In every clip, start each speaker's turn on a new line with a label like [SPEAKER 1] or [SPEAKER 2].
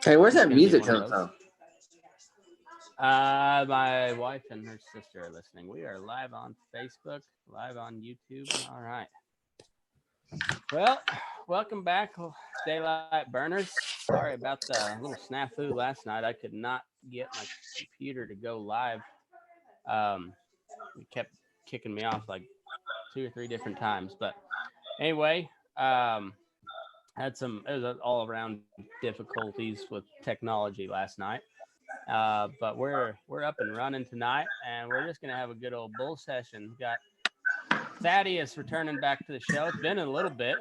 [SPEAKER 1] Hey, where's
[SPEAKER 2] It's
[SPEAKER 1] that
[SPEAKER 2] gonna be
[SPEAKER 1] music
[SPEAKER 2] one of
[SPEAKER 1] coming
[SPEAKER 2] those.
[SPEAKER 1] from?
[SPEAKER 2] My wife and her sister are listening. We are live on Facebook, live on YouTube. All right. Well, welcome back, Daylight Burners. Sorry about the little snafu last night. I could not get my computer to go live. It kept kicking me off like 2 or 3 different times. But anyway, had some, it was all around difficulties with technology last night. But we're up and running tonight, and we're just gonna have a good old bull session. Got Thaddeus returning back to the show. It's been a little bit,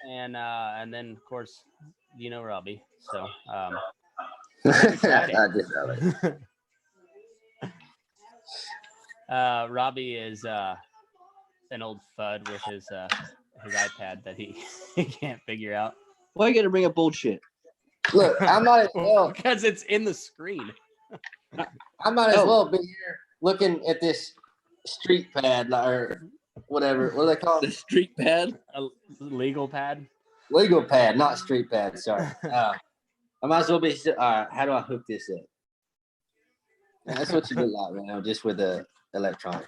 [SPEAKER 2] and then of course, Robbie. So pretty exciting.
[SPEAKER 1] I just know it.
[SPEAKER 2] Robbie is an old fud with his iPad that he, he can't figure out.
[SPEAKER 3] Why you got to bring up bullshit?
[SPEAKER 1] Look, I might as well.
[SPEAKER 2] Because it's in the screen.
[SPEAKER 1] I might as well be here looking at this street pad or whatever. What do they call
[SPEAKER 3] The
[SPEAKER 1] it?
[SPEAKER 3] street pad?
[SPEAKER 2] A legal pad.
[SPEAKER 1] Legal pad, not street pad. Sorry. I might as well be. All right. How do I hook this up? That's what you look like right now, just with the electronic.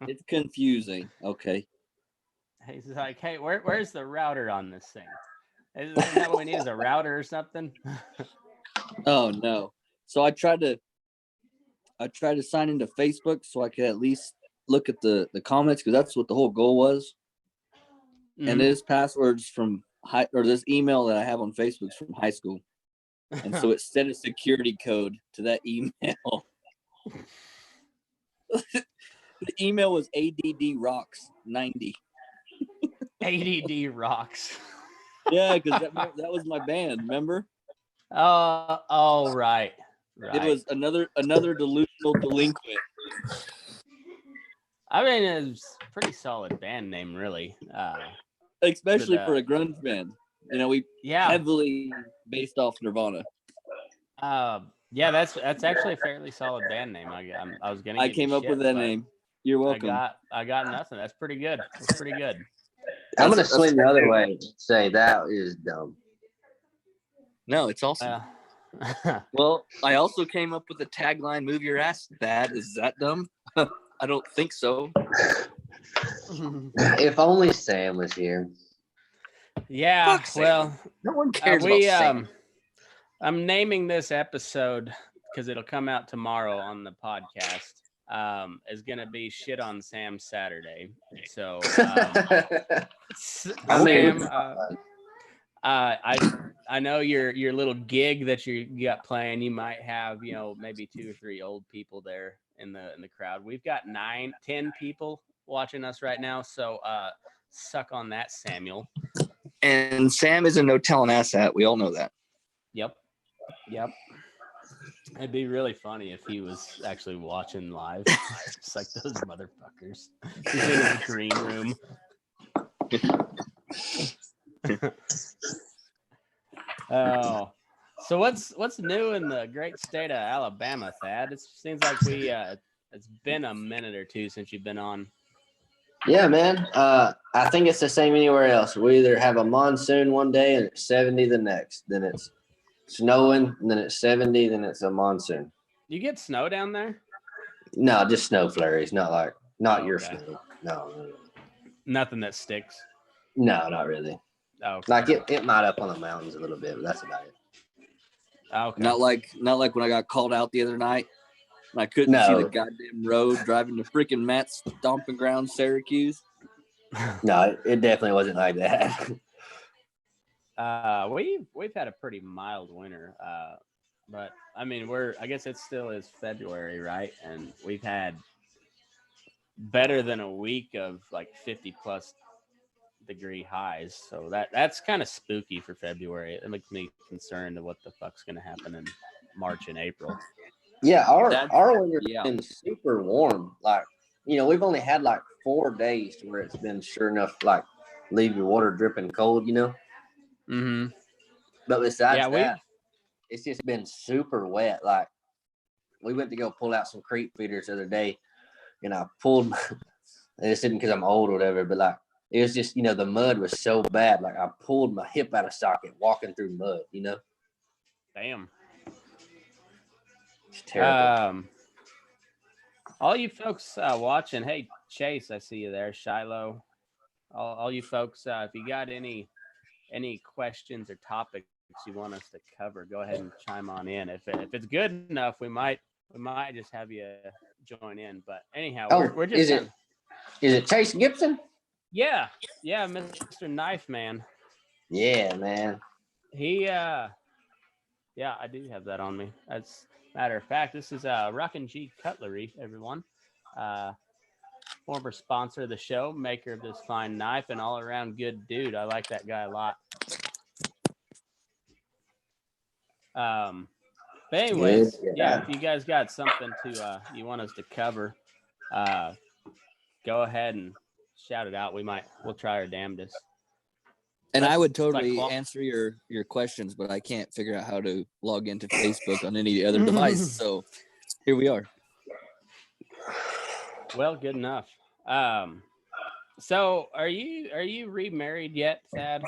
[SPEAKER 3] It's confusing. Okay.
[SPEAKER 2] He's like, hey, where's the router on this thing? Isn't that what we need? Is a router or something?
[SPEAKER 3] Oh no. So I tried to sign into Facebook so I could at least look at the comments, because that's what the whole goal was. And this password's from this email that I have on Facebook is from high school. And so it sent a security code to that email. The email was ADD Rocks 90.
[SPEAKER 2] ADD Rocks.
[SPEAKER 3] Yeah, because that was my band, remember?
[SPEAKER 2] Oh, right.
[SPEAKER 3] It was another delusional delinquent.
[SPEAKER 2] I mean, it's a pretty solid band name, really.
[SPEAKER 3] Especially for a grunge band. We
[SPEAKER 2] Yeah.
[SPEAKER 3] heavily based off Nirvana.
[SPEAKER 2] Yeah, that's actually a fairly solid band name. I was gonna.
[SPEAKER 3] I came up with that name. You're welcome.
[SPEAKER 2] I got nothing. That's pretty good. That's pretty good.
[SPEAKER 1] I'm gonna swing the other way and say that is dumb.
[SPEAKER 3] No, it's awesome. Well, I also came up with the tagline, "Move your ass, Thad." Is that dumb? I don't think so.
[SPEAKER 1] If only Sam was here.
[SPEAKER 2] Yeah,
[SPEAKER 3] Fuck Sam.
[SPEAKER 2] well,
[SPEAKER 1] No one cares about Sam.
[SPEAKER 2] I'm naming this episode because it'll come out tomorrow on the podcast. Is gonna be shit on Sam Saturday. So Sam, I know your little gig that you got playing. You might have maybe 2 or 3 old people there in the crowd. We've got 9-10 people watching us right now. So suck on that, Samuel.
[SPEAKER 3] And Sam is a no telling asshat. We all know that.
[SPEAKER 2] Yep. It'd be really funny if he was actually watching live. Just like those motherfuckers. He's in his green room. Oh. So what's new in the great state of Alabama, Thad? It seems like it's been a minute or two since you've been on.
[SPEAKER 1] Yeah, man. I think it's the same anywhere else. We either have a monsoon one day and it's 70 the next, then it's snowing, and then it's 70, then it's a monsoon.
[SPEAKER 2] You get snow down there?
[SPEAKER 1] No, just snow flurries, not your
[SPEAKER 2] okay.
[SPEAKER 1] snow. No.
[SPEAKER 2] Nothing that sticks.
[SPEAKER 1] No, not really.
[SPEAKER 2] Okay.
[SPEAKER 1] Like it might up on the mountains a little bit, but that's about it.
[SPEAKER 2] Okay.
[SPEAKER 3] Not like when I got called out the other night and I couldn't see the goddamn road driving to freaking Matt's stomping ground, Syracuse.
[SPEAKER 1] No, it definitely wasn't like that.
[SPEAKER 2] We've had a pretty mild winter, but I mean I guess it still is February, right? And we've had better than a week of like 50 plus degree highs, so that's kind of spooky for February. It makes me concerned of what the fuck's gonna happen in March and April.
[SPEAKER 1] Yeah, our winter's been super warm. Like, we've only had like 4 days where it's been sure enough, like leave your water dripping cold,
[SPEAKER 2] Mm-hmm.
[SPEAKER 1] But besides that, it's just been super wet. Like, we went to go pull out some creek feeders the other day, and I pulled. This isn't because I'm old or whatever, but like it was just the mud was so bad. Like I pulled my hip out of socket walking through mud.
[SPEAKER 2] Damn.
[SPEAKER 1] It's terrible.
[SPEAKER 2] All you folks watching, hey Chase, I see you there. Shiloh, all you folks, if you got any questions or topics you want us to cover, go ahead and chime on in. If it's good enough, we might just have you join in. But anyhow, we're just
[SPEAKER 1] is it Chase Gibson?
[SPEAKER 2] Yeah, Mr. Knife Man.
[SPEAKER 1] Yeah, man.
[SPEAKER 2] He yeah, I do have that on me. As matter of fact, this is Rockin' G Cutlery, everyone. Former sponsor of the show, maker of this fine knife, and all around good dude. I like that guy a lot. But anyways, yeah, if you guys got something to you want us to cover, go ahead and shout it out. We'll try our damnedest.
[SPEAKER 3] And I would totally answer your questions, but I can't figure out how to log into Facebook on any other device. So here we are.
[SPEAKER 2] Well, good enough. So are you remarried yet, Thad?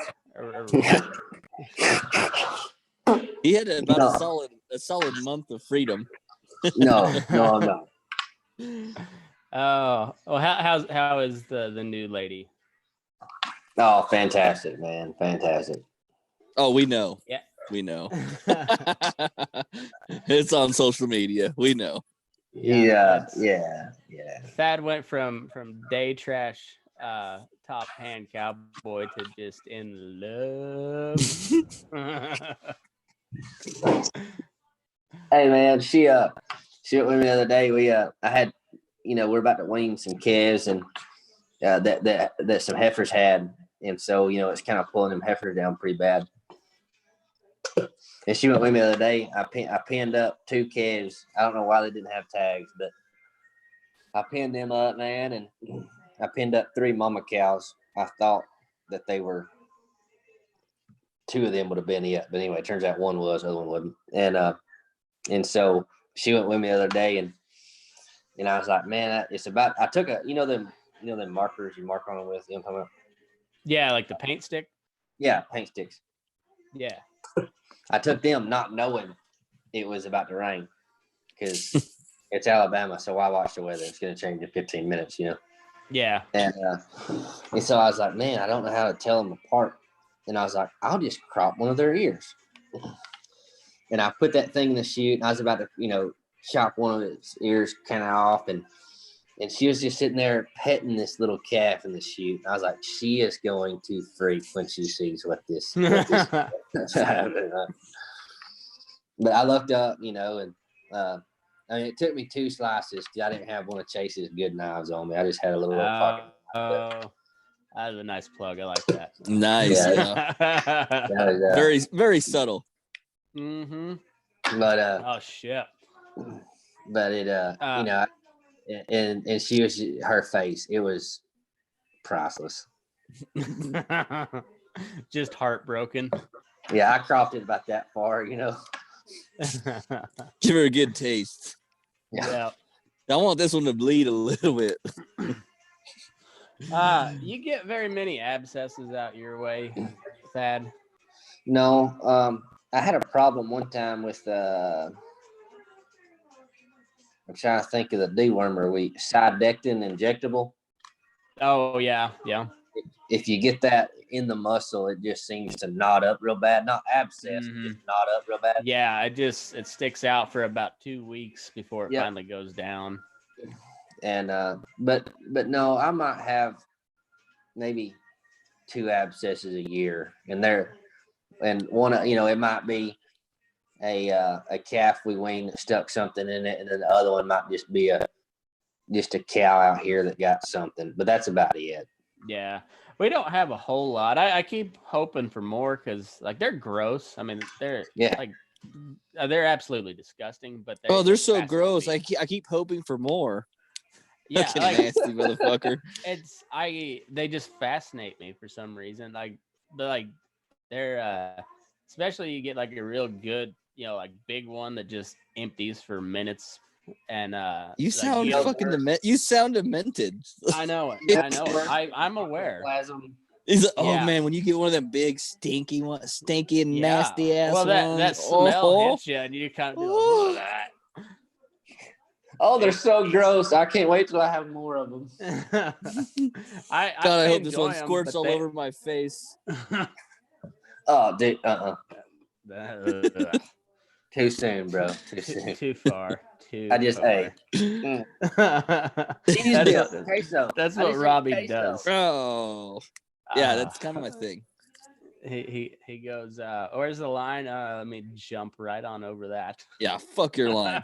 [SPEAKER 3] He had about a solid month of freedom.
[SPEAKER 1] No, I'm not.
[SPEAKER 2] Oh, well, how is the new lady?
[SPEAKER 1] Oh, fantastic, man. Fantastic.
[SPEAKER 3] Oh, we know.
[SPEAKER 2] Yeah.
[SPEAKER 3] We know. It's on social media. We know.
[SPEAKER 1] Yeah.
[SPEAKER 2] Thad went from day trash top hand cowboy to just in love.
[SPEAKER 1] Hey man, she went with me the other day. I had, we're about to wean some calves and that some heifers had, and so it's kind of pulling them heifers down pretty bad. And she went with me the other day. I pinned up 2 calves. I don't know why they didn't have tags, but I pinned them up, man, and I pinned up 3 mama cows. I thought that they were 2 of them would have been it, but anyway, it turns out 1 was, the other one wasn't. And so she went with me the other day, and I was like, man, it's about. I took them markers you mark on them with. You know what I'm talking about?
[SPEAKER 2] Yeah, like the paint stick.
[SPEAKER 1] Yeah, paint sticks.
[SPEAKER 2] Yeah.
[SPEAKER 1] I took them not knowing it was about to rain because it's Alabama, so why watch the weather? It's going to change in 15 minutes,
[SPEAKER 2] Yeah.
[SPEAKER 1] And so I was like, man, I don't know how to tell them apart. And I was like, I'll just crop one of their ears. And I put that thing in the chute, and I was about to, chop one of its ears kind of off. And she was just sitting there petting this little calf in the chute. I was like, she is going to freak when she sees what this But I looked up, and it took me 2 slices because I didn't have one of Chase's good knives on me. I just had a little pocket.
[SPEAKER 2] Oh, that was a nice plug. I like that.
[SPEAKER 3] Nice.
[SPEAKER 1] Yeah.
[SPEAKER 3] Very, very subtle.
[SPEAKER 2] Mm-hmm.
[SPEAKER 1] But
[SPEAKER 2] oh shit.
[SPEAKER 1] But it and she was, her face, it was priceless.
[SPEAKER 2] Just heartbroken.
[SPEAKER 1] Yeah, I cropped it about that far,
[SPEAKER 3] Give her a good taste.
[SPEAKER 2] Yeah.
[SPEAKER 3] I want this one to bleed a little bit.
[SPEAKER 2] You get very many abscesses out your way, Thad?
[SPEAKER 1] No, I had a problem one time with I'm trying to think of the dewormer Cydectin injectable.
[SPEAKER 2] Oh yeah.
[SPEAKER 1] If you get that in the muscle, it just seems to knot up real bad. Not abscess, just knot up real bad.
[SPEAKER 2] Yeah, it sticks out for about 2 weeks before it finally goes down.
[SPEAKER 1] And but no, I might have maybe 2 abscesses a year, and one, it might be a calf we weaned that stuck something in it, and then the other one might just be a cow out here that got something, but that's about it.
[SPEAKER 2] Yeah, we don't have a whole lot. I keep hoping for more because they're gross. I mean, they're they're absolutely disgusting. But
[SPEAKER 3] they're so gross. I keep hoping for more.
[SPEAKER 2] Yeah,
[SPEAKER 3] nasty motherfucker.
[SPEAKER 2] They just fascinate me for some reason. They're especially you get a real good, big one that just empties for minutes. And
[SPEAKER 3] you sound fucking you sound demented.
[SPEAKER 2] I know it. I know. I'm aware.
[SPEAKER 3] He's like, oh
[SPEAKER 2] Yeah.
[SPEAKER 3] man, when you get one of them big stinky and nasty ass
[SPEAKER 2] well, that
[SPEAKER 3] ones.
[SPEAKER 2] smell hits you, and you kind of do like, that.
[SPEAKER 1] Oh, they're so gross. I can't wait till I have more of them.
[SPEAKER 2] I
[SPEAKER 3] hope this one
[SPEAKER 2] enjoy 'em,
[SPEAKER 3] squirts
[SPEAKER 2] but
[SPEAKER 3] all over my face.
[SPEAKER 1] Oh, dude,
[SPEAKER 2] Ugh.
[SPEAKER 1] too soon, bro. Too soon.
[SPEAKER 2] Too far.
[SPEAKER 1] I just ate. Cheese dip, queso.
[SPEAKER 2] That's
[SPEAKER 1] I
[SPEAKER 2] what
[SPEAKER 1] just ate
[SPEAKER 2] Robbie
[SPEAKER 1] queso.
[SPEAKER 2] does.
[SPEAKER 3] Oh, yeah, that's kind of my thing.
[SPEAKER 2] He goes, where's the line? Let me jump right on over that.
[SPEAKER 3] Yeah, fuck your line.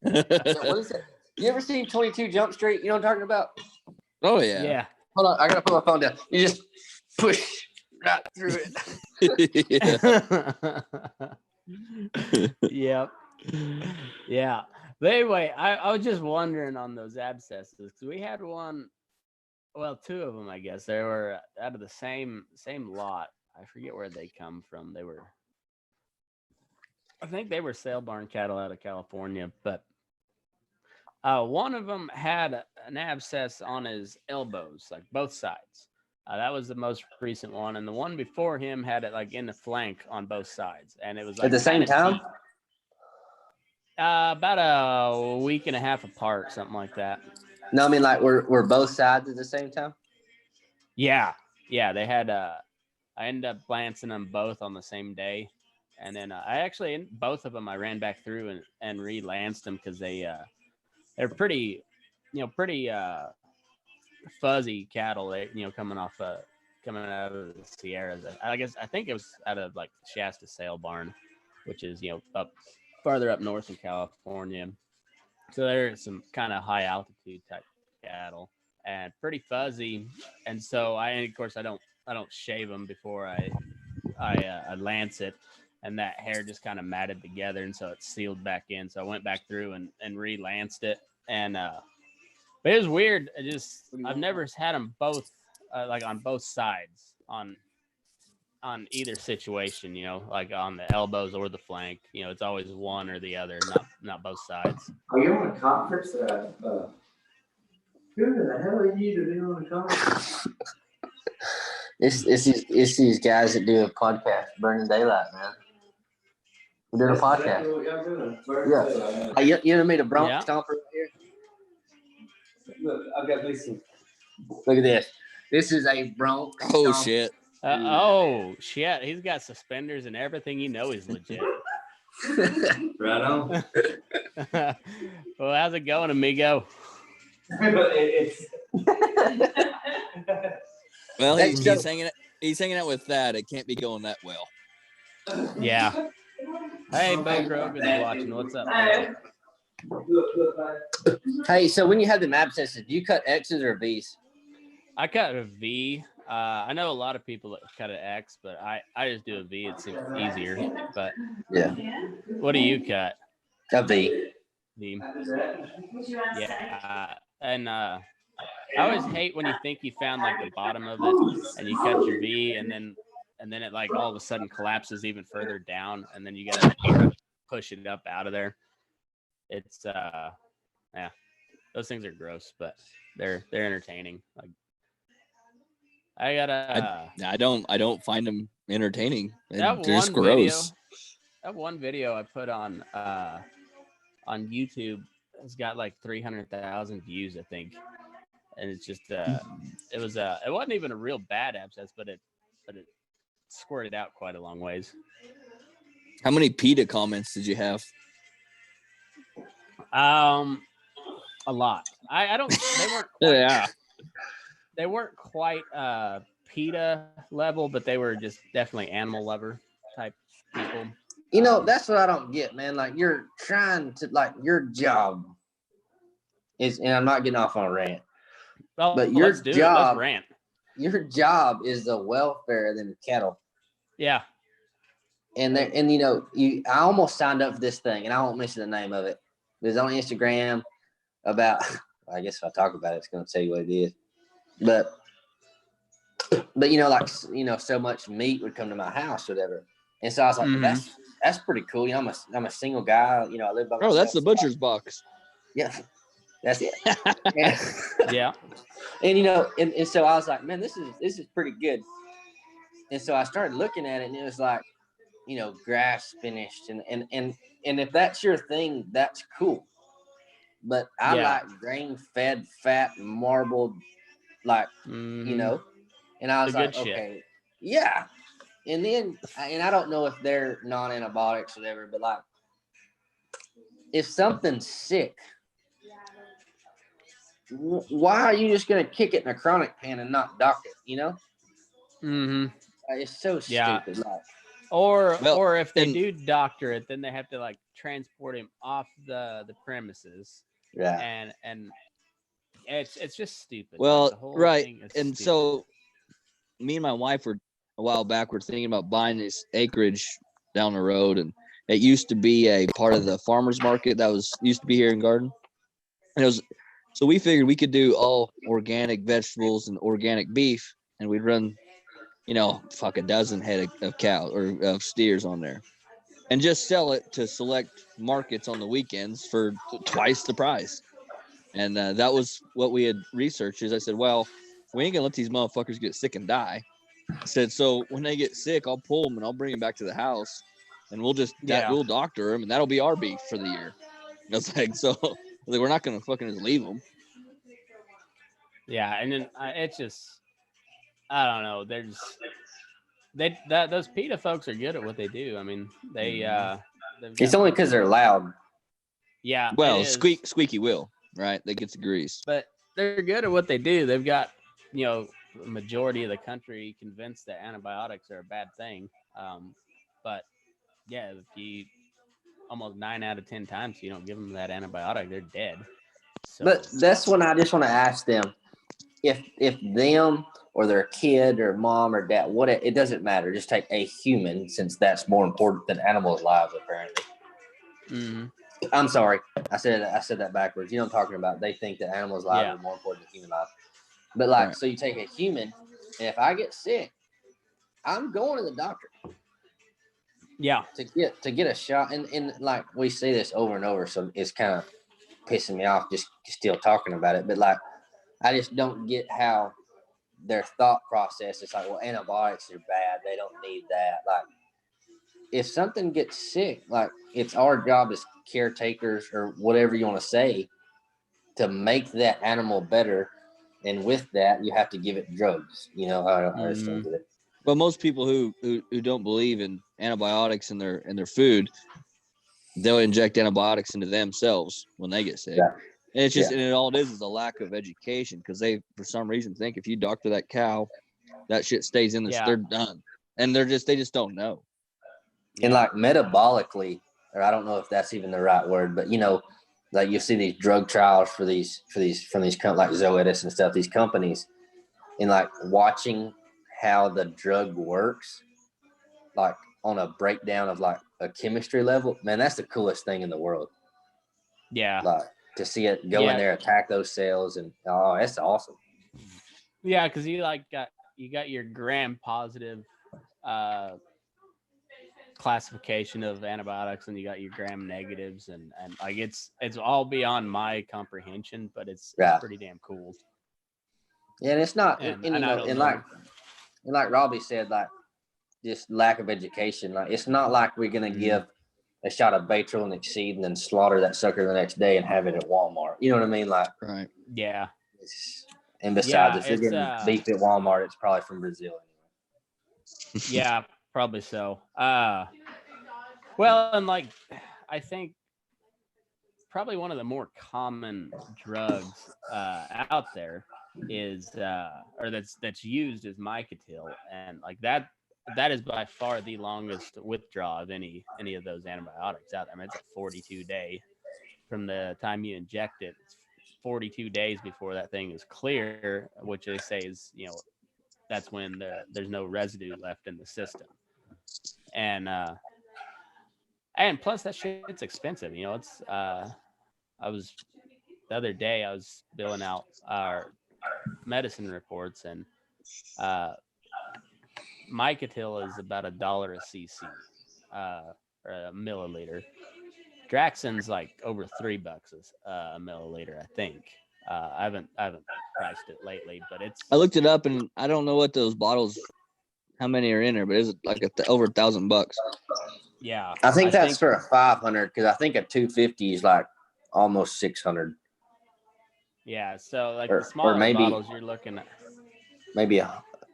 [SPEAKER 1] So what is it? You ever seen 22 Jump Street? You know what I'm talking about?
[SPEAKER 3] Oh yeah.
[SPEAKER 2] Yeah.
[SPEAKER 1] Hold on, I gotta put my phone down. You just push right through it.
[SPEAKER 2] Yep. Yeah. But anyway, I was just wondering on those abscesses because we had one, well, two of them, I guess. They were out of the same lot. I forget where they come from. I think they were sale barn cattle out of California, but one of them had an abscess on his elbows, like both sides. That was the most recent one, and the one before him had it like in the flank on both sides, and it was like
[SPEAKER 1] At the same time.
[SPEAKER 2] deep. About a week and a half apart, something like that.
[SPEAKER 1] No, I mean like we're both sides at the same time.
[SPEAKER 2] Yeah. They had. I ended up lancing them both on the same day, and then I actually in both of them I ran back through and re-lanced them because they're pretty, pretty fuzzy cattle. They coming out of the Sierras. I think it was out of like Shasta Sale Barn, which is up farther up north in California. So there's some kind of high altitude type cattle and pretty fuzzy. And so of course I don't shave them before I lance it, and that hair just kind of matted together, and so it's sealed back in. So I went back through and re-lanced it, and but it was weird. I've never had them both like on both sides on either situation, like on the elbows or the flank. It's always one or the other, not both sides.
[SPEAKER 1] Are you on a conference? Who the hell are you to be on a conference? It's these guys that do a podcast, Burning Daylight, man. We're doing a podcast. Yeah. You know me, the Bronx Stomper right here? Look, I've got this. Look at this. This is a Bronx
[SPEAKER 3] Oh,
[SPEAKER 1] Stomper.
[SPEAKER 3] shit.
[SPEAKER 2] Oh, shit. He's got suspenders and everything. He's legit.
[SPEAKER 1] Right on.
[SPEAKER 2] Well, how's it going, amigo?
[SPEAKER 3] Well, he's hanging out with that. It can't be going that well.
[SPEAKER 2] Yeah. Hey, Bo Grogan's watching. What's up?
[SPEAKER 1] Hey, so when you had them abscesses, do you cut X's or V's?
[SPEAKER 2] I cut a V. I know a lot of people that cut an X, but I just do a V. It's easier. But
[SPEAKER 1] yeah.
[SPEAKER 2] What do you cut?
[SPEAKER 1] A V.
[SPEAKER 2] V. Yeah. And I always hate when you think you found like the bottom of it and you cut your V and then it like all of a sudden collapses even further down and then you gotta push it up out of there. It's yeah, those things are gross, but they're entertaining. Like I gotta
[SPEAKER 3] I don't find them entertaining. They're just
[SPEAKER 2] gross. That one video I put on YouTube has got like 300,000 views, I think. And it's just it wasn't even a real bad abscess, but it squirted out quite a long ways.
[SPEAKER 3] How many PETA comments did you have?
[SPEAKER 2] A lot. I don't. They weren't. Quite, They weren't quite PETA level, but they were just definitely animal lover type people.
[SPEAKER 1] That's what I don't get, man. Like you're trying to your job is, and I'm not getting off on a rant, but your job is the welfare of them cattle.
[SPEAKER 2] Yeah.
[SPEAKER 1] And I almost signed up for this thing, and I won't mention the name of it. It was on Instagram about. I guess if I talk about it, it's going to tell you what it is. But so much meat would come to my house or whatever, and so I was like, that's pretty cool. I'm a single guy. I live by myself.
[SPEAKER 3] Oh, that's the butcher's box.
[SPEAKER 1] Yeah, that's it.
[SPEAKER 2] Yeah.
[SPEAKER 1] And and so I was like, man, this is pretty good. And so I started looking at it, and it was like, grass finished, and if that's your thing, that's cool. But I like grain fed, fat, marbled, like And I was like, okay, yeah. And then, and I don't know if they're non-antibiotics or whatever, but like, if something's sick, why are you just gonna kick it in a chronic pan and not dock it? It's so stupid. Like,
[SPEAKER 2] or if they do doctor it, then they have to like transport him off the premises.
[SPEAKER 1] Yeah.
[SPEAKER 2] And it's just stupid.
[SPEAKER 3] Well,
[SPEAKER 2] like, the whole
[SPEAKER 3] right.
[SPEAKER 2] thing is
[SPEAKER 3] And
[SPEAKER 2] stupid.
[SPEAKER 3] so me and my wife were a while back, we're thinking about buying this acreage down the road, and it used to be a part of the farmers market that used to be here in Garden. And so we figured we could do all organic vegetables and organic beef, and we'd run, a dozen head of cow or of steers on there, and just sell it to select markets on the weekends for twice the price. And that was what we had researched. Is I said, well, we ain't gonna let these motherfuckers get sick and die. I said, so when they get sick, I'll pull them and I'll bring them back to the house, and we'll doctor them, and that'll be our beef for the year. And I was like, so we're not gonna fucking just leave them.
[SPEAKER 2] Yeah, and then it's just, I don't know. Those PETA folks are good at what they do. I mean,
[SPEAKER 1] it's only because they're loud.
[SPEAKER 2] Yeah.
[SPEAKER 3] Well, squeaky wheel, right? They get the grease.
[SPEAKER 2] But they're good at what they do. They've got, the majority of the country convinced that antibiotics are a bad thing. But yeah, if you almost 9 out of 10 times you don't give them that antibiotic, they're dead. So.
[SPEAKER 1] But that's when I just want to ask them if them or their kid or mom or dad, it doesn't matter. Just take a human, since that's more important than animals' lives, apparently.
[SPEAKER 2] Mm-hmm.
[SPEAKER 1] I'm sorry, I said that backwards. You know what I'm talking about? They think that animals' lives are more important than human lives. But like, so you take a human, and if I get sick, I'm going to the doctor.
[SPEAKER 2] Yeah.
[SPEAKER 1] To get a shot, and like we say this over and over, so it's kind of pissing me off just still talking about it. But like, I just don't get how their thought process is like, well, antibiotics are bad, they don't need that. Like, if something gets sick, like, it's our job as caretakers or whatever you want to say to make that animal better, and with that you have to give it drugs. I just don't get it.
[SPEAKER 3] Well, most people who don't believe in antibiotics in their food, they'll inject antibiotics into themselves when they get sick.
[SPEAKER 1] Yeah.
[SPEAKER 3] And it's just, and it all is a lack of education, because they, for some reason, think if you doctor that cow, that shit stays in they're done. And they just don't know.
[SPEAKER 1] And like, metabolically, or I don't know if that's even the right word, but like, you see these drug trials from these like Zoetis and stuff, these companies, and like watching how the drug works, like on a breakdown of like a chemistry level, man, that's the coolest thing in the world.
[SPEAKER 2] Yeah.
[SPEAKER 1] Like, to see it go in there, attack those cells, and that's awesome.
[SPEAKER 2] Yeah, because you got your gram-positive classification of antibiotics, and you got your gram-negatives, and like, it's all beyond my comprehension, but it's pretty damn cool.
[SPEAKER 1] Yeah, and it's not, and like Robbie said, like, just lack of education. Like, it's not like we're gonna give a shot of Baytril and Exceed and then slaughter that sucker the next day and have it at Walmart. You know what I mean? Like,
[SPEAKER 3] right?
[SPEAKER 2] Yeah.
[SPEAKER 1] And besides, if you're getting beef at Walmart, it's probably from Brazil anyway.
[SPEAKER 2] Yeah, probably so. Well, and like, I think probably one of the more common drugs out there is, or that's used, is Micatil, and like that is by far the longest withdrawal of any of those antibiotics out there. I mean, it's a 42-day from the time you inject it. It's 42 days before that thing is clear, which they say is, that's when there's no residue left in the system. And plus that shit's expensive. It's the other day I was billing out our medicine reports, and Micatil is about $1 a cc, or a milliliter. Draxxin's like over $3 a milliliter, I think. I haven't priced it lately, but
[SPEAKER 3] I looked it up and I don't know what those bottles, how many are in there, but it's like over $1,000.
[SPEAKER 2] Yeah,
[SPEAKER 1] I think that's for a 500 because I think a 250 is like almost 600.
[SPEAKER 2] Yeah, so like the smaller bottles you're looking at.
[SPEAKER 1] Maybe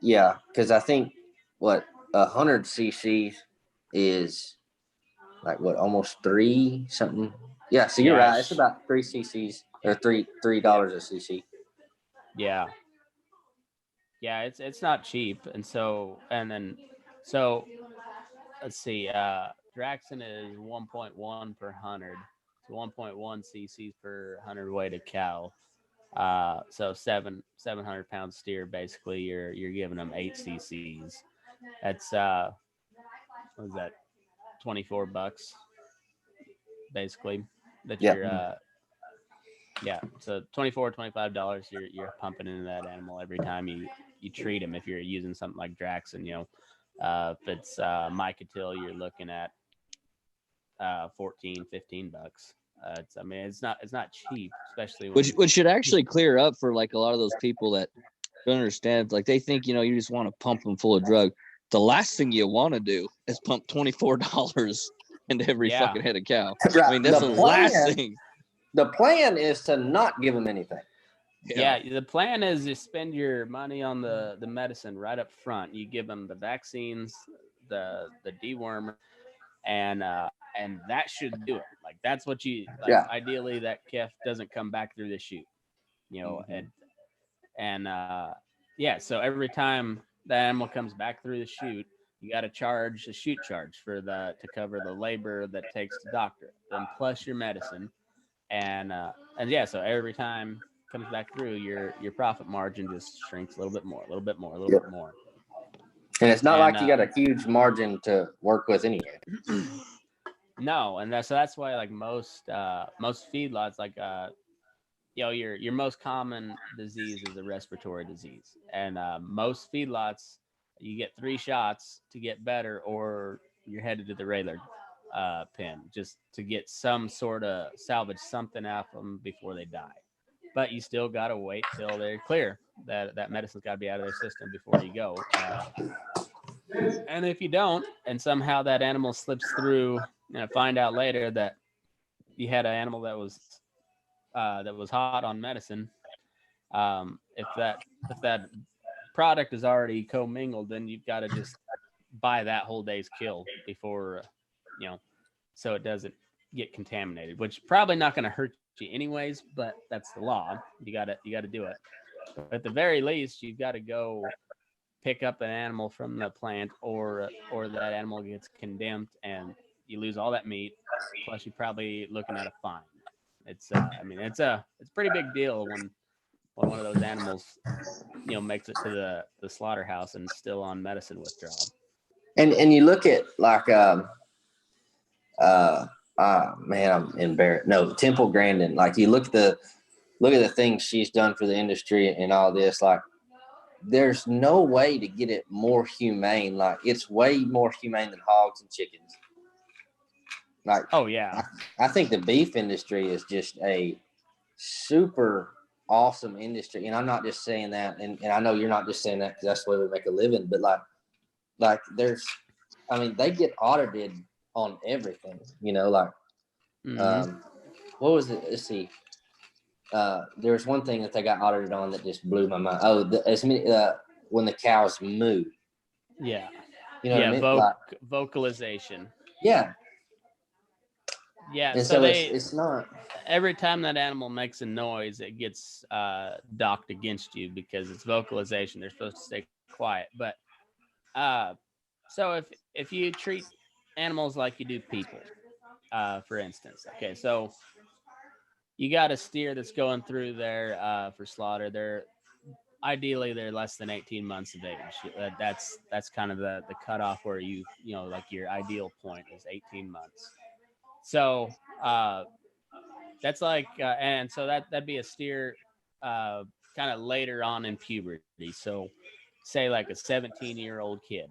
[SPEAKER 1] because I think what 100 cc's is like what almost 3 something. Yeah, so you're right. It's about 3 cc's or $3 a cc.
[SPEAKER 2] Yeah, it's not cheap, and so let's see. Draxxin is 1.1 per 100, so 1.1 cc's per 100 weighted cow. So 700 pound steer, basically you're giving them 8 cc's. That's what is that, $24 basically that you're so $25 you're pumping into that animal every time you treat him. If you're using something like Draxxin, if it's Mycotil, you're looking at $14-15. It's not cheap, especially when,
[SPEAKER 3] which should actually clear up for like a lot of those people that don't understand. Like they think, you just want to pump them full of drug. The last thing you want to do is pump $24 into every fucking head of cow.
[SPEAKER 1] Right.
[SPEAKER 3] I mean, that's the last thing.
[SPEAKER 1] The plan is to not give them anything.
[SPEAKER 2] Yeah, the plan is to spend your money on the medicine right up front. You give them the vaccines, the dewormer, and that should do it. Like that's what you like.
[SPEAKER 1] Yeah.
[SPEAKER 2] Ideally, that calf doesn't come back through the chute, so every time the animal comes back through the chute, you got to charge a chute charge to cover the labor that takes to doctor, then plus your medicine, so every time it comes back through, your profit margin just shrinks a little bit more.
[SPEAKER 1] And it's not like you got a huge margin to work with anyway.
[SPEAKER 2] No, and that's why like most feedlots, like your most common disease is a respiratory disease, and most feedlots you get 3 shots to get better, or you're headed to the radar pen just to get some sort of salvage something out of them before they die. But you still got to wait till they're clear. That medicine's got to be out of their system before you go. And if you don't, and somehow that animal slips through, find out later that you had an animal that was hot on medicine. If that product is already commingled, then you've got to just buy that whole day's kill before, so it doesn't get contaminated. Which probably not going to hurt you anyways, but that's the law. You got to do it. But at the very least, you've got to go pick up an animal from the plant, or that animal gets condemned and you lose all that meat. Plus, you're probably looking at a fine. It's it's a pretty big deal when one of those animals, makes it to the slaughterhouse and still on medicine withdrawal.
[SPEAKER 1] And you look at like man, I'm embarrassed. No, Temple Grandin. Like you look at the things she's done for the industry and all this. Like there's no way to get it more humane. Like it's way more humane than hogs and chickens. Like,
[SPEAKER 2] oh yeah,
[SPEAKER 1] I think the beef industry is just a super awesome industry, and I'm not just saying that, and I know you're not just saying that because that's the way we make a living. But like there's, they get audited on everything. What was it? Let's see. There was one thing that they got audited on that just blew my mind. Oh, when the cows moo.
[SPEAKER 2] Yeah.
[SPEAKER 1] You know what I mean?
[SPEAKER 2] Vocalization.
[SPEAKER 1] Yeah.
[SPEAKER 2] Yeah.
[SPEAKER 1] And so it's not.
[SPEAKER 2] Every time that animal makes a noise, it gets docked against you because it's vocalization. They're supposed to stay quiet. But so if you treat animals like you do people, for instance, okay, so you got a steer that's going through there for slaughter. They're less than 18 months of age. That's kind of the cutoff where like your ideal point is 18 months. So that's like, and so that'd be a steer kind of later on in puberty. So say like a 17-year-old kid.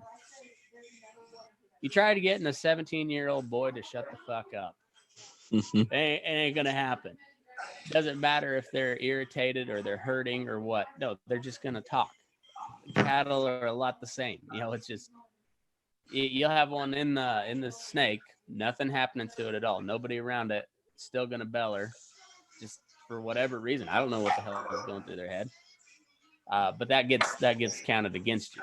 [SPEAKER 2] You try to get a 17-year-old boy to shut the fuck up. It ain't gonna happen. Doesn't matter if they're irritated or they're hurting or what. No, they're just gonna talk. Cattle are a lot the same. It's just you'll have one in the snake, nothing happening to it at all, nobody around it, still gonna beller, just for whatever reason. I don't know what the hell is going through their head. But that gets counted against you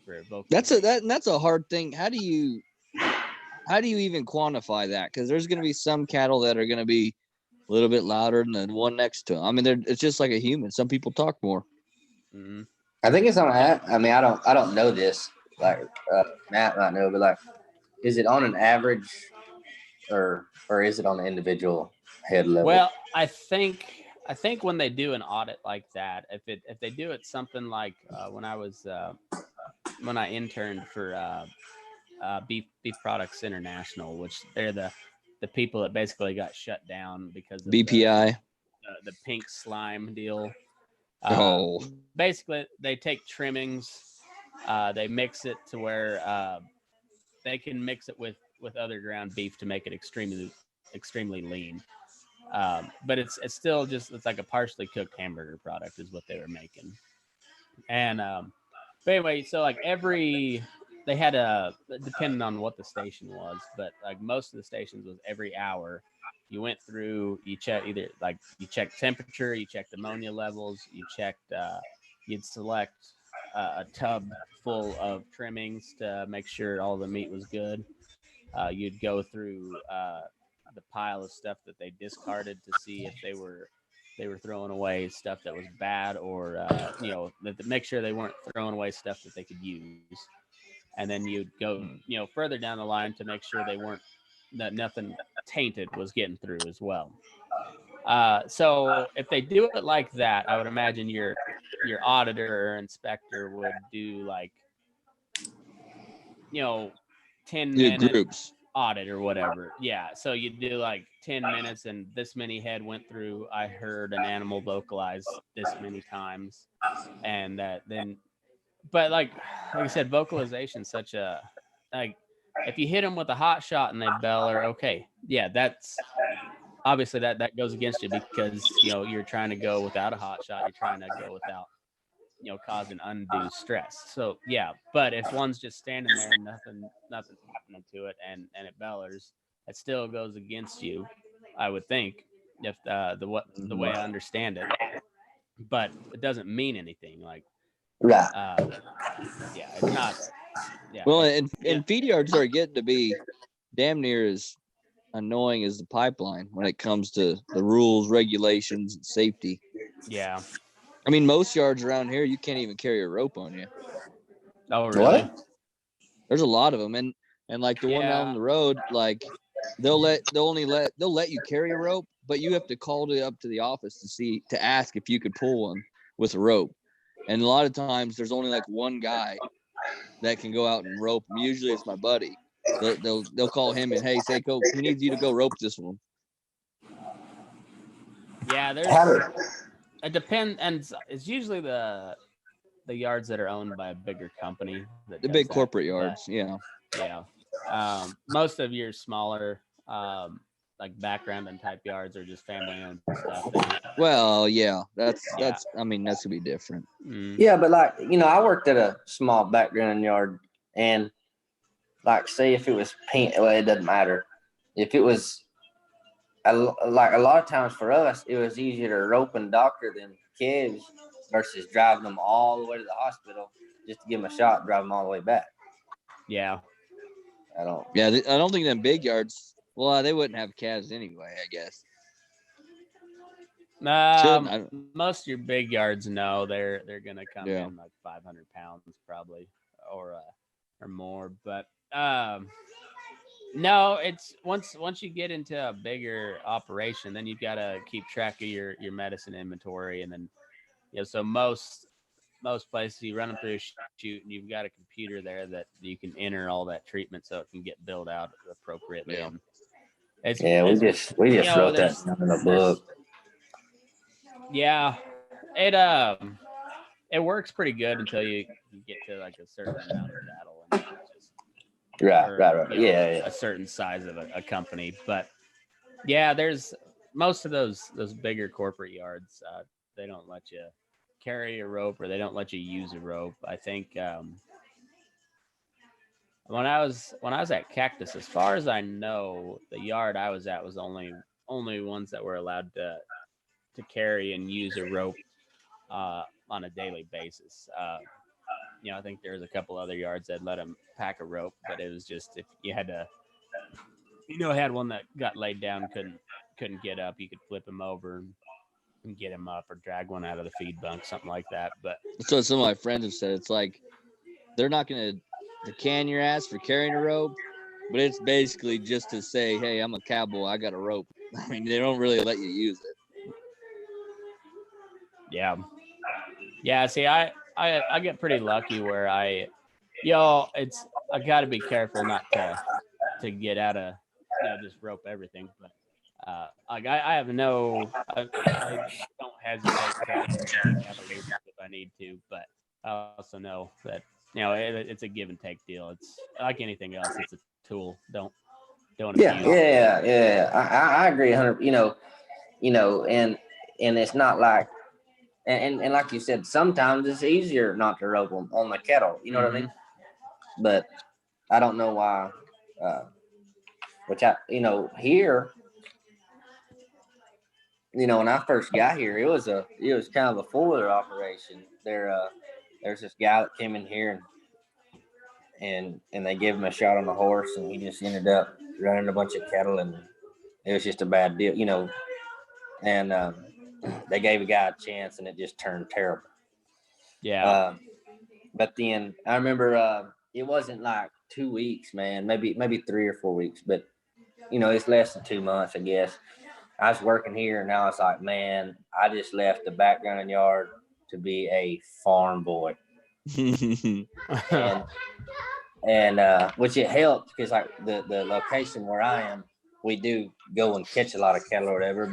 [SPEAKER 2] for vocalization.
[SPEAKER 3] That's a hard thing. How do you even quantify that? Because there's going to be some cattle that are going to be a little bit louder than the one next to them. I mean, it's just like a human. Some people talk more.
[SPEAKER 2] Mm-hmm.
[SPEAKER 1] I think it's on. I mean, I don't know this. Like Matt might know, but like, is it on an average, or is it on an individual head level?
[SPEAKER 2] Well, I think when they do an audit like that, if they do it something like when I interned for Beef Products International, which they're the people that basically got shut down because of
[SPEAKER 3] BPI,
[SPEAKER 2] the pink slime deal. Basically, they take trimmings, they mix it to where they can mix it with other ground beef to make it extremely lean. But it's still just, it's like a partially cooked hamburger product is what they were making. And but anyway, so like they had depending on what the station was, but like most of the stations was every hour you went through, you checked temperature, you checked ammonia levels, you'd select a tub full of trimmings to make sure all the meat was good. You'd go through the pile of stuff that they discarded to see if they were throwing away stuff that was bad, or to make sure they weren't throwing away stuff that they could use. And then you'd go further down the line to make sure that nothing tainted was getting through as well. So if they do it like that, I would imagine your auditor or inspector would do like 10-minute
[SPEAKER 3] groups
[SPEAKER 2] audit or whatever. Yeah, so you do like 10 minutes and this many head went through. I heard an animal vocalize this many times, and then. But like I said, vocalization is such a, like, if you hit them with a hot shot and they beller, okay, yeah, that's obviously that goes against you, because you're trying to go without a hot shot, you're trying to go without causing undue stress. So yeah, but if one's just standing there and nothing's happening to it and it bellers, it still goes against you, I would think, if the way I understand it. But it doesn't mean anything. Like,
[SPEAKER 1] right.
[SPEAKER 2] Yeah, it's not. Yeah.
[SPEAKER 3] Well, and feed yards are getting to be damn near as annoying as the pipeline when it comes to the rules, regulations, and safety.
[SPEAKER 2] Yeah.
[SPEAKER 3] I mean, most yards around here, you can't even carry a rope on you.
[SPEAKER 2] Oh, really?
[SPEAKER 1] What?
[SPEAKER 3] There's a lot of them, and like the one down the road, like they'll let you carry a rope, but you have to call it up to the office to ask if you could pull one with a rope. And a lot of times there's only like one guy that can go out and rope them. Usually it's my buddy. They'll call him and, hey, Seiko, he needs you to go rope this one.
[SPEAKER 2] Yeah, it depends, and it's usually the yards that are owned by a bigger company.
[SPEAKER 3] The big corporate yards, yeah.
[SPEAKER 2] Yeah. Most of your smaller like background and type yards are just family owned stuff.
[SPEAKER 3] Well, yeah, that's I mean, that's gonna be different.
[SPEAKER 1] Yeah, but like, I worked at a small background yard, and like, say if it was paint, well, it doesn't matter. If it was like a lot of times for us, it was easier to rope and doctor them calves versus driving them all the way to the hospital just to give them a shot and drive them all the way back.
[SPEAKER 2] Yeah.
[SPEAKER 3] I don't think them big yards, well, they wouldn't have calves anyway, I guess.
[SPEAKER 2] Most of your big yards, no, they're gonna come in like 500 pounds probably, or more. But no, it's once you get into a bigger operation, then you've got to keep track of your medicine inventory, and then so most places you run them through a chute, and you've got a computer there that you can enter all that treatment so it can get billed out appropriately.
[SPEAKER 3] Yeah.
[SPEAKER 1] And we just wrote that down in a book.
[SPEAKER 2] Yeah, it works pretty good until you get to like a certain amount of cattle, and
[SPEAKER 1] right. Yeah.
[SPEAKER 2] A certain size of a company. But yeah, there's most of those bigger corporate yards, they don't let you carry a rope or they don't let you use a rope. I think when I was at Cactus, as far as I know, the yard I was at was only ones that were allowed to carry and use a rope on a daily basis. I think there's a couple other yards that let them pack a rope, but it was just if you had to, had one that got laid down, couldn't get up, you could flip him over and get him up or drag one out of the feed bunk, something like that. But
[SPEAKER 3] that's what some of my friends have said. It's like they're not going to can your ass for carrying a rope, but it's basically just to say, hey, I'm a cowboy, I got a rope. I mean, they don't really let you use it.
[SPEAKER 2] Yeah. See, I get pretty lucky where I got to be careful not to get out of, just rope everything. But I have I don't hesitate to have a loop if I need to, but I also know that it's a give and take deal. It's like anything else. It's a tool. Don't abuse it.
[SPEAKER 1] Yeah. I agree 100. And it's not like, and like you said, sometimes it's easier not to rope them on the kettle. You know what I mean? But I don't know why. Which here, when I first got here, it was kind of a four-wheeler operation. There's this guy that came in here and they gave him a shot on the horse, and he just ended up running a bunch of cattle, and it was just a bad deal, and they gave a guy a chance, and it just turned terrible.
[SPEAKER 2] Yeah.
[SPEAKER 1] But then I remember it wasn't like 2 weeks, man, maybe 3 or 4 weeks, but it's less than 2 months, I guess. I was working here, and now it's like, man, I just left the background yard to be a farm boy. and which it helped because like the location where I am, we do go and catch a lot of cattle or whatever,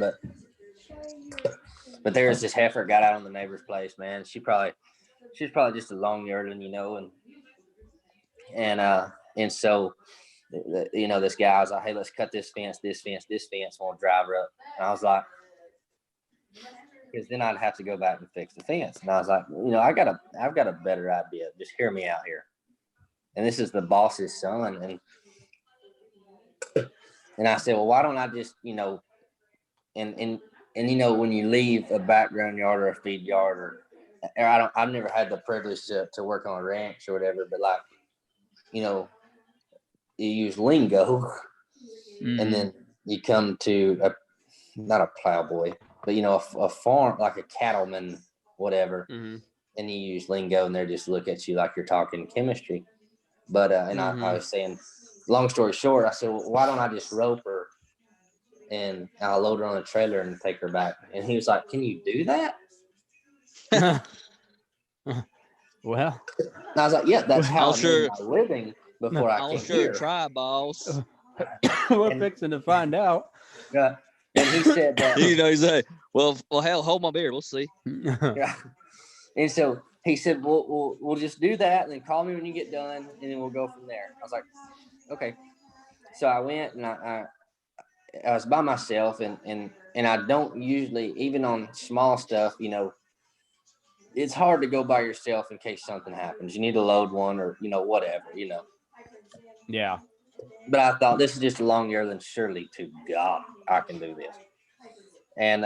[SPEAKER 1] but there's this heifer got out on the neighbor's place, man. She's probably just a long yearling, and so this guy was like, hey, let's cut this fence, we'll drive her up. And I was like, because then I'd have to go back and fix the fence. And I was like, I've got a better idea. Just hear me out here. And this is the boss's son. And I said, well, why don't I just, and when you leave a background yard or a feed yard I've never had the privilege to work on a ranch or whatever, but like, you use lingo and then you come to not a plowboy, but a farm, like a cattleman, whatever. And you use lingo and they just look at you like you're talking chemistry. But I was saying, long story short, I said, well, why don't I just rope her and I'll load her on a trailer and take her back? And he was like, can you do that?
[SPEAKER 2] Well,
[SPEAKER 1] and I was like, yeah, that's how I made my living before I came here.
[SPEAKER 3] Try, boss.
[SPEAKER 2] We're fixing to find out.
[SPEAKER 1] Yeah. And he said that.
[SPEAKER 3] He's like, well, hell, hold my beer. We'll see.
[SPEAKER 1] Yeah. And so he said, we'll just do that and then call me when you get done and then we'll go from there. I was like, okay. So I went and I was by myself and I don't usually, even on small stuff, it's hard to go by yourself in case something happens. You need to load one or, whatever,
[SPEAKER 2] Yeah.
[SPEAKER 1] But I thought this is just a long year, then surely to God, I can do this. And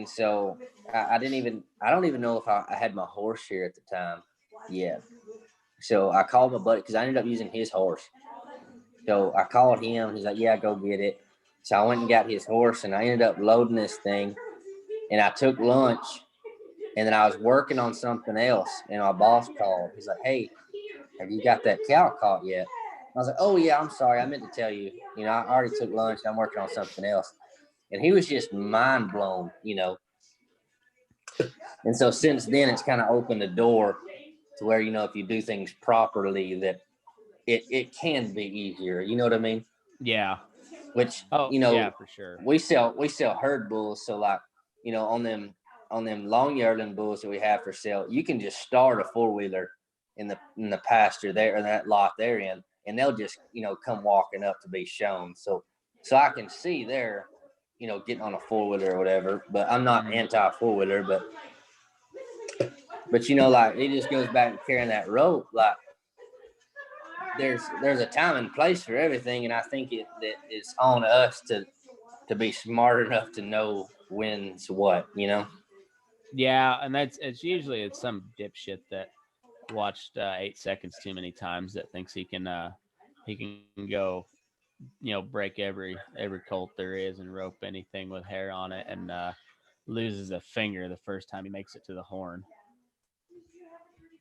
[SPEAKER 1] so I don't even know if I had my horse here at the time yet. So I called my buddy because I ended up using his horse. So I called him. He's like, yeah, go get it. So I went and got his horse and I ended up loading this thing and I took lunch and then I was working on something else and my boss called. He's like, hey, have you got that cow caught yet? I was like, oh yeah, I'm sorry. I meant to tell you, I already took lunch. I'm working on something else. And he was just mind blown, And so since then, it's kind of opened the door to where, if you do things properly, that it can be easier. You know what I mean?
[SPEAKER 2] Yeah.
[SPEAKER 1] Which,
[SPEAKER 2] yeah, for sure.
[SPEAKER 1] We sell herd bulls. So like, on them long yearling bulls that we have for sale, you can just start a 4-wheeler in the pasture there or that lot they're in, and they'll just, come walking up to be shown. So I can see there, getting on a four-wheeler or whatever. But I'm not anti-four-wheeler, but like it just goes back to carrying that rope. Like there's a time and place for everything, and I think that it's on us to be smart enough to know when's what.
[SPEAKER 2] Yeah, and it's usually some dipshit that watched 8 seconds too many times that thinks he can go break every colt there is and rope anything with hair on it and loses a finger the first time he makes it to the horn.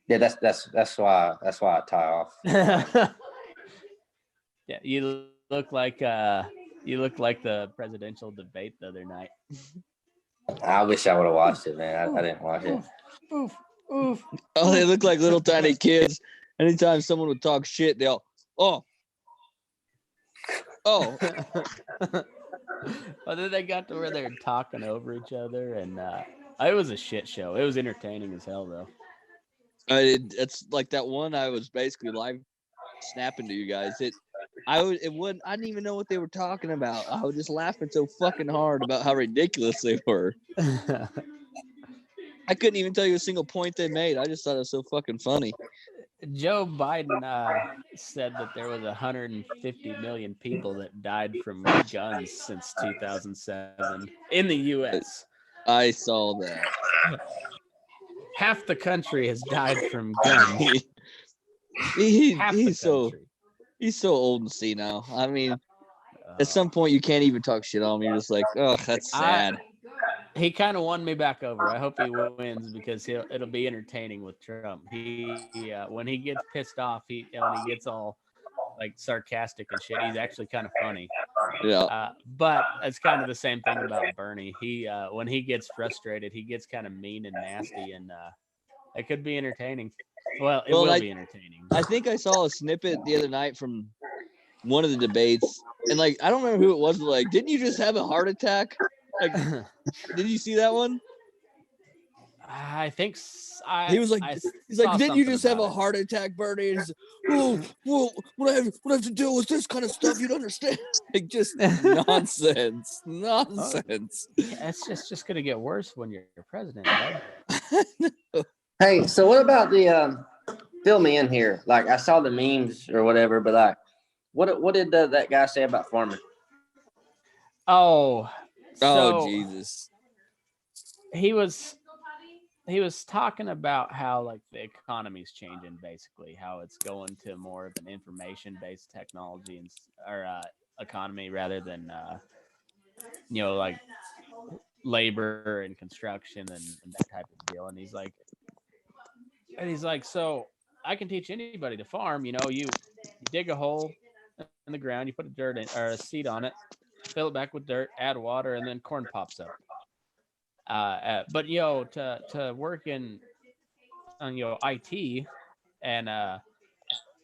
[SPEAKER 1] Yeah, that's why I tie off.
[SPEAKER 2] Yeah, you look like the presidential debate the other night.
[SPEAKER 1] I wish I would have watched it, man. I didn't watch it.
[SPEAKER 2] Oof, oof.
[SPEAKER 3] Oh, they look like little tiny kids. Anytime someone would talk shit, they all, oh.
[SPEAKER 2] Well, then they got to where they're talking over each other, and it was a shit show. It was entertaining as hell, though.
[SPEAKER 3] It's like that one I was basically live snapping to you guys. I didn't even know what they were talking about. I was just laughing so fucking hard about how ridiculous they were. I couldn't even tell you a single point they made. I just thought it was so fucking funny.
[SPEAKER 2] Joe Biden said that there was 150 million people that died from guns since 2007 in the U.S.
[SPEAKER 3] I saw that.
[SPEAKER 2] Half the country has died from guns.
[SPEAKER 3] He's so old and senile. I mean, at some point you can't even talk shit on him. You're just like, oh, that's sad.
[SPEAKER 2] He kind of won me back over. I hope he wins because it'll be entertaining with Trump. He when he gets pissed off, when he gets all like sarcastic and shit, he's actually kind of funny.
[SPEAKER 3] Yeah.
[SPEAKER 2] But it's kind of the same thing about Bernie. He when he gets frustrated, he gets kind of mean and nasty, and it could be entertaining. Well, it will be entertaining.
[SPEAKER 3] I think I saw a snippet the other night from one of the debates, and like I don't remember who it was, but like, didn't you just have a heart attack? Like, did you see that one?
[SPEAKER 2] I think
[SPEAKER 3] he was like, didn't you just have a heart attack, Bernie? Well, what I have to deal with this kind of stuff, you'd understand. Like, just nonsense.
[SPEAKER 2] Yeah, it's just gonna get worse when you're president, bud.
[SPEAKER 1] Hey, so what about the fill me in here? Like, I saw the memes or whatever, but like, what did that guy say about farming?
[SPEAKER 2] Oh,
[SPEAKER 3] Jesus.
[SPEAKER 2] He was talking about how like the economy's changing, basically how it's going to more of an information-based technology or economy rather than like labor and construction and that type of deal. And he's like, so I can teach anybody to farm. You dig a hole in the ground, you put a dirt in or a seed on it, fill it back with dirt, add water, and then corn pops up. But to work on IT and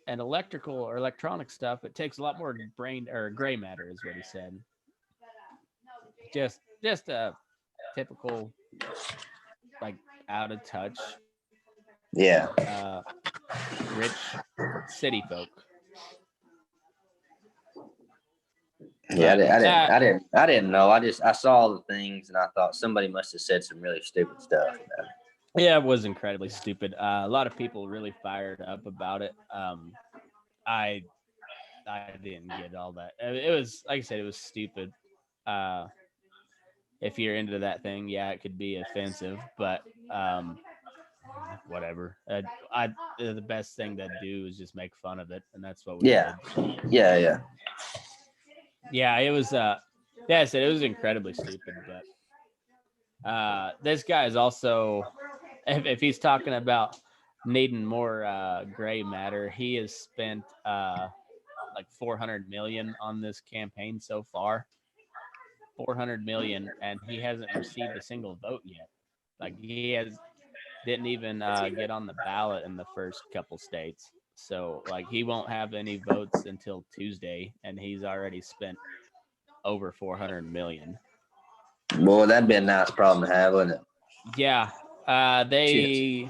[SPEAKER 2] electrical or electronic stuff, it takes a lot more brain or gray matter, is what he said. Just a typical like out of touch, rich city folk.
[SPEAKER 1] Yeah, I didn't know. I saw the things and I thought somebody must have said some really stupid stuff.
[SPEAKER 2] Yeah, it was incredibly stupid. A lot of people really fired up about it. I didn't get all that. It was, like I said, it was stupid. If you're into that thing, yeah, it could be offensive, but whatever. The best thing to do is just make fun of it, and that's what we did.
[SPEAKER 1] Yeah.
[SPEAKER 2] Yeah, it was. I said it was incredibly stupid, but this guy is also, if he's talking about needing more gray matter, he has spent like $400 million on this campaign so far. $400 million, and he hasn't received a single vote yet. Like didn't even get on the ballot in the first couple states. So like he won't have any votes until Tuesday, and he's already spent over $400 million.
[SPEAKER 1] Boy, that'd be a nice problem to have, wouldn't it?
[SPEAKER 2] Yeah. I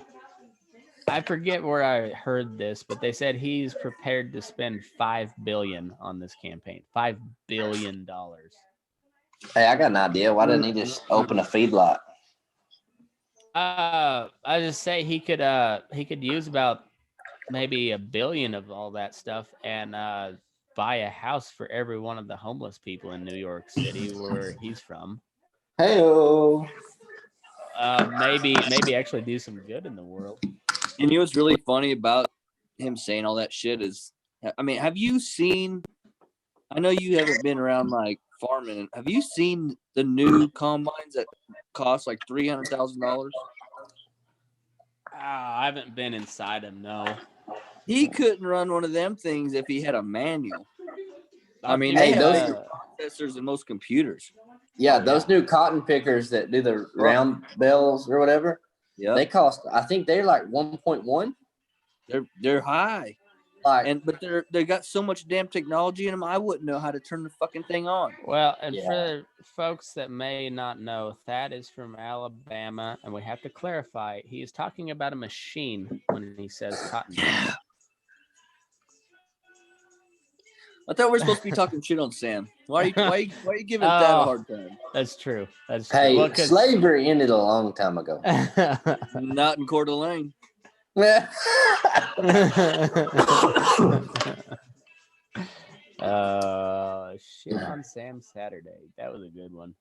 [SPEAKER 2] forget where I heard this, but they said he's prepared to spend $5 billion on this campaign. $5 billion.
[SPEAKER 1] Hey, I got an idea. Why didn't he just open a feedlot?
[SPEAKER 2] I just say he could use about maybe $1 billion of all that stuff and buy a house for every one of the homeless people in New York City where he's from.
[SPEAKER 1] Hey-o.
[SPEAKER 2] Maybe actually do some good in the world.
[SPEAKER 3] And you know what's really funny about him saying all that shit is, I mean, have you seen? I know you haven't been around like farming. Have you seen the new combines that cost like $300,000?
[SPEAKER 2] I haven't been inside him. No.
[SPEAKER 3] He couldn't run one of them things if he had a manual. I mean,
[SPEAKER 1] Hey,
[SPEAKER 3] they
[SPEAKER 1] those
[SPEAKER 3] have bigger processors than most computers.
[SPEAKER 1] Yeah, those new cotton pickers that do the round bells or whatever.
[SPEAKER 3] Yeah,
[SPEAKER 1] they cost. I think they're like 1.1.
[SPEAKER 3] They're high,
[SPEAKER 1] Like,
[SPEAKER 3] but they got so much damn technology in them. I wouldn't know how to turn the fucking thing on.
[SPEAKER 2] Well, and for folks that may not know, Thad is from Alabama, and we have to clarify he is talking about a machine when he says cotton.
[SPEAKER 3] Yeah. I thought we were supposed to be talking shit on Sam. Why are you giving Thad a hard time?
[SPEAKER 2] That's true. That's
[SPEAKER 1] hey,
[SPEAKER 2] true. Well,
[SPEAKER 1] slavery ended a long time ago.
[SPEAKER 3] Not in Coeur d'Alene.
[SPEAKER 2] Shit on Sam Saturday. That was a good one.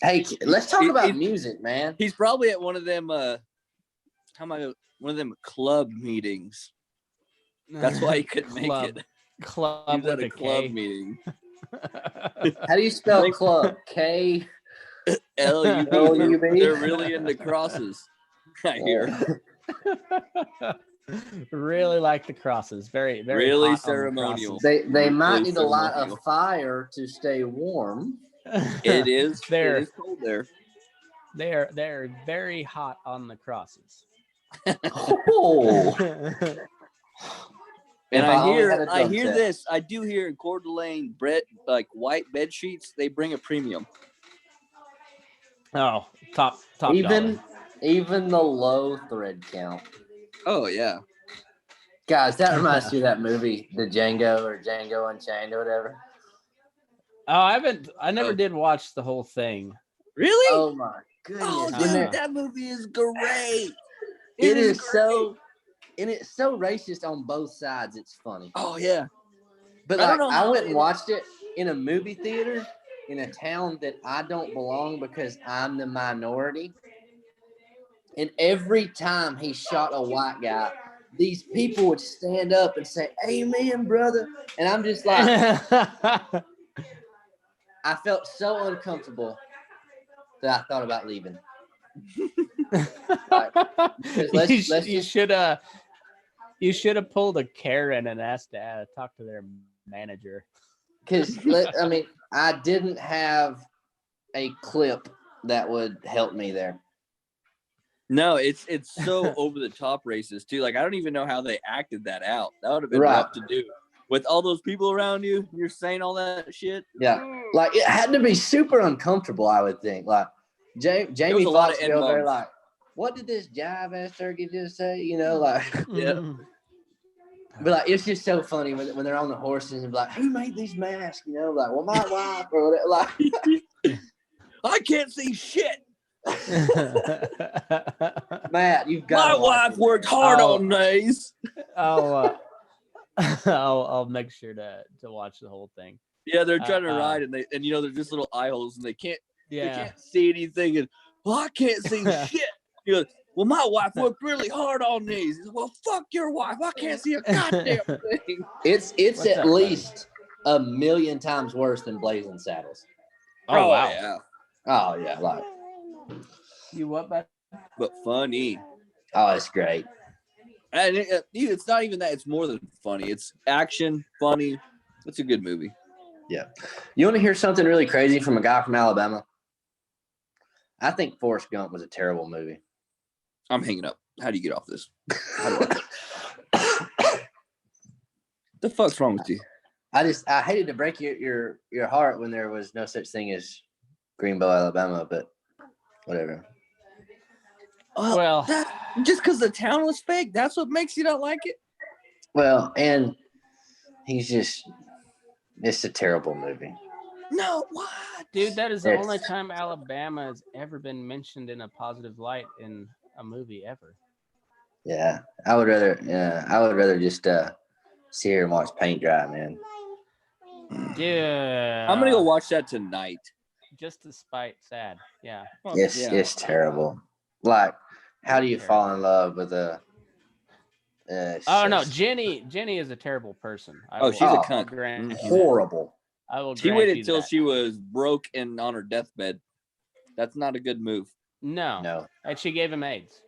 [SPEAKER 1] Hey, let's talk about music, man.
[SPEAKER 3] He's probably at one of them. One of them club meetings. That's why he couldn't make it.
[SPEAKER 2] Club with a
[SPEAKER 3] club
[SPEAKER 2] K.
[SPEAKER 3] meeting.
[SPEAKER 1] How do you spell club? K
[SPEAKER 3] L-U-B. They're really into crosses. I hear.
[SPEAKER 2] Really like the crosses. Very, very
[SPEAKER 3] really
[SPEAKER 2] hot
[SPEAKER 3] ceremonial.
[SPEAKER 1] They might need a lot of fire to stay warm.
[SPEAKER 3] It is cold there.
[SPEAKER 2] They're very hot on the crosses.
[SPEAKER 1] Oh.
[SPEAKER 3] And I hear this. I do hear in Coeur d'Alene like white bed sheets. They bring a premium.
[SPEAKER 2] Oh, top
[SPEAKER 1] even the low thread count.
[SPEAKER 3] Oh yeah,
[SPEAKER 1] guys, that reminds me of that movie, the Django Unchained or whatever.
[SPEAKER 2] Oh, I never did watch the whole thing.
[SPEAKER 3] Really?
[SPEAKER 1] Oh my goodness!
[SPEAKER 3] Oh, dude, that movie is great.
[SPEAKER 1] It is great. And it's so racist on both sides. It's funny.
[SPEAKER 3] Oh yeah,
[SPEAKER 1] but I went and watched it in a movie theater in a town that I don't belong because I'm the minority. And every time he shot a white guy, these people would stand up and say, "Amen, brother." And I'm just like, I felt so uncomfortable that I thought about leaving.
[SPEAKER 2] You should have pulled a Karen and asked to talk to their manager.
[SPEAKER 1] Because I mean, I didn't have a clip that would help me there.
[SPEAKER 3] No, it's so over the top racist too. Like I don't even know how they acted that out. That would have been rough to do with all those people around you. You're saying all that shit.
[SPEAKER 1] Yeah, like it had to be super uncomfortable. I would think. Like Jamie Foxx there, like, what did this jive ass turkey just say? You know, like
[SPEAKER 3] yeah.
[SPEAKER 1] But like it's just so funny when they're on the horses and be like, who made these masks? You know, like, well, my wife or whatever. Like,
[SPEAKER 3] I can't see shit.
[SPEAKER 1] Matt, you've got.
[SPEAKER 3] My wife worked hard on these.
[SPEAKER 2] I'll make sure to watch the whole thing.
[SPEAKER 3] Yeah, they're trying to ride and they're just little eye holes and they can't see anything and I can't see shit. He goes, well, my wife worked really hard on these. Well, fuck your wife. I can't see a goddamn thing.
[SPEAKER 1] It's at least 1,000,000 times worse than Blazing Saddles.
[SPEAKER 3] Oh wow. Yeah.
[SPEAKER 1] Oh yeah, like
[SPEAKER 2] you what, bud?
[SPEAKER 3] But funny.
[SPEAKER 1] Oh, it's great.
[SPEAKER 3] And it's not even that. It's more than funny. It's action, funny. It's a good movie.
[SPEAKER 1] Yeah. You want to hear something really crazy from a guy from Alabama? I think Forrest Gump was a terrible movie.
[SPEAKER 3] I'm hanging up. How do you get off this? The fuck's wrong with you?
[SPEAKER 1] I hated to break your heart when there was no such thing as Greenbow, Alabama, but whatever.
[SPEAKER 3] Well, just because the town was fake, that's what makes you not like it?
[SPEAKER 1] Well, and he's just It's a terrible movie.
[SPEAKER 3] No, what?
[SPEAKER 2] Dude, that is the only time Alabama has ever been mentioned in a positive light in a movie ever.
[SPEAKER 1] Yeah, I would rather just see her and watch paint dry, man.
[SPEAKER 2] Yeah.
[SPEAKER 3] I'm gonna go watch that tonight.
[SPEAKER 2] Just to spite sad. Yeah.
[SPEAKER 1] It's terrible. Like, how do you fall in love with a?
[SPEAKER 2] No, Jenny is a terrible person.
[SPEAKER 3] She's a cunt.
[SPEAKER 1] Horrible.
[SPEAKER 2] I will.
[SPEAKER 3] She waited till she was broke and on her deathbed. That's not a good move.
[SPEAKER 2] No. And she gave him AIDS.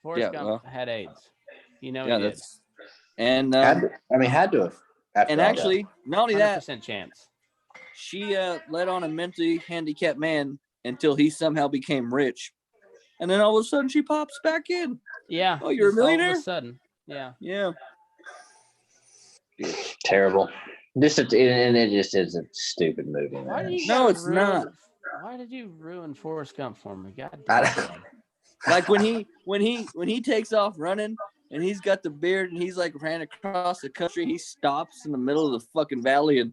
[SPEAKER 2] Forrest Gump had AIDS. You know. Yeah, that's.
[SPEAKER 3] And
[SPEAKER 1] had to have.
[SPEAKER 3] And actually, not only that,
[SPEAKER 2] 100% chance.
[SPEAKER 3] She led on a mentally handicapped man until he somehow became rich, and then all of a sudden she pops back in.
[SPEAKER 2] Yeah.
[SPEAKER 3] Oh, you're a millionaire?
[SPEAKER 2] All of a sudden. Yeah.
[SPEAKER 3] Yeah.
[SPEAKER 1] Terrible. It just is a stupid movie.
[SPEAKER 3] No, it's not.
[SPEAKER 2] Why did you ruin Forrest Gump for me? God
[SPEAKER 1] damn.
[SPEAKER 3] Like when he takes off running and he's got the beard and he's like ran across the country, he stops in the middle of the fucking valley and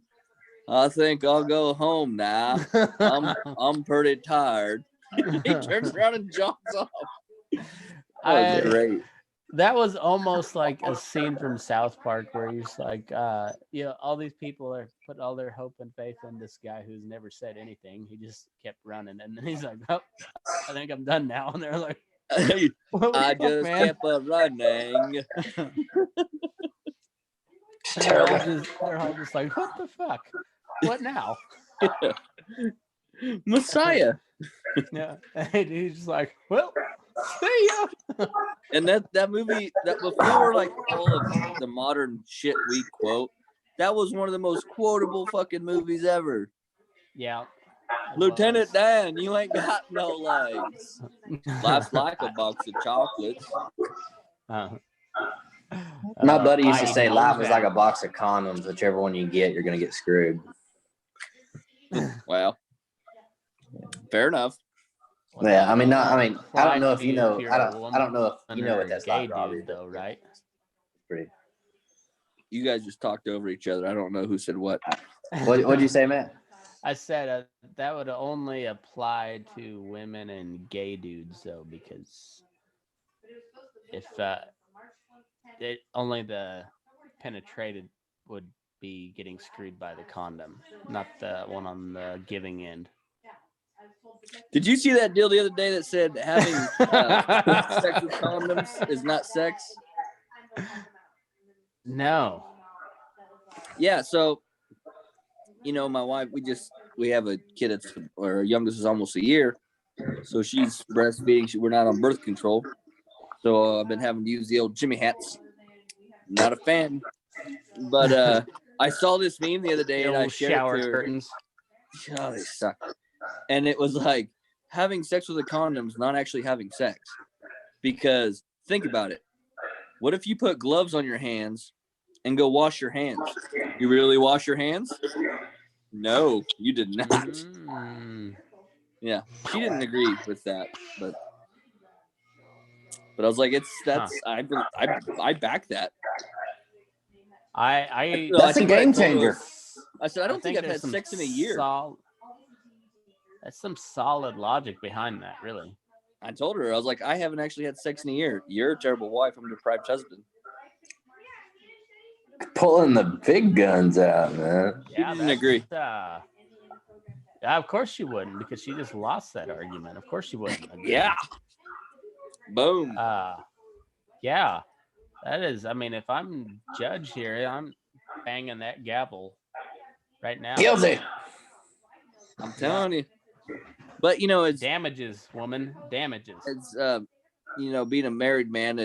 [SPEAKER 3] I think I'll go home now. I'm pretty tired. He turns around and jogs off. That was great.
[SPEAKER 2] That was almost like a scene from South Park where he's like, all these people are put all their hope and faith in this guy who's never said anything. He just kept running, and then he's like, "Oh, I think I'm done now." And they're like,
[SPEAKER 3] "I just kept running."
[SPEAKER 2] They're all just like, "What the fuck? What now?"
[SPEAKER 3] Messiah.
[SPEAKER 2] Yeah, and he's just like, "Well, see ya."
[SPEAKER 3] And that movie, that before like all of the modern shit we quote, that was one of the most quotable fucking movies ever.
[SPEAKER 2] Yeah.
[SPEAKER 3] Lieutenant Dan, you ain't got no legs. Life's like a box of chocolates.
[SPEAKER 1] My buddy used to say life is like a box of condoms. Whichever one you get, you're gonna get screwed.
[SPEAKER 3] Well, fair enough.
[SPEAKER 1] Yeah, I don't know if you know. I don't know if you know what that's like,
[SPEAKER 2] dude, though, right?
[SPEAKER 1] Pretty.
[SPEAKER 3] You guys just talked over each other. I don't know who said what.
[SPEAKER 1] What'd you say, Matt?
[SPEAKER 2] I said that would only apply to women and gay dudes, though, because if only the penetrated would be getting screwed by the condom, not the one on the giving end.
[SPEAKER 3] Did you see that deal the other day that said having sex with condoms is not sex?
[SPEAKER 2] No.
[SPEAKER 3] Yeah, so my wife, we have a kid our youngest is almost a year, so she's breastfeeding. We're not on birth control, so I've been having to use the old Jimmy hats. Not a fan, but I saw this meme the other day and I shared
[SPEAKER 2] shower
[SPEAKER 3] it to her.
[SPEAKER 2] Curtains.
[SPEAKER 3] Oh, they suck. And it was like having sex with a condom is not actually having sex, because think about it. What if you put gloves on your hands and go wash your hands? You really wash your hands? No, you did not. Yeah, she didn't agree with that, but I was like, I back that.
[SPEAKER 1] That's a game changer.
[SPEAKER 3] I said, I don't think I've had sex in a year.
[SPEAKER 2] That's some solid logic behind that, really.
[SPEAKER 3] I told her, I was like, I haven't actually had sex in a year. You're a terrible wife. I'm a deprived husband.
[SPEAKER 1] Pulling the big guns out, man.
[SPEAKER 3] Yeah, she didn't agree.
[SPEAKER 2] Yeah, of course she wouldn't, because she just lost that argument. Of course she wouldn't agree.
[SPEAKER 3] Yeah. Boom.
[SPEAKER 2] Yeah. That is, if I'm judge here, I'm banging that gavel right now.
[SPEAKER 1] Guilty.
[SPEAKER 3] I'm telling you. But it's
[SPEAKER 2] damages, woman. Damages.
[SPEAKER 3] It's being a married man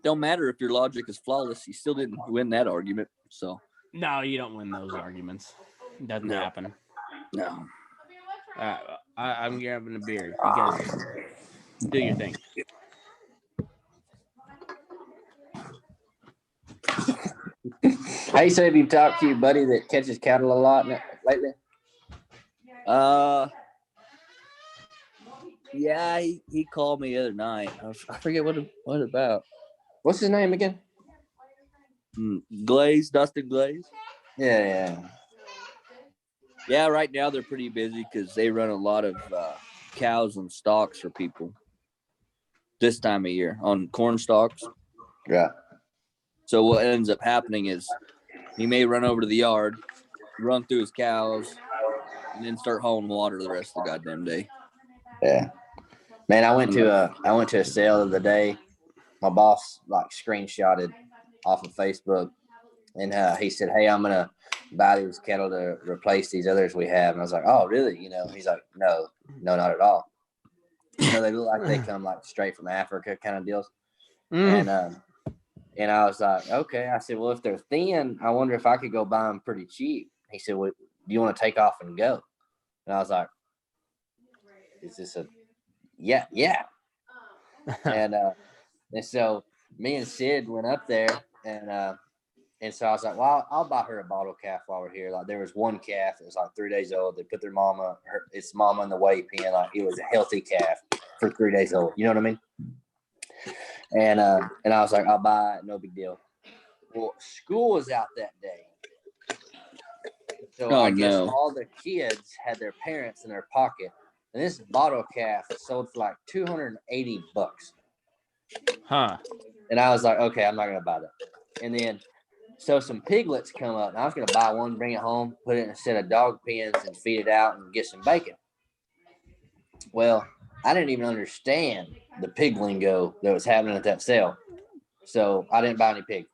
[SPEAKER 3] don't matter if your logic is flawless. You still didn't win that argument. So
[SPEAKER 2] no, you don't win those arguments. It doesn't happen.
[SPEAKER 3] No.
[SPEAKER 2] I'm grabbing a beer. You guys do your thing.
[SPEAKER 1] Hey, so have you talked to your buddy that catches cattle a lot lately?
[SPEAKER 3] Yeah, he called me the other night. I forget what about.
[SPEAKER 1] What's his name again?
[SPEAKER 3] Glaze, Dustin Glaze.
[SPEAKER 1] Yeah.
[SPEAKER 3] Yeah, right now they're pretty busy because they run a lot of cows and stalks for people this time of year on corn stalks.
[SPEAKER 1] Yeah.
[SPEAKER 3] So what ends up happening is he may run over to the yard, run through his cows, and then start hauling water the rest of the goddamn day.
[SPEAKER 1] Yeah. Man, I went to a sale the other day. My boss like screenshotted off of Facebook, and he said, "Hey, I'm gonna buy these cattle to replace these others we have." And I was like, "Oh, really?" You know, he's like, "No, not at all." You know, they look like they come like straight from Africa kind of deals. And I was like, "Okay." I said, "Well, if they're thin, I wonder if I could go buy them pretty cheap." He said, "Well, do you want to take off and go?" And I was like, "Is this a yeah?" And so me and Sid went up there, and so I was like, "Well, I'll buy her a bottle calf while we're here." Like there was one calf that was like 3 days old. They put their its mama in the weigh pen. Like it was a healthy calf for 3 days old. You know what I mean? And I was like, "I'll buy it, no big deal." Well, school was out that day, so I guess all the kids had their parents in their pocket, and this bottle calf sold for like $280.
[SPEAKER 2] Huh.
[SPEAKER 1] And I was like, "Okay, I'm not gonna buy that." And then so some piglets come up, and I was gonna buy one, bring it home, put it in a set of dog pens, and feed it out and get some bacon. Well, I didn't even understand the pig lingo that was happening at that sale, so I didn't buy any pig.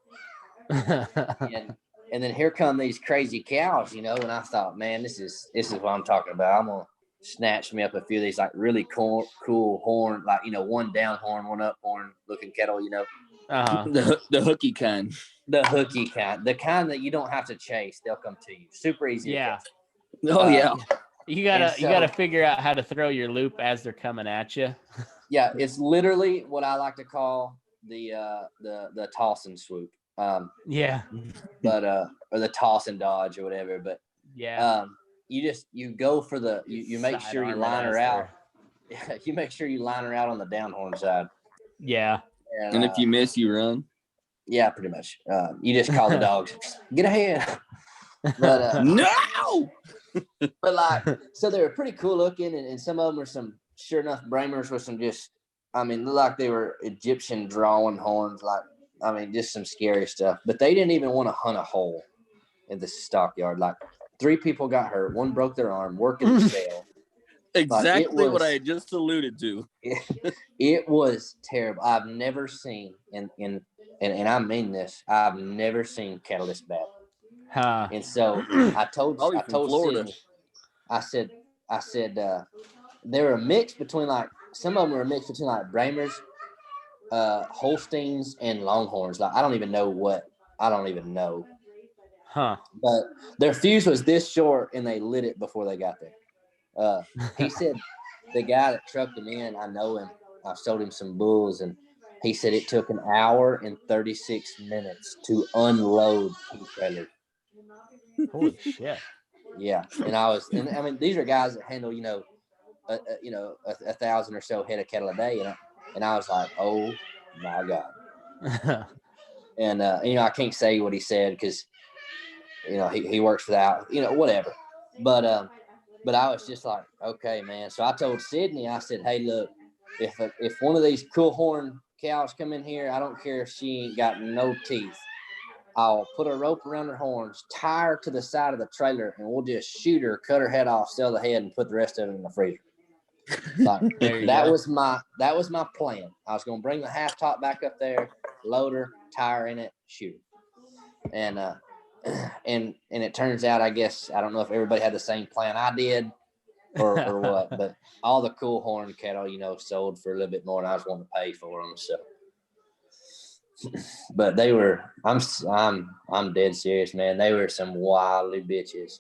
[SPEAKER 1] and then here come these crazy cows, you know, and I thought, man, this is what I'm talking about. I'm gonna snatch me up a few of these like really cool horn, like, you know, one down horn, one up horn looking cattle, you know.
[SPEAKER 3] The hooky kind.
[SPEAKER 1] The hooky kind. The kind that you don't have to chase. They'll come to you. Super easy.
[SPEAKER 2] Yeah.
[SPEAKER 3] Oh, yeah.
[SPEAKER 2] You gotta figure out how to throw your loop as they're coming at you.
[SPEAKER 1] Yeah, it's literally what I like to call the toss and swoop.
[SPEAKER 2] Yeah.
[SPEAKER 1] But or the toss and dodge or whatever. But
[SPEAKER 2] yeah.
[SPEAKER 1] You go for the you make sure you line her out. Yeah, you make sure you line her out on the down horn side.
[SPEAKER 2] Yeah.
[SPEAKER 3] And if you miss, you run.
[SPEAKER 1] Yeah, pretty much. You just call the dogs, get ahead. But
[SPEAKER 3] no.
[SPEAKER 1] But like, so they were pretty cool looking, and some of them were some sure enough Bramers with some just, I mean, looked like they were Egyptian drawing horns, like, I mean, just some scary stuff. But they didn't even want to hunt a hole in the stockyard. Like 3 people got hurt, 1 broke their arm working the sale.
[SPEAKER 3] Exactly what I just alluded to.
[SPEAKER 1] It was terrible. I've never seen, and I mean this, I've never seen cattle this bad.
[SPEAKER 2] Huh.
[SPEAKER 1] And so I told
[SPEAKER 3] Florida.
[SPEAKER 1] Sid, I said they were a mix between, like, some of them were a mix between like Bramers, Holsteins, and Longhorns. Like I don't even know.
[SPEAKER 2] Huh.
[SPEAKER 1] But their fuse was this short, and they lit it before they got there. He said the guy that trucked him in, I know him. I sold him some bulls, and he said it took 1 hour and 36 minutes to unload 2 trailers.
[SPEAKER 2] Holy shit.
[SPEAKER 1] Yeah, and I mean, these are guys that handle, 1,000 or so head of cattle a day, and I was like, oh my god. And I can't say what he said because he works for that, whatever. But I was just like, okay, man. So I told Sydney, I said, hey, look, if one of these cool horn cows come in here, I don't care if she ain't got no teeth, I'll put a rope around her horns, tie her to the side of the trailer, and we'll just shoot her, cut her head off, sell the head, and put the rest of it in the freezer. Like, that was my plan. I was gonna bring the half top back up there, load her, tie her in it, shoot her. And it turns out, I guess, I don't know if everybody had the same plan I did or what, but all the cool horn cattle, sold for a little bit more than I was wanting to pay for them. So. But they were, I'm dead serious, man. They were some wildly bitches.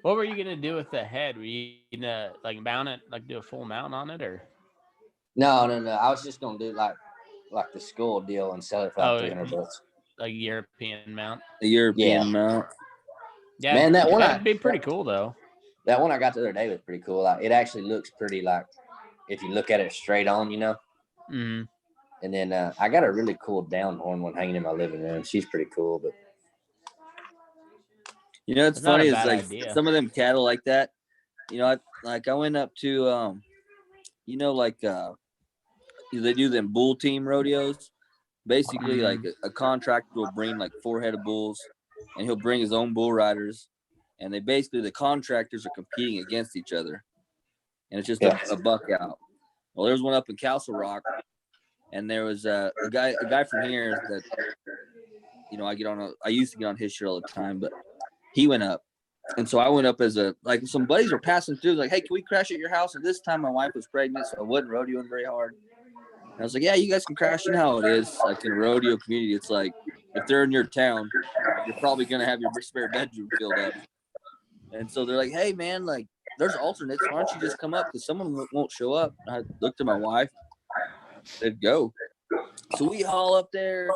[SPEAKER 2] What were you gonna do with the head? Were you gonna like mount it, like do a full mount on it, or?
[SPEAKER 1] No. I was just gonna do like the school deal and sell it for like $300.
[SPEAKER 2] Like European mount.
[SPEAKER 3] A European mount.
[SPEAKER 2] Yeah,
[SPEAKER 1] man,
[SPEAKER 2] that'd be pretty cool though.
[SPEAKER 1] That one I got the other day was pretty cool. Like it actually looks pretty, like if you look at it straight on,
[SPEAKER 2] Mm-hmm.
[SPEAKER 1] And then I got a really cool down horn one hanging in my living room. She's pretty cool, but
[SPEAKER 3] You know, it's funny is like some of them cattle like that. You know, I went up to you know, like they do them bull team rodeos. Basically, like a contractor will bring like 4 head of bulls, and he'll bring his own bull riders, and the contractors are competing against each other, and it's just a buck out. Well, there's one up in Castle Rock, and there was a guy from here that, you know, I used to get on his shit all the time, but he went up. And so I went up as some buddies were passing through, like, hey, can we crash at your house? And this time my wife was pregnant, so I wasn't rodeoing very hard. And I was like, yeah, you guys can crash. You know how it is. Like in a rodeo community, it's like, if they're in your town, you're probably going to have your spare bedroom filled up. And so they're like, hey, man, like, there's alternates. Why don't you just come up? Because someone won't show up. And I looked at my wife, said, go. So we haul up there.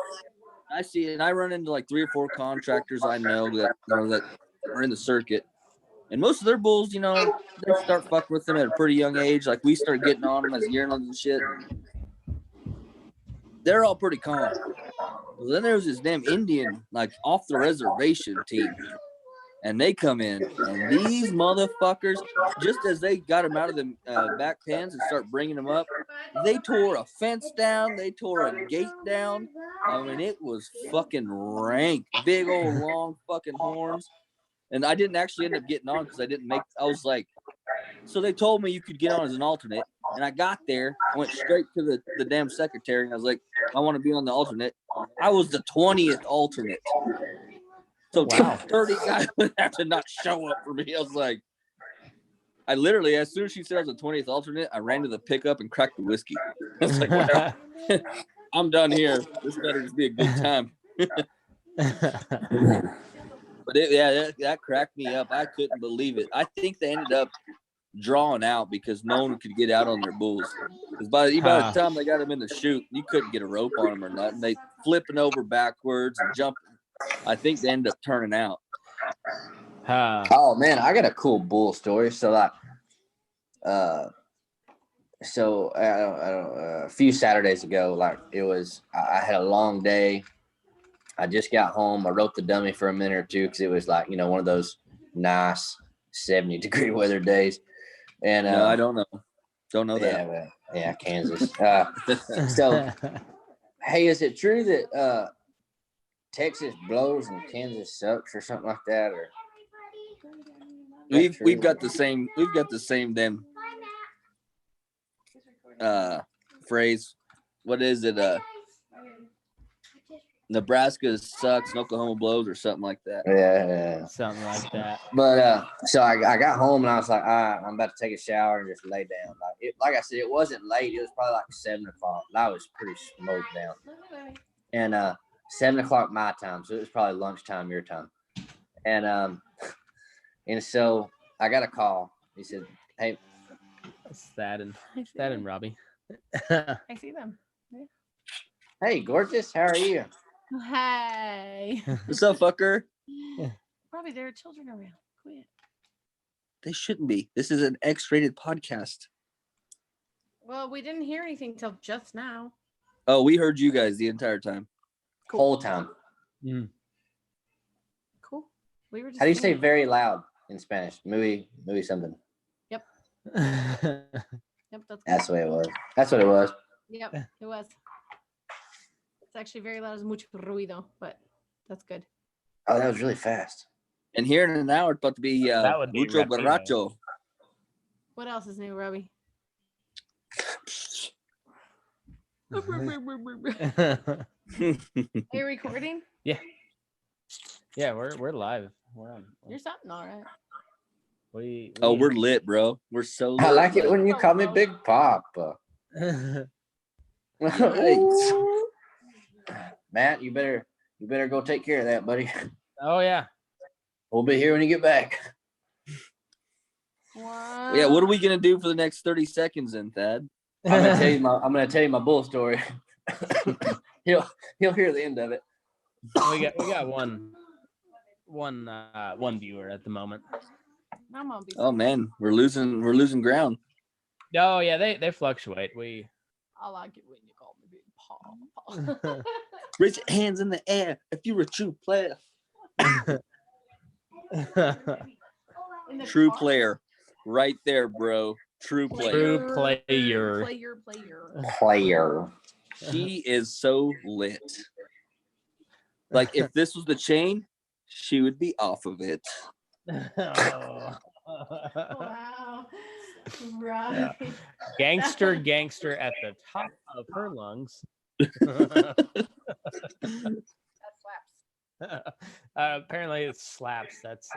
[SPEAKER 3] I see it, and I run into like 3 or 4 contractors I know that are in the circuit. And most of their bulls, you know, they start fucking with them at a pretty young age. Like we start getting on them as yearlings and shit. They're all pretty calm. Well, then there was this damn Indian, like off the reservation team. And they come in, and these motherfuckers, just as they got them out of the back pens and start bringing them up, they tore a fence down. They tore a gate down. I mean, it was fucking rank. Big old long fucking horns. And I didn't actually end up getting on because I was like, so they told me you could get on as an alternate. And I got there, I went straight to the damn secretary, and I was like, I want to be on the alternate. I was the 20th alternate. So 30 guys would have to not show up for me. I was like, I literally, as soon as she said I was the 20th alternate, I ran to the pickup and cracked the whiskey. I was like, well, I'm done here. This better just be a good time. But that cracked me up. I couldn't believe it. I think they ended up drawing out because no one could get out on their bulls. Because by the time they got them in the chute, you couldn't get a rope on them or nothing. They flipping over backwards and jumping. I think they ended up turning out.
[SPEAKER 1] Oh man, I got a cool bull story. So like, a few Saturdays ago, like I had a long day. I just got home. I rode the dummy for a minute or two because it was like, you know, one of those nice 70-degree weather days. And
[SPEAKER 3] no, I don't know that.
[SPEAKER 1] Yeah, Kansas. So, hey, is it true that Texas blows and Kansas sucks or something like that? Or
[SPEAKER 3] we've got the same damn phrase. What is it? Nebraska sucks and Oklahoma blows or something like that.
[SPEAKER 1] Yeah.
[SPEAKER 2] Something like that.
[SPEAKER 1] But so I got home and I was like, all right, I'm about to take a shower and just lay down. Like I said, it wasn't late. It was probably like 7 o'clock. And I was pretty smoked down. And 7 o'clock my time, so it was probably lunchtime your time. And so I got a call. He said, hey.
[SPEAKER 2] That's Thad and Robbie.
[SPEAKER 4] I see them. Yeah.
[SPEAKER 1] Hey, gorgeous. How are you?
[SPEAKER 4] Hey.
[SPEAKER 3] What's up, fucker?
[SPEAKER 4] Robbie, there are children around. Quit.
[SPEAKER 3] They shouldn't be. This is an X-rated podcast.
[SPEAKER 4] Well, we didn't hear anything till just now.
[SPEAKER 3] Oh, we heard you guys the entire time.
[SPEAKER 1] Cool. Whole time.
[SPEAKER 2] Mm.
[SPEAKER 4] Cool. We were just
[SPEAKER 1] How do you say very loud in Spanish? Muy something.
[SPEAKER 4] Yep. Yep,
[SPEAKER 1] that's the way it was. That's what it was.
[SPEAKER 4] Yep, it was. It's actually very loud. It's mucho ruido, but that's good.
[SPEAKER 1] Oh, that was really fast.
[SPEAKER 3] And here in an hour, it's about to be mucho borracho.
[SPEAKER 4] What else is new, Robbie? Are you recording?
[SPEAKER 2] Yeah. Yeah, we're live. We're on.
[SPEAKER 4] You're something all right.
[SPEAKER 3] We're lit, bro. We're so lit.
[SPEAKER 1] I like it when you call me Big Papa. Matt, you better go take care of that, buddy.
[SPEAKER 2] Oh yeah.
[SPEAKER 1] We'll be here when you get back.
[SPEAKER 4] What?
[SPEAKER 3] Yeah, what are we gonna do for the next 30 seconds then, Thad?
[SPEAKER 1] I'm gonna tell you my bull story. He'll hear the end of it.
[SPEAKER 2] We got one viewer at the moment.
[SPEAKER 3] Oh man, we're losing ground.
[SPEAKER 2] Oh yeah, they fluctuate.
[SPEAKER 4] I like it when you call me Big Paul.
[SPEAKER 3] Raise your hands in the air if you're a true player.
[SPEAKER 4] In the
[SPEAKER 3] True
[SPEAKER 4] car?
[SPEAKER 3] player. Right there, bro. True player.
[SPEAKER 2] True player.
[SPEAKER 1] Player.
[SPEAKER 3] She is so lit. Like, if this was the chain, she would be off of it.
[SPEAKER 2] Oh.
[SPEAKER 4] Wow. Right.
[SPEAKER 2] Gangster at the top of her lungs.
[SPEAKER 4] That slaps.
[SPEAKER 2] Apparently it slaps. That's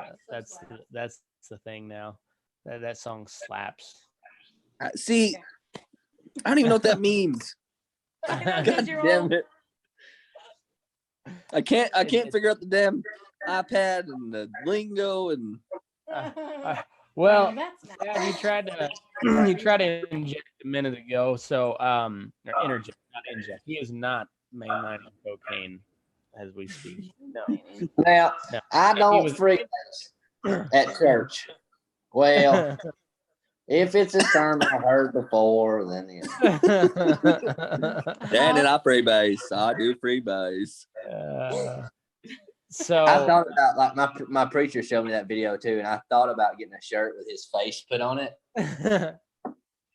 [SPEAKER 2] the thing now. That song slaps.
[SPEAKER 3] See, I don't even know what that means. God damn it. I can't figure out the damn iPad and the lingo and
[SPEAKER 2] Well,
[SPEAKER 4] that's not
[SPEAKER 2] yeah, you tried to inject a minute ago. So or interject, not inject. He is not mainlining cocaine as we speak. No.
[SPEAKER 1] Now,
[SPEAKER 2] No.
[SPEAKER 1] I
[SPEAKER 2] He
[SPEAKER 1] don't
[SPEAKER 2] was-
[SPEAKER 1] freebase at church. Well, if it's a sermon I heard before, then yeah.
[SPEAKER 3] Dan and I free base. I do free base.
[SPEAKER 2] So
[SPEAKER 1] I thought about like my preacher showed me that video too, and I thought about getting a shirt with his face put on it.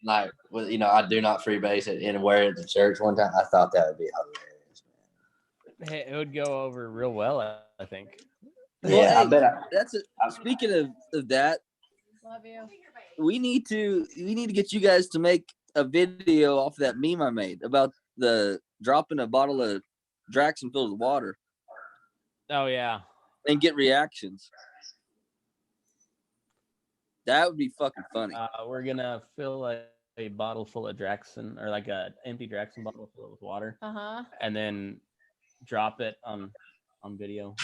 [SPEAKER 1] Like, with I do not freebase it and wear it to church one time. I thought that would be hilarious.
[SPEAKER 2] it would go over real well, I think.
[SPEAKER 3] Well,
[SPEAKER 1] Yeah, I
[SPEAKER 3] hey,
[SPEAKER 1] bet.
[SPEAKER 3] that's it. Speaking of that,
[SPEAKER 4] Love you.
[SPEAKER 3] we need to get you guys to make a video off that meme I made about the dropping a bottle of Draxon filled with water
[SPEAKER 2] Oh yeah.
[SPEAKER 3] and get reactions. That would be fucking funny.
[SPEAKER 2] We're gonna fill a bottle full of Draxon, or like a empty Draxon bottle full with water, and then drop it on video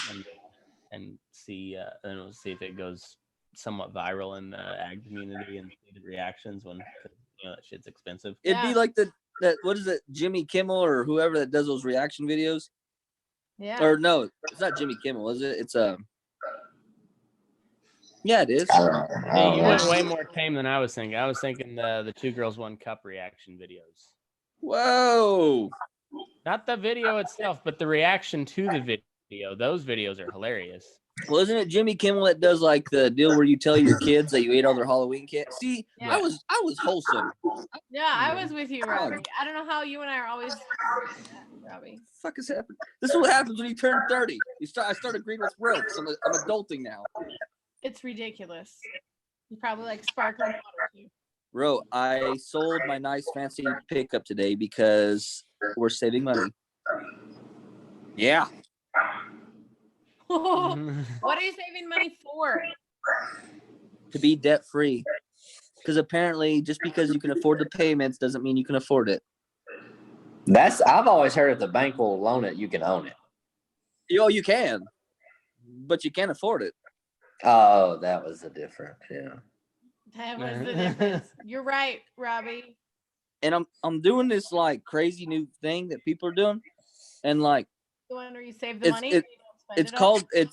[SPEAKER 2] and see and we'll see if it goes somewhat viral in the ag community and see the reactions when that shit's expensive.
[SPEAKER 3] It'd be like that what is it, Jimmy Kimmel or whoever that does those reaction videos?
[SPEAKER 4] Yeah.
[SPEAKER 3] Or no, it's not Jimmy Kimmel, is it? It's yeah, it is.
[SPEAKER 2] Hey, you went way more tame than I was thinking. I was thinking the 2 Girls 1 Cup reaction videos.
[SPEAKER 3] Whoa.
[SPEAKER 2] Not the video itself, but the reaction to the video. Those videos are hilarious.
[SPEAKER 3] Well, isn't it Jimmy Kimmel that does like the deal where you tell your kids that you ate all their Halloween candy? See,
[SPEAKER 4] Yeah.
[SPEAKER 3] I was wholesome.
[SPEAKER 4] Yeah, I was with you, Robbie. I don't know how you and I are always Robbie.
[SPEAKER 3] Fuck is happening? This is what happens when you turn 30. I start agreeing with ropes. I'm adulting now.
[SPEAKER 4] It's ridiculous. You probably like sparkling water too.
[SPEAKER 3] Bro, I sold my nice fancy pickup today because we're saving money. Yeah.
[SPEAKER 4] What are you saving money for?
[SPEAKER 3] To be debt free. Because apparently just because you can afford the payments doesn't mean you can afford it.
[SPEAKER 1] I've always heard if the bank will loan it, you can own it.
[SPEAKER 3] You can. But you can't afford it.
[SPEAKER 1] Oh, that was the difference. Yeah.
[SPEAKER 4] That was the difference. You're right, Robbie.
[SPEAKER 3] And I'm doing this like crazy new thing that people are doing. And like
[SPEAKER 4] The one where you save the money.
[SPEAKER 3] it's called I'm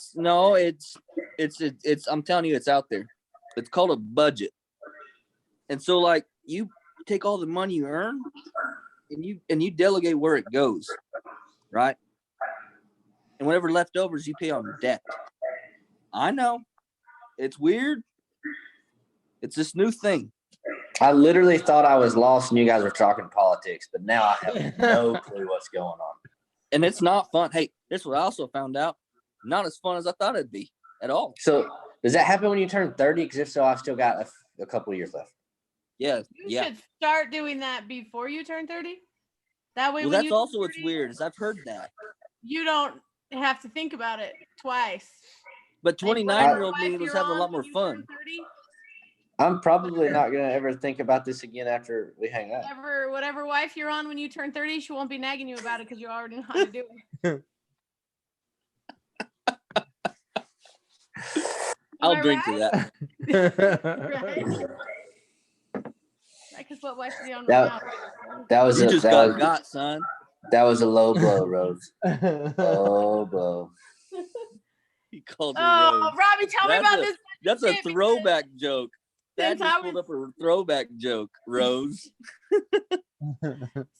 [SPEAKER 3] telling you, it's out there. It's called a budget. And so like you take all the money you earn and you delegate where it goes, right? And whatever leftovers you pay on debt. I know. It's weird. It's this new thing.
[SPEAKER 1] I literally thought I was lost and you guys were talking politics, but now I have no clue what's going on.
[SPEAKER 3] And it's not fun. Hey, this is what I also found out. Not as fun as I thought it'd be at all.
[SPEAKER 1] So does that happen when you turn 30? Because if so, I've still got a couple of years left.
[SPEAKER 3] Yeah.
[SPEAKER 4] You should start doing that before you turn 30. That way,
[SPEAKER 3] Well,
[SPEAKER 4] when
[SPEAKER 3] that's
[SPEAKER 4] you
[SPEAKER 3] also
[SPEAKER 4] turn
[SPEAKER 3] what's
[SPEAKER 4] 30,
[SPEAKER 3] weird is I've heard that.
[SPEAKER 4] You don't have to think about it twice.
[SPEAKER 3] But
[SPEAKER 4] Like,
[SPEAKER 3] 29-year-old
[SPEAKER 4] whatever
[SPEAKER 3] me was
[SPEAKER 4] life
[SPEAKER 3] having a
[SPEAKER 4] you're
[SPEAKER 3] lot
[SPEAKER 4] on
[SPEAKER 3] more
[SPEAKER 4] when you turn
[SPEAKER 3] fun.
[SPEAKER 4] 30,
[SPEAKER 1] I'm probably not going to ever think about this again after we hang out.
[SPEAKER 4] whatever wife you're on when you turn 30, she won't be nagging you about it because you already know how to do it.
[SPEAKER 3] I'll drink to that.
[SPEAKER 4] Right? Because what wife are you on
[SPEAKER 1] That-
[SPEAKER 4] right now?
[SPEAKER 1] That was
[SPEAKER 3] You
[SPEAKER 1] a,
[SPEAKER 3] just
[SPEAKER 1] that,
[SPEAKER 3] got
[SPEAKER 1] was,
[SPEAKER 3] son.
[SPEAKER 1] that was a low blow, Rose. Low blow.
[SPEAKER 3] He called her
[SPEAKER 4] Oh,
[SPEAKER 3] Rose.
[SPEAKER 4] Robbie, tell me about this.
[SPEAKER 3] That's a
[SPEAKER 4] shit, because
[SPEAKER 3] throwback joke. That
[SPEAKER 4] since I
[SPEAKER 3] just pulled up a throwback joke, Rose.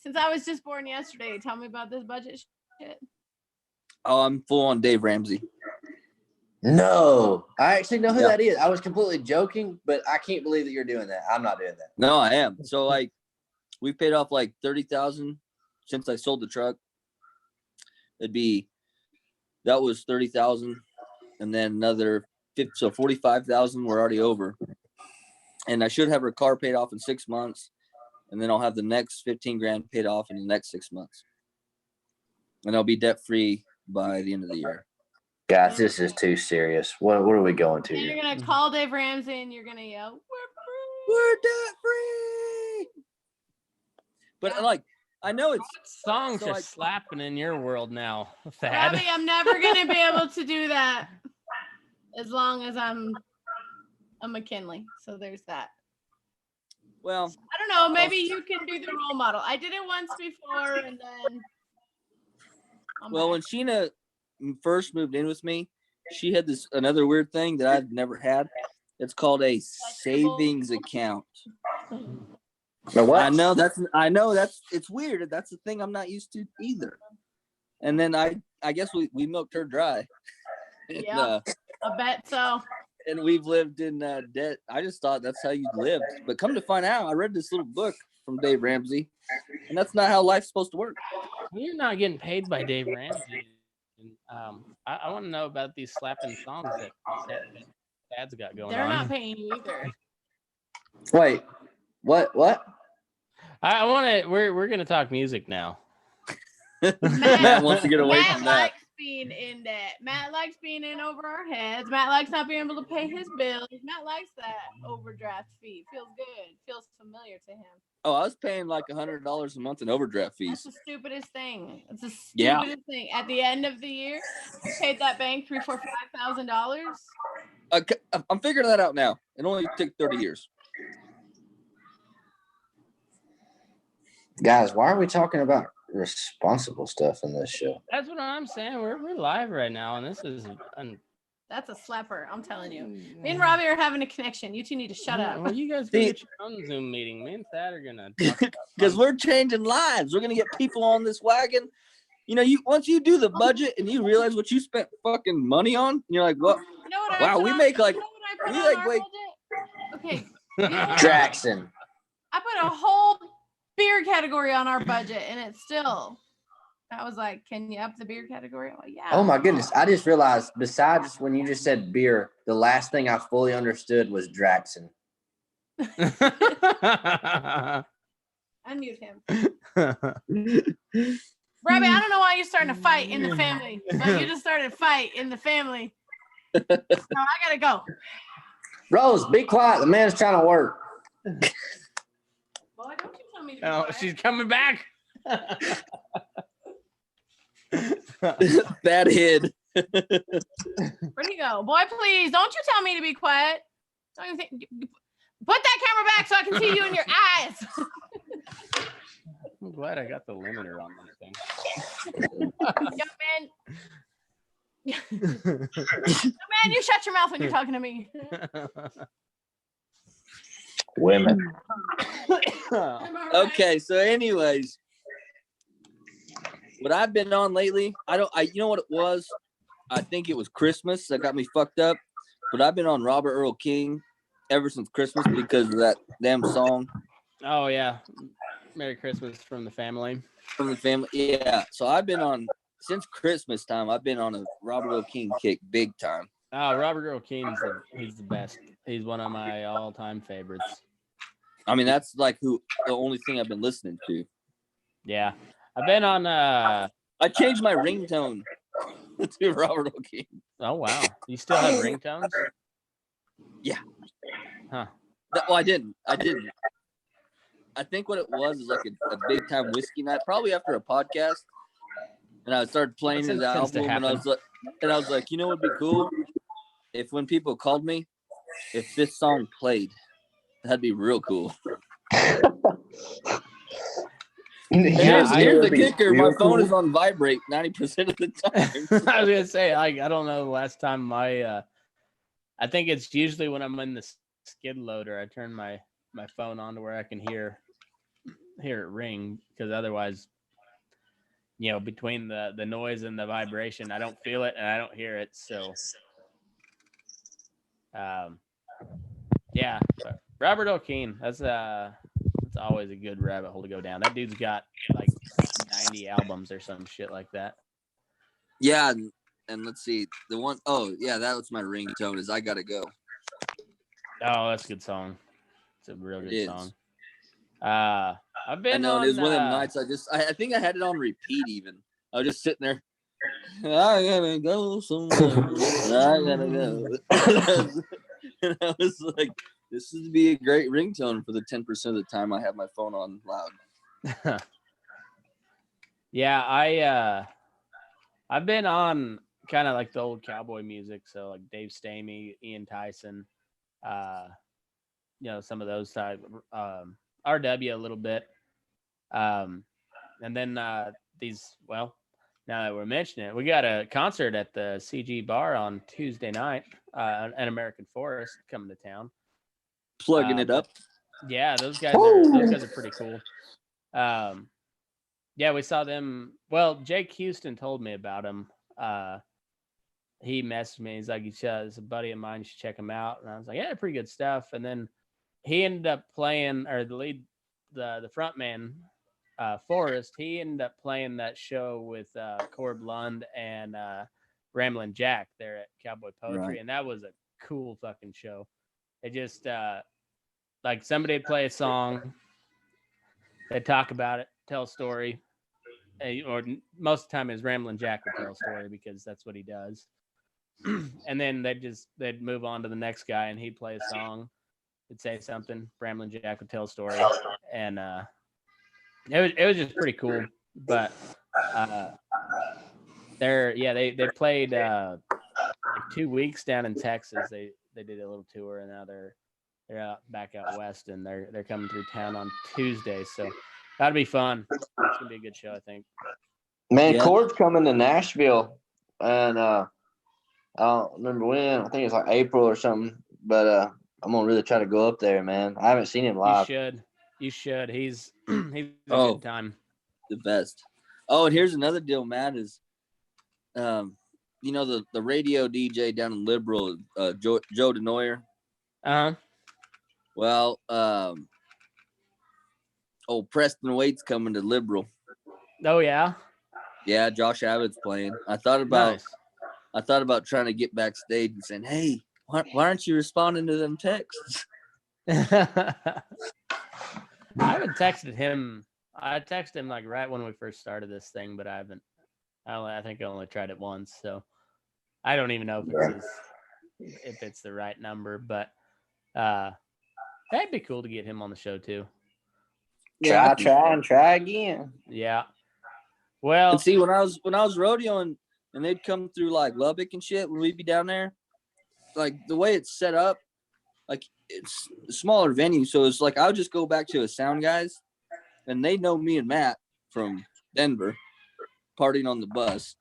[SPEAKER 4] Since I was just born yesterday, tell me about this budget shit.
[SPEAKER 3] Oh, I'm full on Dave Ramsey.
[SPEAKER 1] No, I actually know who that is. I was completely joking, but I can't believe that you're doing that. I'm not doing that.
[SPEAKER 3] No, I am. So like, we paid off like 30,000 since I sold the truck. That was 30,000, and then another 50, so 45,000. We're already over, and I should have her car paid off in 6 months, and then I'll have the next 15 grand paid off in the next 6 months, and I'll be debt free by the end of the year.
[SPEAKER 1] Guys, this is too serious. What are we going to?
[SPEAKER 4] And you're gonna call Dave Ramsey and you're gonna yell,
[SPEAKER 3] We're debt free. But like, I know it's
[SPEAKER 2] songs
[SPEAKER 3] so
[SPEAKER 2] just
[SPEAKER 3] like,
[SPEAKER 2] slapping in your world now, Thad.
[SPEAKER 4] Robbie, I'm never gonna be able to do that as long as I'm a McKinley. So there's that.
[SPEAKER 3] well,
[SPEAKER 4] I don't know. Maybe you can be the role model. I did it once before, and then.
[SPEAKER 3] When Sheena first moved in with me, she had another weird thing that I've never had. It's called a savings account.
[SPEAKER 1] What?
[SPEAKER 3] I know it's weird. That's the thing I'm not used to either. And then I guess we milked her dry.
[SPEAKER 4] Yeah, I bet so.
[SPEAKER 3] And we've lived in debt. I just thought that's how you lived. But come to find out, I read this little book from Dave Ramsey, and that's not how life's supposed to work.
[SPEAKER 2] You're not getting paid by Dave Ramsey. I want to know about these slapping songs that Thad's got going on.
[SPEAKER 4] They're not paying you either.
[SPEAKER 1] Wait, what?
[SPEAKER 2] I want to. We're gonna talk music now.
[SPEAKER 3] Matt wants to get away from that.
[SPEAKER 4] Matt likes being in debt. Matt likes being in over our heads. Matt likes not being able to pay his bills. Matt likes that overdraft fee. Feels good. Feels familiar to him.
[SPEAKER 3] Oh, I was paying like $100 a month in overdraft fees.
[SPEAKER 4] That's the stupidest thing. It's the stupidest thing. At the end of the year, you paid that bank $3,000, $4,000, $5,000.
[SPEAKER 3] I'm figuring that out now. It only took 30 years.
[SPEAKER 1] Guys, why are we talking about responsible stuff in this show?
[SPEAKER 2] That's what I'm saying. We're live right now, and this is
[SPEAKER 4] that's a slapper. I'm telling you. Me and Robbie are having a connection. You two need to shut up.
[SPEAKER 2] Well, you guys get your own Zoom meeting. Me and Thad are gonna
[SPEAKER 3] because we're changing lives. We're gonna get people on this wagon. You know, once you do the budget and you realize what you spent fucking money on, you're like, what?
[SPEAKER 4] You know what
[SPEAKER 3] wow, we make like
[SPEAKER 4] okay.
[SPEAKER 1] Jackson.
[SPEAKER 4] I put a whole beer category on our budget, and it's still. I was like, can you up the beer category? I'm like, yeah.
[SPEAKER 1] Oh my goodness. I just realized, besides when you just said beer, the last thing I fully understood was Jackson.
[SPEAKER 4] Unmute him. Robbie, I don't know why you're starting to fight in the family. Like, you just started a fight in the family. No, I gotta go.
[SPEAKER 1] Rose, be quiet. The man's trying to work.
[SPEAKER 4] Boy, don't you tell me to be quiet.
[SPEAKER 2] She's coming back.
[SPEAKER 3] Bad head.
[SPEAKER 4] Where'd he go? Boy, please, don't you tell me to be quiet. Don't you think? Put that camera back so I can see you in your eyes.
[SPEAKER 2] I'm glad I got the limiter on this thing.
[SPEAKER 4] Young man, you shut your mouth when you're talking to me.
[SPEAKER 1] Women.
[SPEAKER 3] Okay, so anyways, what I've been on lately, you know what it was? I think it was Christmas that got me fucked up, but I've been on Robert Earl King ever since Christmas because of that damn song.
[SPEAKER 2] Oh yeah, Merry Christmas from the family.
[SPEAKER 3] From the family, yeah. So I've been on since Christmas time. I've been on a Robert Earl King kick big time.
[SPEAKER 2] Oh, Robert Earl King, he's the best. He's one of my all-time favorites.
[SPEAKER 3] I mean, that's like the only thing I've been listening to.
[SPEAKER 2] Yeah, I've been on.
[SPEAKER 3] I changed my ringtone to Robert Earl King.
[SPEAKER 2] Oh wow, you still have ringtones?
[SPEAKER 3] Yeah.
[SPEAKER 2] Huh.
[SPEAKER 3] Well, I didn't. I think what it was is like a big time whiskey night, probably after a podcast, and I started playing his album, and I was like, you know, what'd be cool if when people called me, if this song played, that'd be real cool. Here's the kicker: my phone is on vibrate 90% of the time.
[SPEAKER 2] I was gonna say, I don't know the last time I think it's usually when I'm in the skid loader. I turn my phone on to where I can hear it ring, because otherwise, you know, between the noise and the vibration, I don't feel it and I don't hear it. So Yeah, but Robert O'Keen. That's always a good rabbit hole to go down. That dude's got like 90 albums or some shit like that.
[SPEAKER 3] Yeah, and let's see the one. Oh yeah, that was my ringtone. Is I Gotta Go.
[SPEAKER 2] Oh, that's a good song. It's a real good song. I've been.
[SPEAKER 3] I know,
[SPEAKER 2] on,
[SPEAKER 3] it was one of them nights. I think I had it on repeat. Even I was just sitting there. I gotta go somewhere. I gotta go. And I was like, this would be a great ringtone for the 10% of the time I have my phone on loud.
[SPEAKER 2] Yeah, I've been on kind of like the old cowboy music, so like Dave Stamey, Ian Tyson, some of those type, RW a little bit, and then now that we're mentioning it, we got a concert at the CG Bar on Tuesday night, an American Forest coming to town.
[SPEAKER 3] Plugging it up.
[SPEAKER 2] Yeah, those guys are pretty cool. Yeah, we saw them. Well, Jake Houston told me about them. He messaged me. He's like, it's a buddy of mine. You should check him out. And I was like, yeah, pretty good stuff. And then he ended up playing, or the front man, Forrest, he ended up playing that show with Corb Lund and Ramblin' Jack there at Cowboy Poetry. Right. And that was a cool fucking show. It just, like somebody would play a song, they'd talk about it, tell a story, or most of the time is Ramblin' Jack would tell a story because that's what he does. And then they'd move on to the next guy and he'd play a song, he'd say something, Ramblin' Jack would tell a story, and it was just pretty cool. But they played like 2 weeks down in Texas. They did a little tour, and now they're back out west, and they're coming through town on Tuesday. So that'll be fun. It's gonna be a good show, I think.
[SPEAKER 1] Man, Corb's coming to Nashville, and I don't remember when. I think it's like April or something. But I'm gonna really try to go up there, man. I haven't seen him live.
[SPEAKER 2] You should. He's a good time.
[SPEAKER 3] The best. Oh, and here's another deal, Matt, is the radio DJ down in Liberal, Joe DeNoyer.
[SPEAKER 2] Uh-huh.
[SPEAKER 3] Well, Preston Waite's coming to Liberal.
[SPEAKER 2] Oh yeah.
[SPEAKER 3] Yeah, Josh Abbott's playing. I thought about trying to get backstage and saying, "Hey, why aren't you responding to them texts?"
[SPEAKER 2] I haven't texted him. I texted him like right when we first started this thing, but I haven't. I think I only tried it once, so I don't even know if it's the right number. But that'd be cool to get him on the show too.
[SPEAKER 1] Yeah, try again.
[SPEAKER 2] Yeah. Well,
[SPEAKER 3] and see, when I was rodeoing and they'd come through like Lubbock and shit, when we'd be down there, like the way it's set up, like it's a smaller venue, so it's like I would just go back to a sound guys, and they know me and Matt from Denver, partying on the bus.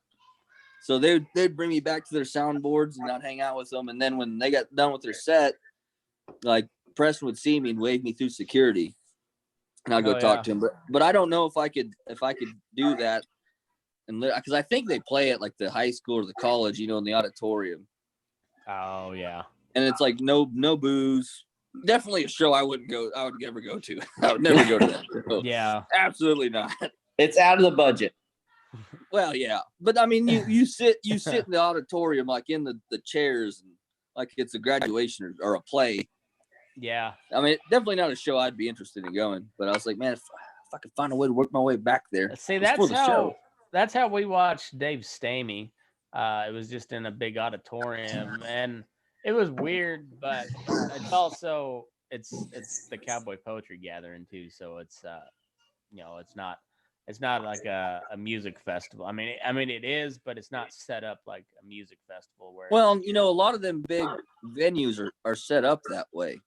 [SPEAKER 3] So they'd bring me back to their soundboards and I'd hang out with them. And then when they got done with their set, like Preston would see me and wave me through security, and I'd go talk to him. But I don't know if I could do that, and because I think they play at like the high school or the college, in the auditorium.
[SPEAKER 2] Oh yeah.
[SPEAKER 3] And it's like no booze. Definitely a show I would never go to. I would never go to that show.
[SPEAKER 2] Yeah.
[SPEAKER 3] Absolutely not.
[SPEAKER 1] It's out of the budget.
[SPEAKER 3] Well, yeah. But I mean you sit in the auditorium like in the chairs, and like it's a graduation or a play.
[SPEAKER 2] Yeah.
[SPEAKER 3] I mean, definitely not a show I'd be interested in going. But I was like, man, if I could find a way to work my way back there.
[SPEAKER 2] See, that's how we watched Dave Stamey. It was just in a big auditorium, and it was weird, but it's also it's the Cowboy Poetry Gathering too, so it's it's not like a music festival. I mean it is, but it's not set up like a music festival where.
[SPEAKER 3] Well, a lot of them big venues are set up that way.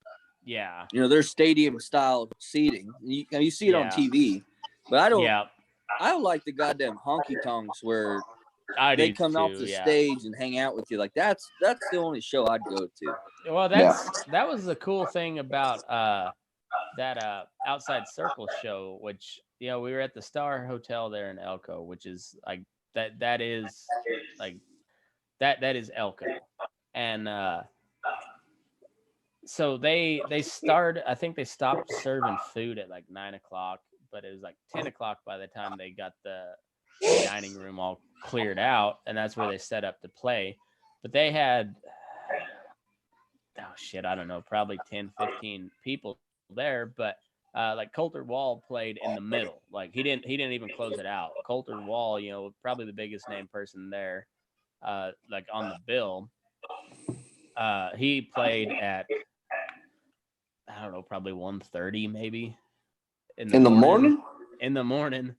[SPEAKER 2] Yeah.
[SPEAKER 3] They're stadium style seating. You see it on TV, but I don't.
[SPEAKER 2] Yeah.
[SPEAKER 3] I don't like the goddamn honky tonks where they come off the stage and hang out with you. Like that's the only show I'd go to.
[SPEAKER 2] Well, that was the cool thing about that Outside Circle show, which we were at the Star Hotel there in Elko, which is like that is like that is Elko, and so they started. I think they stopped serving food at like 9:00, but it was like 10:00 by the time they got the dining room all cleared out, and that's where they set up to play. But they had, oh shit, I don't know, probably 10, 15 people there, but like Coulter Wall played in the middle. Like he didn't even close it out. Coulter Wall, you know, probably the biggest name person there, like on the bill. He played at, I don't know, probably 1:30 maybe
[SPEAKER 1] in the morning.
[SPEAKER 2] In the morning,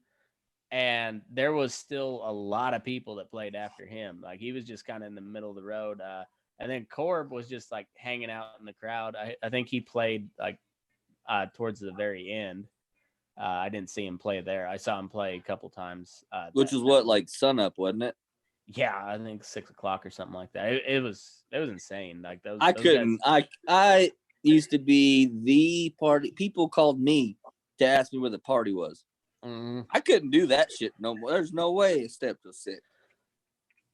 [SPEAKER 2] and there was still a lot of people that played after him. Like he was just kind of in the middle of the road. And then Corb was just like hanging out in the crowd. I think he played like towards the very end. I didn't see him play there. I saw him play a couple times.
[SPEAKER 3] Which was what, like sunup, wasn't it?
[SPEAKER 2] Yeah, I think 6:00 or something like that. It was insane. Like those.
[SPEAKER 3] I couldn't.
[SPEAKER 2] Guys...
[SPEAKER 3] I used to be the party. People called me to ask me where the party was. I couldn't do that shit no more. There's no way a step till 6.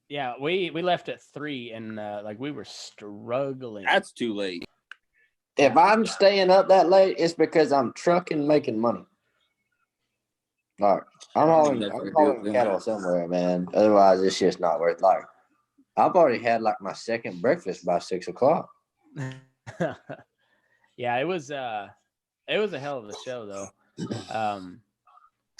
[SPEAKER 2] Yeah, we left at 3, and like we were struggling.
[SPEAKER 3] That's too late.
[SPEAKER 1] If I'm staying up that late, it's because I'm trucking, making money. Like I'm hauling cattle somewhere, man. Otherwise, it's just not worth. Like I've already had like my second breakfast by 6:00.
[SPEAKER 2] Yeah, it was a hell of a show though.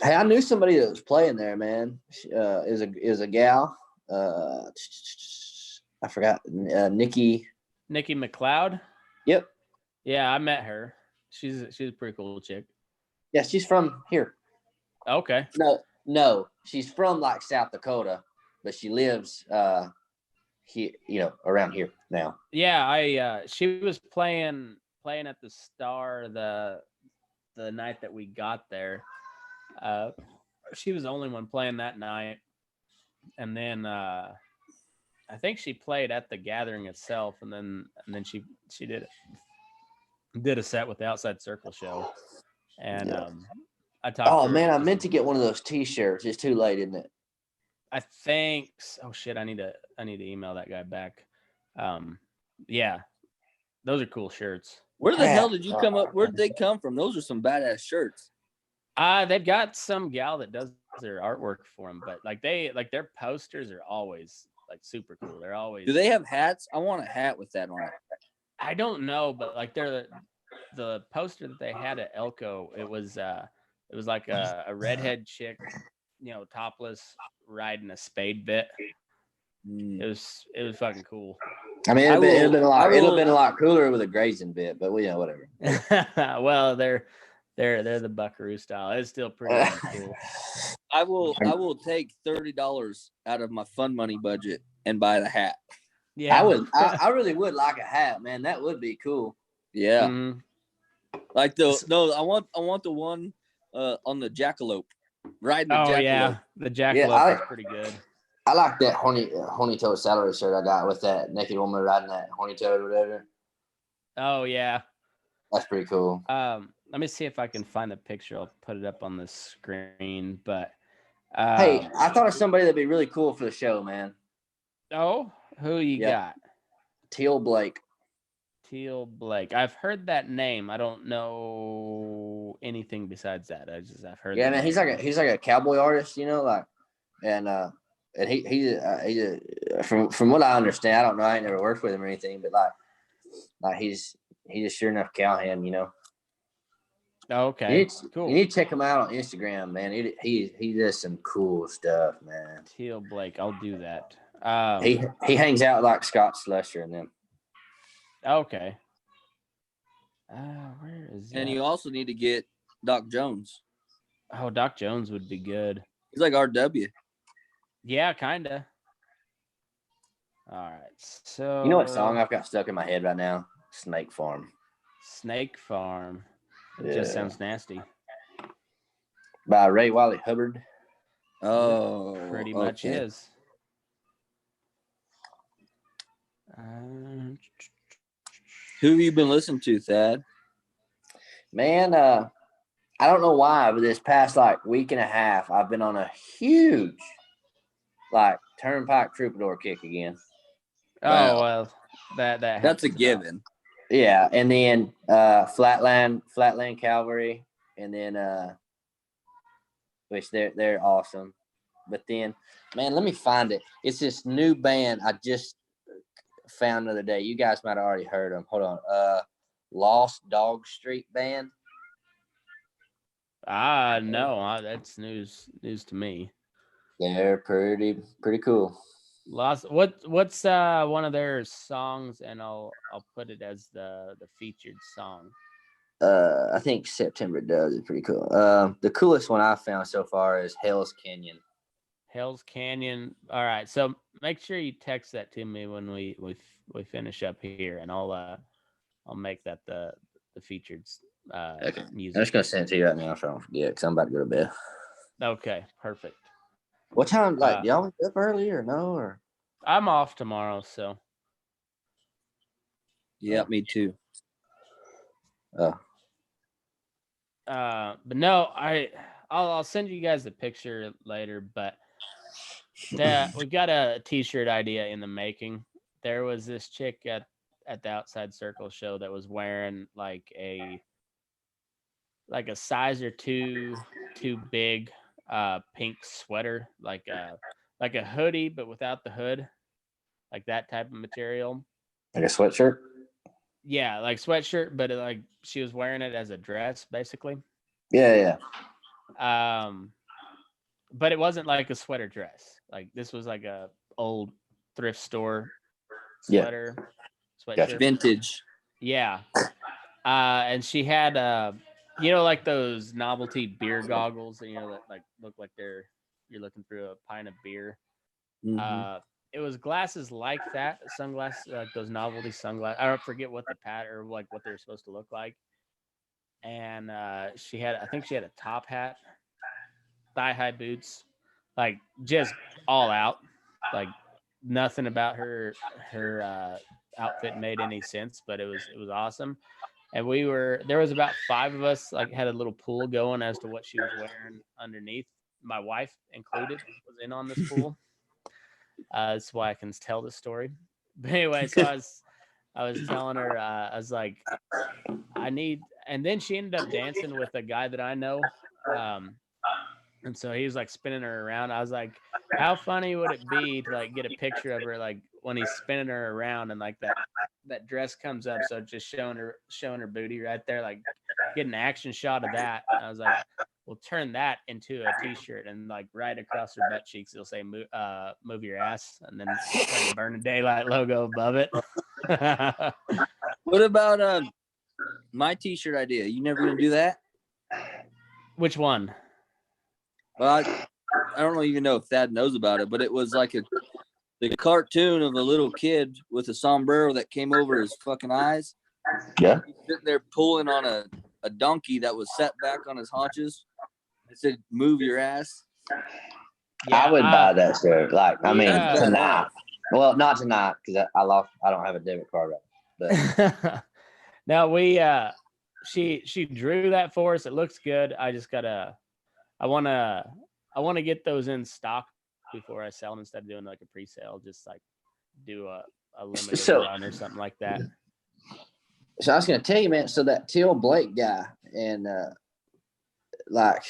[SPEAKER 1] Hey, I knew somebody that was playing there, man. Is a gal. I forgot. Nikki
[SPEAKER 2] McLeod.
[SPEAKER 1] Yep.
[SPEAKER 2] Yeah, I met her. She's a pretty cool chick.
[SPEAKER 1] Yeah, she's from here.
[SPEAKER 2] Okay.
[SPEAKER 1] No, she's from like South Dakota, but she lives here, you know, around here now.
[SPEAKER 2] Yeah, she was playing at the Star the night that we got there. She was the only one playing that night, and then I think she played at the gathering itself, and then she did a set with the Outside Circle show, and I talked.
[SPEAKER 1] Oh man, I meant to get one of those T-shirts. It's too late, isn't it?
[SPEAKER 2] I think. Oh shit, I need to email that guy back. Yeah, those are cool shirts.
[SPEAKER 3] Where the hell did you come up? Where did they come from? Those are some badass shirts.
[SPEAKER 2] They've got some gal that does their artwork for them, but like their posters are always like super cool. They're always.
[SPEAKER 3] Do they have hats? I want a hat with that on it.
[SPEAKER 2] I don't know, but like they're the poster that they had at Elko. It was like a redhead chick, you know, topless, riding a spade bit. It was fucking cool.
[SPEAKER 1] I mean, it'd have been a lot cooler with a grazing bit, but you know, whatever.
[SPEAKER 2] Well, they're the Buckaroo style. It's still pretty cool.
[SPEAKER 3] I will take $30 out of my fun money budget and buy the hat.
[SPEAKER 2] Yeah,
[SPEAKER 1] I would. I really would like a hat, man. That would be cool.
[SPEAKER 3] Yeah, like I want the one on the jackalope, riding the jackalope.
[SPEAKER 2] Yeah, the jackalope is pretty good.
[SPEAKER 1] I like that horny toad salary shirt I got with that naked woman riding that horny toad or whatever.
[SPEAKER 2] Oh yeah,
[SPEAKER 1] that's pretty cool.
[SPEAKER 2] Let me see if I can find the picture. I'll put it up on the screen. But
[SPEAKER 1] hey, I thought of somebody that'd be really cool for the show, man.
[SPEAKER 2] Oh, who you got?
[SPEAKER 1] Teal Blake.
[SPEAKER 2] I've heard that name. I don't know anything besides that. I've heard.
[SPEAKER 1] Yeah, man, he's like a cowboy artist, you know, like, and he's from what I understand, I don't know, I ain't never worked with him or anything, but like he's a sure enough cowhand, you know.
[SPEAKER 2] Okay, cool.
[SPEAKER 1] You need to check him out on Instagram, man. He does some cool stuff, man.
[SPEAKER 2] Teal Blake, I'll do that.
[SPEAKER 1] He hangs out like Scott Slusher and them.
[SPEAKER 2] Okay. Where is that?
[SPEAKER 3] And you also need to get Doc Jones.
[SPEAKER 2] Oh, Doc Jones would be good.
[SPEAKER 3] He's like RW.
[SPEAKER 2] Yeah, kinda. All right, so
[SPEAKER 1] you know what song I've got stuck in my head right now? Snake Farm.
[SPEAKER 2] Snake Farm. It just sounds nasty.
[SPEAKER 1] By Ray Wiley Hubbard.
[SPEAKER 3] Oh,
[SPEAKER 2] pretty much is.
[SPEAKER 3] Who have you been listening to, Thad?
[SPEAKER 1] Man, I don't know why, but this past like week and a half, I've been on a huge like Turnpike Troubadour kick again.
[SPEAKER 2] Oh well, that's
[SPEAKER 3] a given.
[SPEAKER 1] Yeah, and then Flatland Cavalry, and then which they're awesome. But then, man, let me find it. It's this new band I just found the other day. You guys might have already heard them. Hold on. Lost Dog Street Band.
[SPEAKER 2] No, that's news to me.
[SPEAKER 1] They're pretty cool.
[SPEAKER 2] What's one of their songs, and I'll put it as the featured song.
[SPEAKER 1] I think September Does is pretty cool. The coolest one I've found so far is Hell's Canyon.
[SPEAKER 2] Hell's Canyon. All right, so make sure you text that to me when we finish up here, and I'll make that the featured
[SPEAKER 1] okay.
[SPEAKER 2] music.
[SPEAKER 1] I'm just gonna send it to you right now so I don't forget because I'm about to go to bed.
[SPEAKER 2] Okay, perfect.
[SPEAKER 1] What time? Like, do y'all wake up early or no? Or
[SPEAKER 2] I'm off tomorrow, so.
[SPEAKER 3] Yeah, me too.
[SPEAKER 1] Oh.
[SPEAKER 2] But no, I'll send you guys a picture later. But we got a T-shirt idea in the making. There was this chick at the Outside Circle show that was wearing like a size or two too big pink sweater, like a hoodie but without the hood, like that type of material.
[SPEAKER 1] Like a sweatshirt?
[SPEAKER 2] Yeah, like sweatshirt, but like she was wearing it as a dress, basically.
[SPEAKER 1] Yeah.
[SPEAKER 2] But it wasn't like a sweater dress. Like this was like a old thrift store sweater. Sweatshirt.
[SPEAKER 1] Gotcha.
[SPEAKER 3] Vintage.
[SPEAKER 2] Yeah. And she had like those novelty beer goggles, that like look like you're looking through a pint of beer.
[SPEAKER 3] Mm-hmm.
[SPEAKER 2] It was glasses like that, sunglasses, like those novelty sunglasses. I don't forget what the pattern or like what they're supposed to look like. And I think she had a top hat, thigh-high boots, like just all out. Like nothing about her outfit made any sense, but it was awesome. And there was about 5 of us, like had a little pool going as to what she was wearing underneath. My wife included was in on this pool. That's why I can tell the story. But anyway, so I was telling her, I was like, and then she ended up dancing with a guy that I know. And so he was like spinning her around. I was like, how funny would it be to like get a picture of her, like when he's spinning her around and like that dress comes up. So just showing her booty right there, like get an action shot of that. And I was like, we'll turn that into a T-shirt, and like right across her butt cheeks, it'll say move your ass, and then like a Burning Daylight logo above it.
[SPEAKER 3] What about my T-shirt idea? You never gonna do that?
[SPEAKER 2] Which one?
[SPEAKER 3] Well, I don't even know if Thad knows about it, but it was like the cartoon of a little kid with a sombrero that came over his fucking eyes.
[SPEAKER 1] Yeah.
[SPEAKER 3] He's sitting there pulling on a donkey that was set back on his haunches. It said, "Move your ass."
[SPEAKER 1] Yeah, I would buy that shirt. Like, I mean,
[SPEAKER 2] Yeah.
[SPEAKER 1] tonight. Well, not tonight because I lost. I don't have a debit card. But
[SPEAKER 2] now she drew that for us. It looks good. I just gotta. I want to get those in stock before I sell them instead of doing like a pre-sale. Just like do a limited run or something like that.
[SPEAKER 1] So I was gonna tell you, man. So that Till Blake guy, and like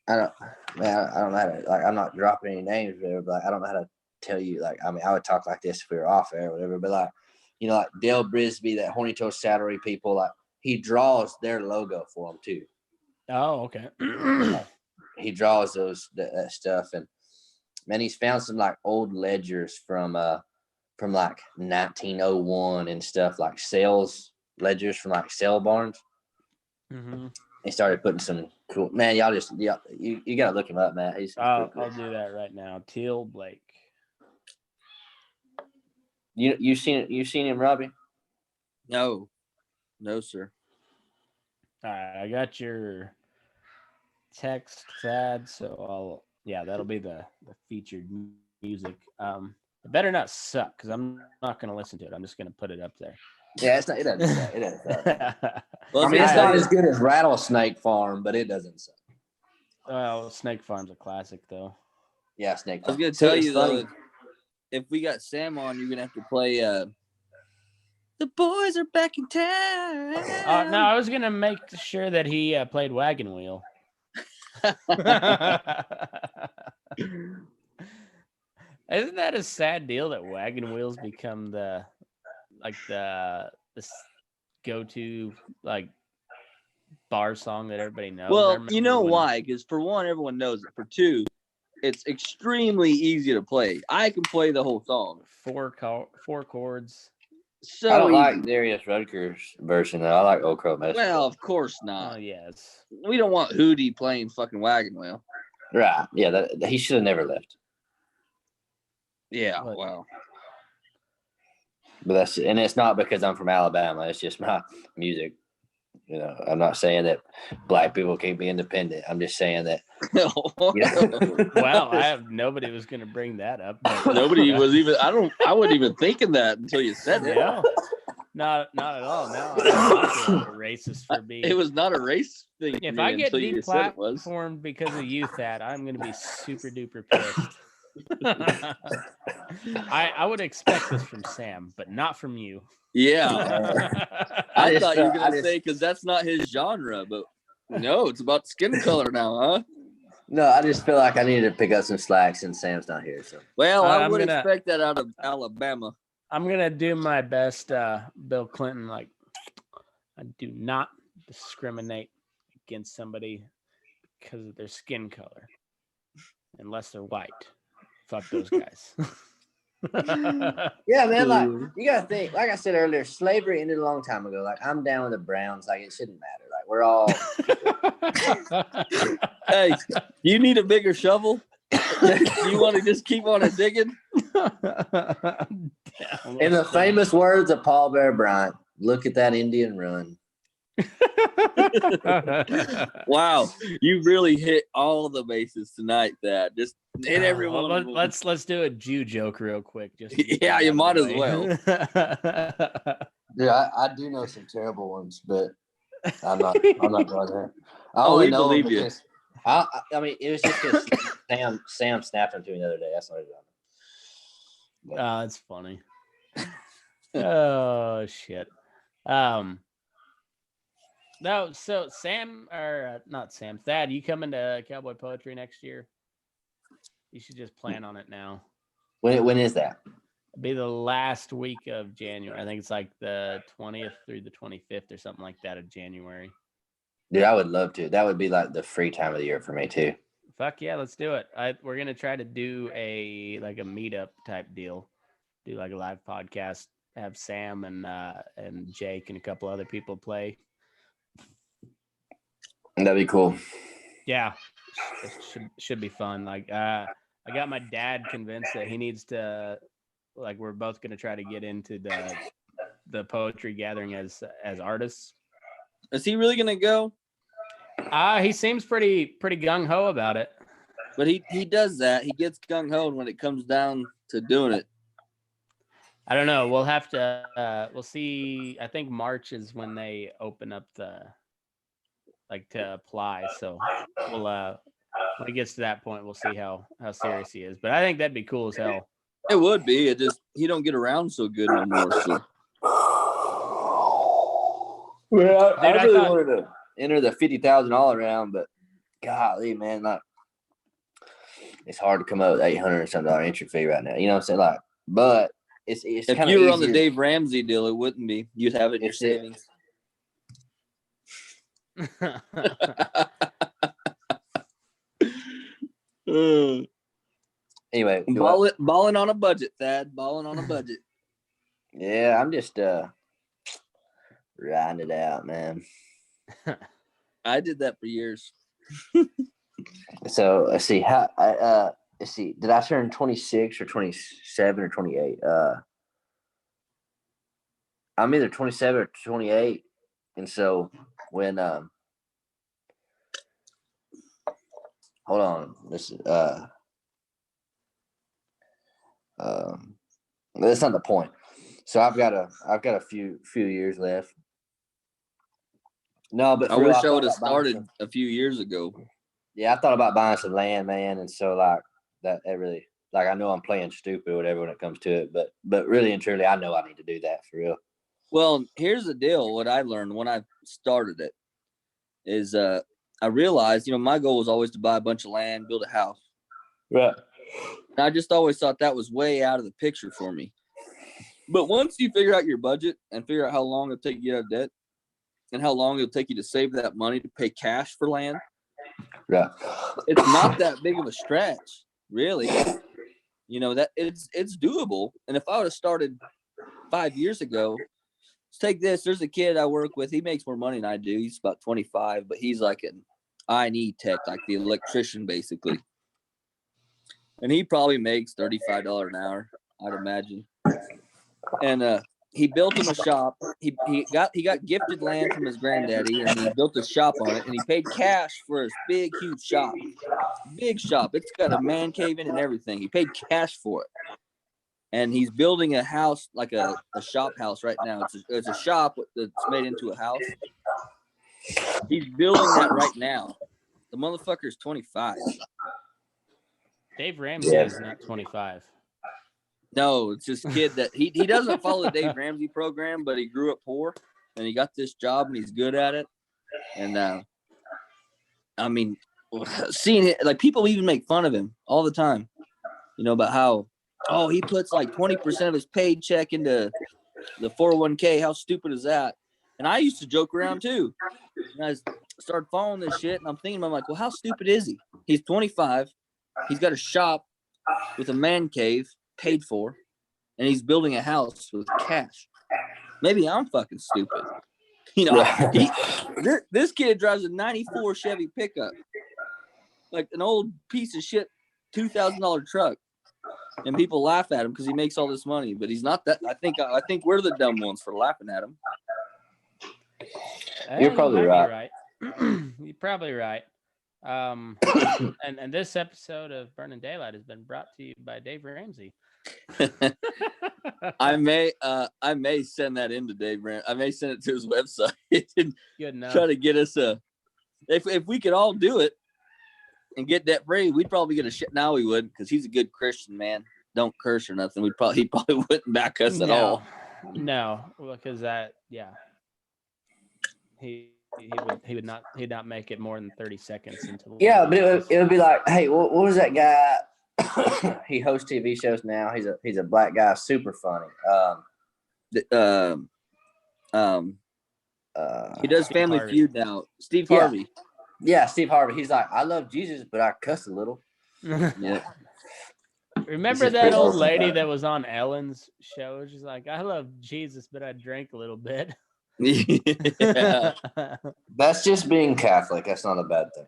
[SPEAKER 1] I don't know how to, like, I'm not dropping any names there, but like, I don't know how to tell you. Like, I mean, I would talk like this if we were off air or whatever. But like, like Dale Brisby, that Horny Toast Saddlery people, like he draws their logo for them too.
[SPEAKER 2] Oh, okay.
[SPEAKER 1] He draws that stuff, and man, he's found some like old ledgers from like 1901 and stuff, like sales ledgers from like sale barns.
[SPEAKER 2] Mm-hmm.
[SPEAKER 1] He started putting some cool, man. You gotta look him up, man. He's
[SPEAKER 2] I'll
[SPEAKER 1] cool.
[SPEAKER 2] do that right now. Till Blake.
[SPEAKER 1] You seen him, Robbie?
[SPEAKER 3] No, sir.
[SPEAKER 2] All right, I got your text, Thad. So that'll be the featured music. It better not suck because I'm not gonna listen to it. I'm just gonna put it up there.
[SPEAKER 1] Yeah, it doesn't suck. It doesn't suck.
[SPEAKER 3] Well,
[SPEAKER 1] I mean, it's not as good as Rattlesnake Farm, but it doesn't suck.
[SPEAKER 2] Well, Snake Farm's a classic, though.
[SPEAKER 1] Yeah, Snake Farm.
[SPEAKER 3] I was gonna tell you though, if we got Sam on, you're gonna have to play The boys are back in town.
[SPEAKER 2] No, I was gonna make sure that he played Wagon Wheel. Isn't that a sad deal that Wagon Wheels become the go-to like bar song that everybody knows?
[SPEAKER 3] Well, you know why? Because for one, everyone knows it. For two, it's extremely easy to play. I can play the whole song.
[SPEAKER 2] Four chords.
[SPEAKER 3] So
[SPEAKER 1] I don't
[SPEAKER 3] easy.
[SPEAKER 1] like Darius Rutgers' version though. I like Old Crow Mess.
[SPEAKER 3] Well, of course not.
[SPEAKER 2] Oh yes.
[SPEAKER 3] We don't want Hootie playing fucking Wagon Wheel.
[SPEAKER 1] Right. Yeah, he should have never left.
[SPEAKER 3] Yeah,
[SPEAKER 2] But-
[SPEAKER 3] wow.
[SPEAKER 1] But and it's not because I'm from Alabama. It's just my music. You know, I'm not saying that black people can't be independent. I'm just saying that.
[SPEAKER 2] Wow, nobody was going to bring that up. But
[SPEAKER 3] Nobody was even. I wasn't even thinking that until you said it.
[SPEAKER 2] no, not at all. No, I'm not a racist for being.
[SPEAKER 3] It was not a race thing.
[SPEAKER 2] If
[SPEAKER 3] for
[SPEAKER 2] I
[SPEAKER 3] me
[SPEAKER 2] get
[SPEAKER 3] until you said it was.
[SPEAKER 2] deplatformed because of you, Thad, I'm going to be super duper pissed. I would expect this from Sam, but not from you.
[SPEAKER 3] Yeah,
[SPEAKER 1] I
[SPEAKER 3] I
[SPEAKER 1] just
[SPEAKER 3] thought you were
[SPEAKER 1] felt- I
[SPEAKER 3] gonna
[SPEAKER 1] just-
[SPEAKER 3] say because that's not his genre, but no, it's about skin color now, huh?
[SPEAKER 1] No, I just feel like I needed to pick up some slack since Sam's not here. So
[SPEAKER 3] Well, I
[SPEAKER 2] I'm
[SPEAKER 3] would
[SPEAKER 2] gonna-
[SPEAKER 3] expect that out of Alabama.
[SPEAKER 2] I'm gonna do my best, Bill Clinton. Like, I do not discriminate against somebody because of their skin color, unless they're white. Fuck those guys.
[SPEAKER 1] yeah, man, like you gotta think, like I said earlier, slavery ended a long time ago. Like I'm down with the Browns, like it shouldn't matter. Like we're all
[SPEAKER 3] Hey, you need a bigger shovel? You want to just keep on digging?
[SPEAKER 1] in the famous words of Paul Bear Bryant, look at that Indian run.
[SPEAKER 3] Wow, you really hit all the bases tonight. That just hit every one. of them.
[SPEAKER 2] Let's do a Jew joke real quick. Just
[SPEAKER 3] Yeah, you might as well.
[SPEAKER 1] Yeah, I do know some terrible ones, but I'm not going there. I
[SPEAKER 3] Oh,
[SPEAKER 1] only
[SPEAKER 3] we
[SPEAKER 1] know them
[SPEAKER 3] believe you.
[SPEAKER 1] because I mean, it was just because Sam snapped him to me the other day. That's not it.
[SPEAKER 2] Oh, it's funny. Oh shit. No, so Sam or not Sam, Thad, you coming to Cowboy Poetry next year? You should just plan on it now.
[SPEAKER 1] When is that?
[SPEAKER 2] It'll be the last week of January. I think it's like the 20th through the 25th or something like that of January.
[SPEAKER 1] Dude, I would love to. That would be like the free time of the year for me too.
[SPEAKER 2] Fuck yeah, let's do it. We're gonna try to do a meetup type deal, do like a live podcast, have Sam and Jake and a couple other people play.
[SPEAKER 1] That'd be cool.
[SPEAKER 2] Yeah, it should be fun. Like I got my dad convinced that he needs to, like, we're both gonna try to get into the poetry gathering as artists.
[SPEAKER 3] Is he really gonna go?
[SPEAKER 2] He seems pretty gung ho about it.
[SPEAKER 3] But he does that. He gets gung ho when it comes down to doing it.
[SPEAKER 2] I don't know. We'll have to. We'll see. I think March is when they open up to apply. So we'll when it gets to that point, we'll see how serious he is. But I think that'd be cool as hell.
[SPEAKER 3] It would be. It just he don't get around so good no more. So.
[SPEAKER 1] Well,
[SPEAKER 2] Dude, I thought-
[SPEAKER 1] wanted to enter the $50,000 round, but golly, man, like it's hard to come up with $800 and something entry fee right now. You know what I'm saying? Like, but it's
[SPEAKER 3] If
[SPEAKER 1] kinda
[SPEAKER 3] you were on the
[SPEAKER 1] easier.
[SPEAKER 3] Dave Ramsey deal, it wouldn't be. You'd have it in your
[SPEAKER 1] It's it.
[SPEAKER 3] savings.
[SPEAKER 1] Anyway,
[SPEAKER 3] Balling on a budget, Thad. Balling on a budget.
[SPEAKER 1] yeah, I'm just riding it out, man.
[SPEAKER 3] I did that for years.
[SPEAKER 1] So let's see how let's see. Did I turn 26 or 27 or 28? I'm either 27 or 28, and so when hold on, this is that's not the point. So I've got a few years left. No, but
[SPEAKER 3] I
[SPEAKER 1] for real,
[SPEAKER 3] wish I
[SPEAKER 1] thought
[SPEAKER 3] would have
[SPEAKER 1] about buying
[SPEAKER 3] started
[SPEAKER 1] some-
[SPEAKER 3] a few years ago.
[SPEAKER 1] Yeah, I thought about buying some land, man, and so like that really, like, I know I'm playing stupid or whatever when it comes to it, but really and truly, I know I need to do that for real.
[SPEAKER 3] Well, here's the deal. What I learned when I started it is I realized, my goal was always to buy a bunch of land, build a house.
[SPEAKER 1] Right.
[SPEAKER 3] And I just always thought that was way out of the picture for me. But once you figure out your budget and figure out how long it'll take you to get out of debt and how long it'll take you to save that money to pay cash for land,
[SPEAKER 1] Yeah.
[SPEAKER 3] it's not that big of a stretch, really. That it's doable. And if I would have started 5 years ago, let's take this. There's a kid I work with. He makes more money than I do. He's about 25, but he's like an I&E tech, like the electrician, basically. And he probably makes $35 an hour, I'd imagine. And he built him a shop. He got gifted land from his granddaddy, and he built a shop on it. And he paid cash for his big, huge shop. Big shop. It's got a man cave in and everything. He paid cash for it. And he's building a house, like a shop house right now. It's a shop that's made into a house. He's building that right now. The motherfucker's 25.
[SPEAKER 2] Dave Ramsey is not 25.
[SPEAKER 3] No, it's this kid that he doesn't follow the Dave Ramsey program, but he grew up poor and he got this job and he's good at it. And I mean, seeing it, like people even make fun of him all the time, about how, he puts like 20% of his paycheck into the 401k. How stupid is that? And I used to joke around too. And I started following this shit and I'm thinking, I'm like, well, how stupid is he? He's 25. He's got a shop with a man cave paid for, and he's building a house with cash. Maybe I'm fucking stupid. This kid drives a 94 Chevy pickup, like an old piece of shit $2,000 truck, and people laugh at him because he makes all this money, but he's not that. I think we're the dumb ones for laughing at him.
[SPEAKER 1] You're probably right.
[SPEAKER 2] You're probably right. And this episode of Burning Daylight has been brought to you by Dave Ramsey.
[SPEAKER 3] I may send that in to Dave Ramsey. I may send it to his website and
[SPEAKER 2] Good enough.
[SPEAKER 3] try to get us if we could all do it and get debt free, we'd probably get a shit. Now we wouldn't, because he's a good Christian man. Don't curse or nothing. He probably wouldn't back us at all.
[SPEAKER 2] No, because he'd not make it more than 30 seconds until.
[SPEAKER 1] Yeah, but it would be like, hey, what was that guy? He hosts TV shows now. He's a black guy, super funny.
[SPEAKER 3] He does Family Feud now. Steve Harvey.
[SPEAKER 1] Yeah, Steve Harvey. He's like, I love Jesus, but I cuss a little.
[SPEAKER 3] Yeah.
[SPEAKER 2] Remember that old lady that was on Ellen's show? She's like, I love Jesus, but I drank a little bit.
[SPEAKER 3] Yeah.
[SPEAKER 1] That's just being Catholic. That's not a bad thing.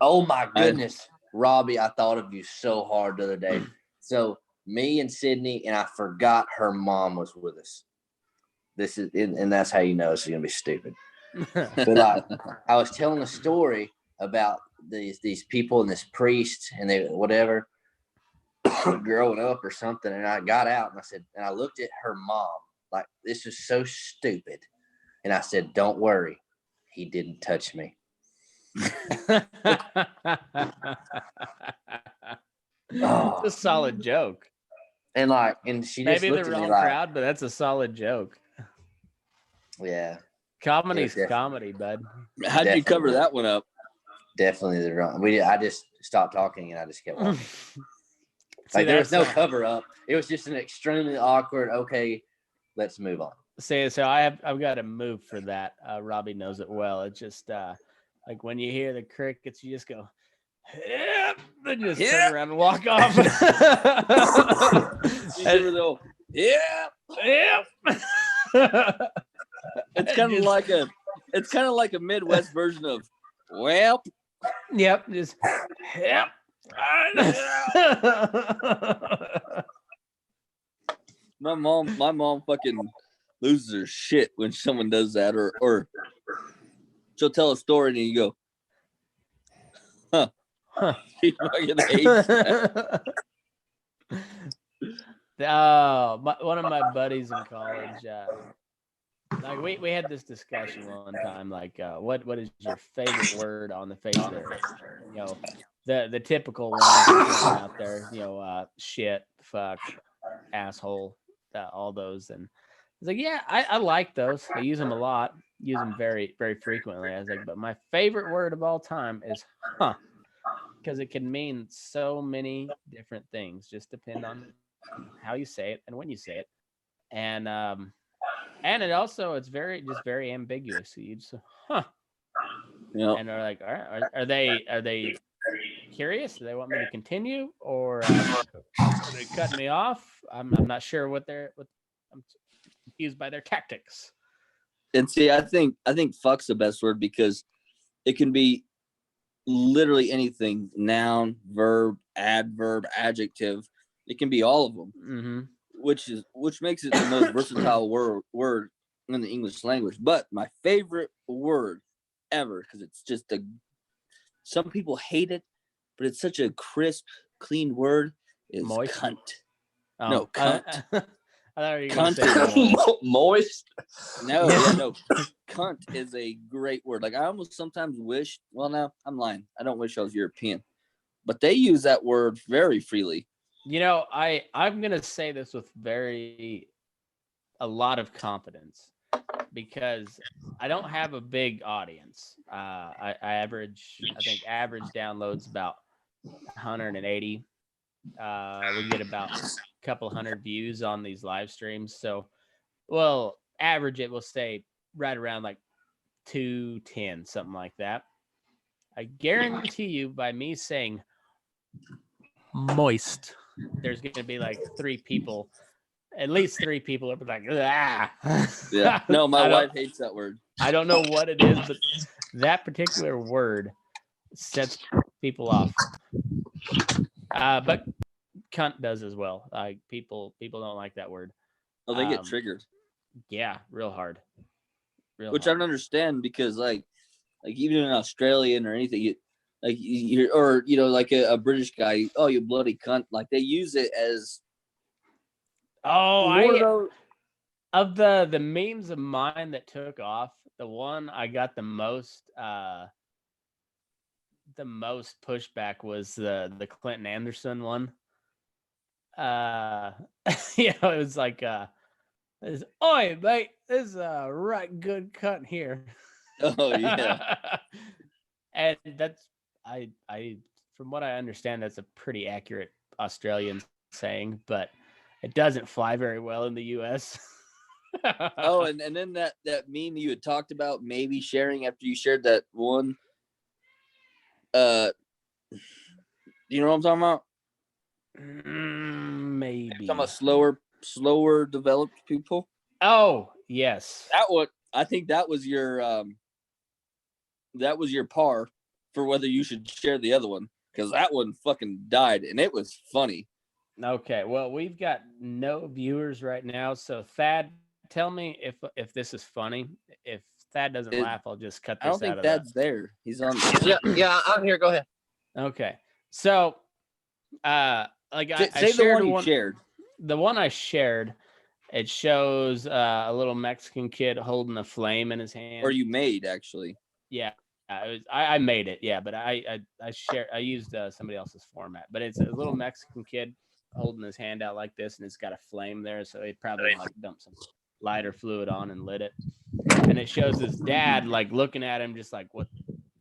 [SPEAKER 1] Oh my goodness, Robbie, I thought of you so hard the other day. So me and Sydney, and I forgot her mom was with us. And that's how you know it's gonna be stupid. But I was telling a story about these people and this priest and they whatever growing up or something, and I got out and I said, and I looked at her mom like, this is so stupid, and I said, don't worry, he didn't touch me.
[SPEAKER 2] It's a solid joke.
[SPEAKER 1] And she just
[SPEAKER 2] maybe
[SPEAKER 1] looked
[SPEAKER 2] the
[SPEAKER 1] at me
[SPEAKER 2] wrong
[SPEAKER 1] like,
[SPEAKER 2] crowd, but that's a solid joke.
[SPEAKER 1] Yeah,
[SPEAKER 2] comedy's comedy, bud.
[SPEAKER 3] How'd you cover that one up?
[SPEAKER 1] Definitely the wrong. I just stopped talking and I just kept walking. There was no cover up. It was just an extremely awkward. Okay, let's move on.
[SPEAKER 2] So I've got a move for that. Robbie knows it well. It's just like when you hear the crickets, you just go, yep, then just turn around and walk off. Yep.
[SPEAKER 3] It's kind of like a Midwest version of well.
[SPEAKER 2] Yep. Just yep.
[SPEAKER 3] My mom fucking loses her shit when someone does that, or she'll tell a story and you go, huh. She fucking hates that.
[SPEAKER 2] One of my buddies in college, like we had this discussion one time, like what is your favorite word on the face of the earth? The typical ones out there, shit, fuck, asshole, all those. And was like, yeah, I like those. I use them a lot. Use them very, very frequently. I was like, but my favorite word of all time is huh, because it can mean so many different things. Just depend on how you say it and when you say it. And it also it's very ambiguous. You just huh.
[SPEAKER 3] Yeah.
[SPEAKER 2] And they're like, all right, are they curious? Do they want me to continue, or are they cutting me off? I'm not sure what I'm confused by their tactics.
[SPEAKER 3] And see, I think fuck's the best word because it can be literally anything: noun, verb, adverb, adjective. It can be all of them,
[SPEAKER 2] Mm-hmm.
[SPEAKER 3] which makes it the most versatile word in the English language. But my favorite word ever, because it's just some people hate it, but it's such a crisp, clean word, is
[SPEAKER 2] Moist?
[SPEAKER 3] cunt.
[SPEAKER 2] Oh,
[SPEAKER 3] No, cunt.
[SPEAKER 2] I thought you were gonna
[SPEAKER 3] Cunt.
[SPEAKER 2] say
[SPEAKER 1] Moist.
[SPEAKER 3] No, no. Cunt is a great word. Like I almost sometimes wish. Well, no, I'm lying. I don't wish I was European, but they use that word very freely.
[SPEAKER 2] You know, I'm gonna say this with a lot of confidence because I don't have a big audience. I think average downloads about 180. We get about a couple hundred views on these live streams. So, well, average it will say right around like 210, something like that. I guarantee you, by me saying moist, there's going to be like at least three people are like, ah.
[SPEAKER 3] Yeah. No, my wife hates that word.
[SPEAKER 2] I don't know what it is, but that particular word sets people off. But cunt does as well. Like people don't like that word.
[SPEAKER 3] Oh, they get triggered.
[SPEAKER 2] Yeah, real hard.
[SPEAKER 3] Which I don't understand because like even in Australian or anything, you're like a British guy. Oh, you bloody cunt! Like they use it as.
[SPEAKER 2] Of the memes of mine that took off, the one I got the most pushback was the Clinton Anderson one. It was like oi mate, this is a right good cunt here.
[SPEAKER 3] Oh yeah.
[SPEAKER 2] And that's I from what I understand, that's a pretty accurate Australian saying, but it doesn't fly very well in the US.
[SPEAKER 3] Oh, and then that meme you had talked about maybe sharing after you shared that one. You know what I'm talking about?
[SPEAKER 2] Maybe.
[SPEAKER 3] You're talking about slower developed people.
[SPEAKER 2] Oh yes.
[SPEAKER 3] I think that was your par for whether you should share the other one because that one fucking died and it was funny.
[SPEAKER 2] Okay, well, we've got no viewers right now, so Thad, tell me if this is funny. If Thad doesn't laugh, I'll just cut this out.
[SPEAKER 3] I don't think Thad's there. He's on.
[SPEAKER 1] Yeah, I'm here. Go ahead.
[SPEAKER 2] Okay, so I shared
[SPEAKER 3] the one you shared.
[SPEAKER 2] The one I shared, it shows a little Mexican kid holding a flame in his hand.
[SPEAKER 3] Or you made actually.
[SPEAKER 2] Yeah. I made it, yeah, but I used somebody else's format, but it's a little Mexican kid holding his hand out like this, and it's got a flame there, so he probably like dumped some lighter fluid on and lit it. And it shows his dad like looking at him, just like what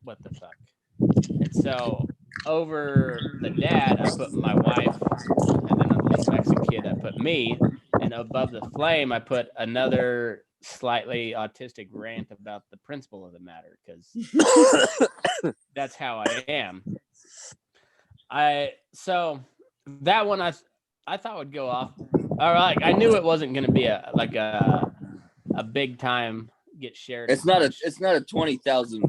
[SPEAKER 2] the fuck. And so over the dad, I put my wife, and then on the Mexican kid, I put me, and above the flame, I put another slightly autistic rant about the principle of the matter, because that's how I am. So that one I thought would go off. Or like I knew it wasn't going to be a big time get shared.
[SPEAKER 3] It's not a 20,000.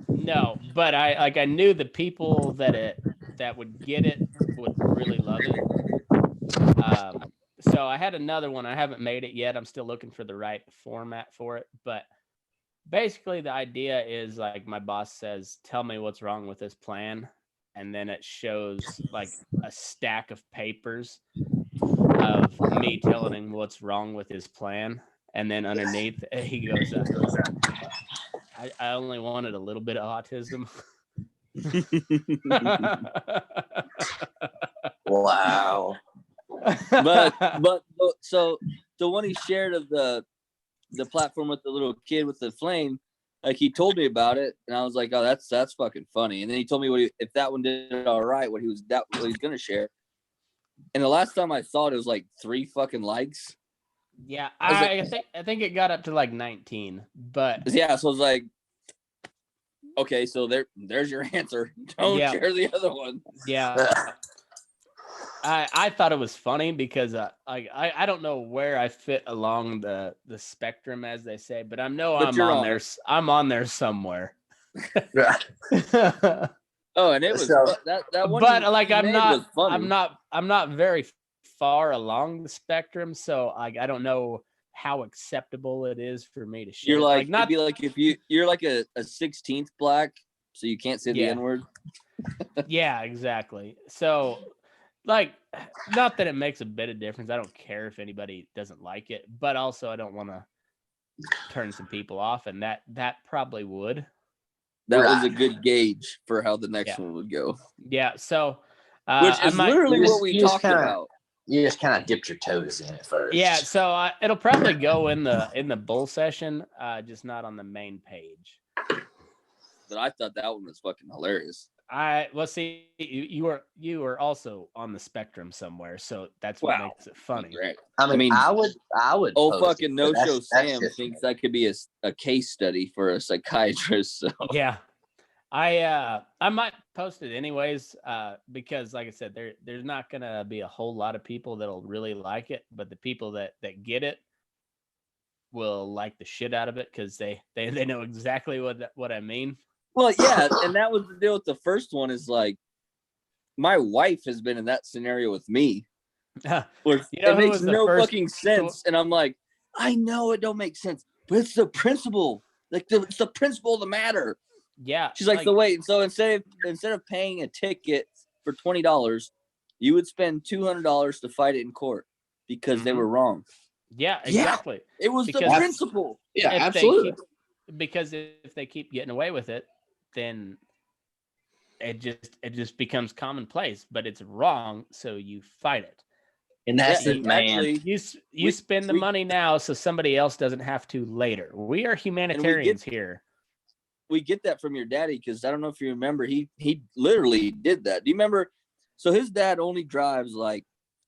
[SPEAKER 2] No, but I knew the people that would get it would really love it. So I had another one. I haven't made it yet. I'm still looking for the right format for it. But basically the idea is like my boss says, tell me what's wrong with this plan. And then it shows like a stack of papers of me telling him what's wrong with his plan. And then underneath he goes, I only wanted a little bit of autism.
[SPEAKER 1] Wow.
[SPEAKER 3] but so the one he shared of the the platform with the little kid with the flame, like he told me about it, and I was like, oh, that's fucking funny. And then he told me if that one did all right, what he's gonna share. And the last time I saw it, it was like 3 fucking likes.
[SPEAKER 2] Yeah, I think it got up to like 19, but
[SPEAKER 3] yeah, so I was like, okay, so there's your answer. Don't share the other one.
[SPEAKER 2] Yeah. I thought it was funny because I don't know where I fit along the spectrum, as they say, but I'm on there. I'm on there somewhere.
[SPEAKER 3] Oh, and it was that one.
[SPEAKER 2] But like I'm not very far along the spectrum, so I don't know how acceptable it is for me to share.
[SPEAKER 3] You're like it'd be like if you're like a 16th black, so you can't say the N-word.
[SPEAKER 2] Yeah, exactly. So like, not that it makes a bit of difference. I don't care if anybody doesn't like it, but also I don't want to turn some people off, and that probably would.
[SPEAKER 3] That was a good gauge for how the next one would go.
[SPEAKER 2] Yeah. So,
[SPEAKER 3] which is literally what we talked about.
[SPEAKER 1] You just kind of dipped your toes in it first.
[SPEAKER 2] Yeah. So it'll probably go in the bull session, just not on the main page.
[SPEAKER 3] But I thought that one was fucking hilarious.
[SPEAKER 2] Let's see. You were also on the spectrum somewhere, so that's what makes it funny.
[SPEAKER 3] Right.
[SPEAKER 1] I mean, I would.
[SPEAKER 3] Oh, fucking no show Sam thinks that could be a case study for a psychiatrist. So.
[SPEAKER 2] Yeah, I might post it anyways, because like I said, there's not gonna be a whole lot of people that'll really like it, but the people that get it will like the shit out of it because they know exactly what I mean.
[SPEAKER 3] Well, yeah, and that was the deal with the first one is like, my wife has been in that scenario with me. Where it makes no fucking sense. And I'm like, I know it don't make sense, but it's the principle. Like it's the principle of the matter.
[SPEAKER 2] Yeah.
[SPEAKER 3] She's like, so wait, so instead of paying a ticket for $20, you would spend $200 to fight it in court because they were wrong.
[SPEAKER 2] Yeah, exactly.
[SPEAKER 3] Yeah, it was the principle.
[SPEAKER 1] Yeah, absolutely.
[SPEAKER 2] Because if they keep getting away with it, then it just becomes commonplace, but it's wrong, so you fight it.
[SPEAKER 1] And that's it, man.
[SPEAKER 2] You spend the money now so somebody else doesn't have to later. We are humanitarians here.
[SPEAKER 3] We get that from your daddy because I don't know if you remember, he literally did that. Do you remember? So his dad only drives like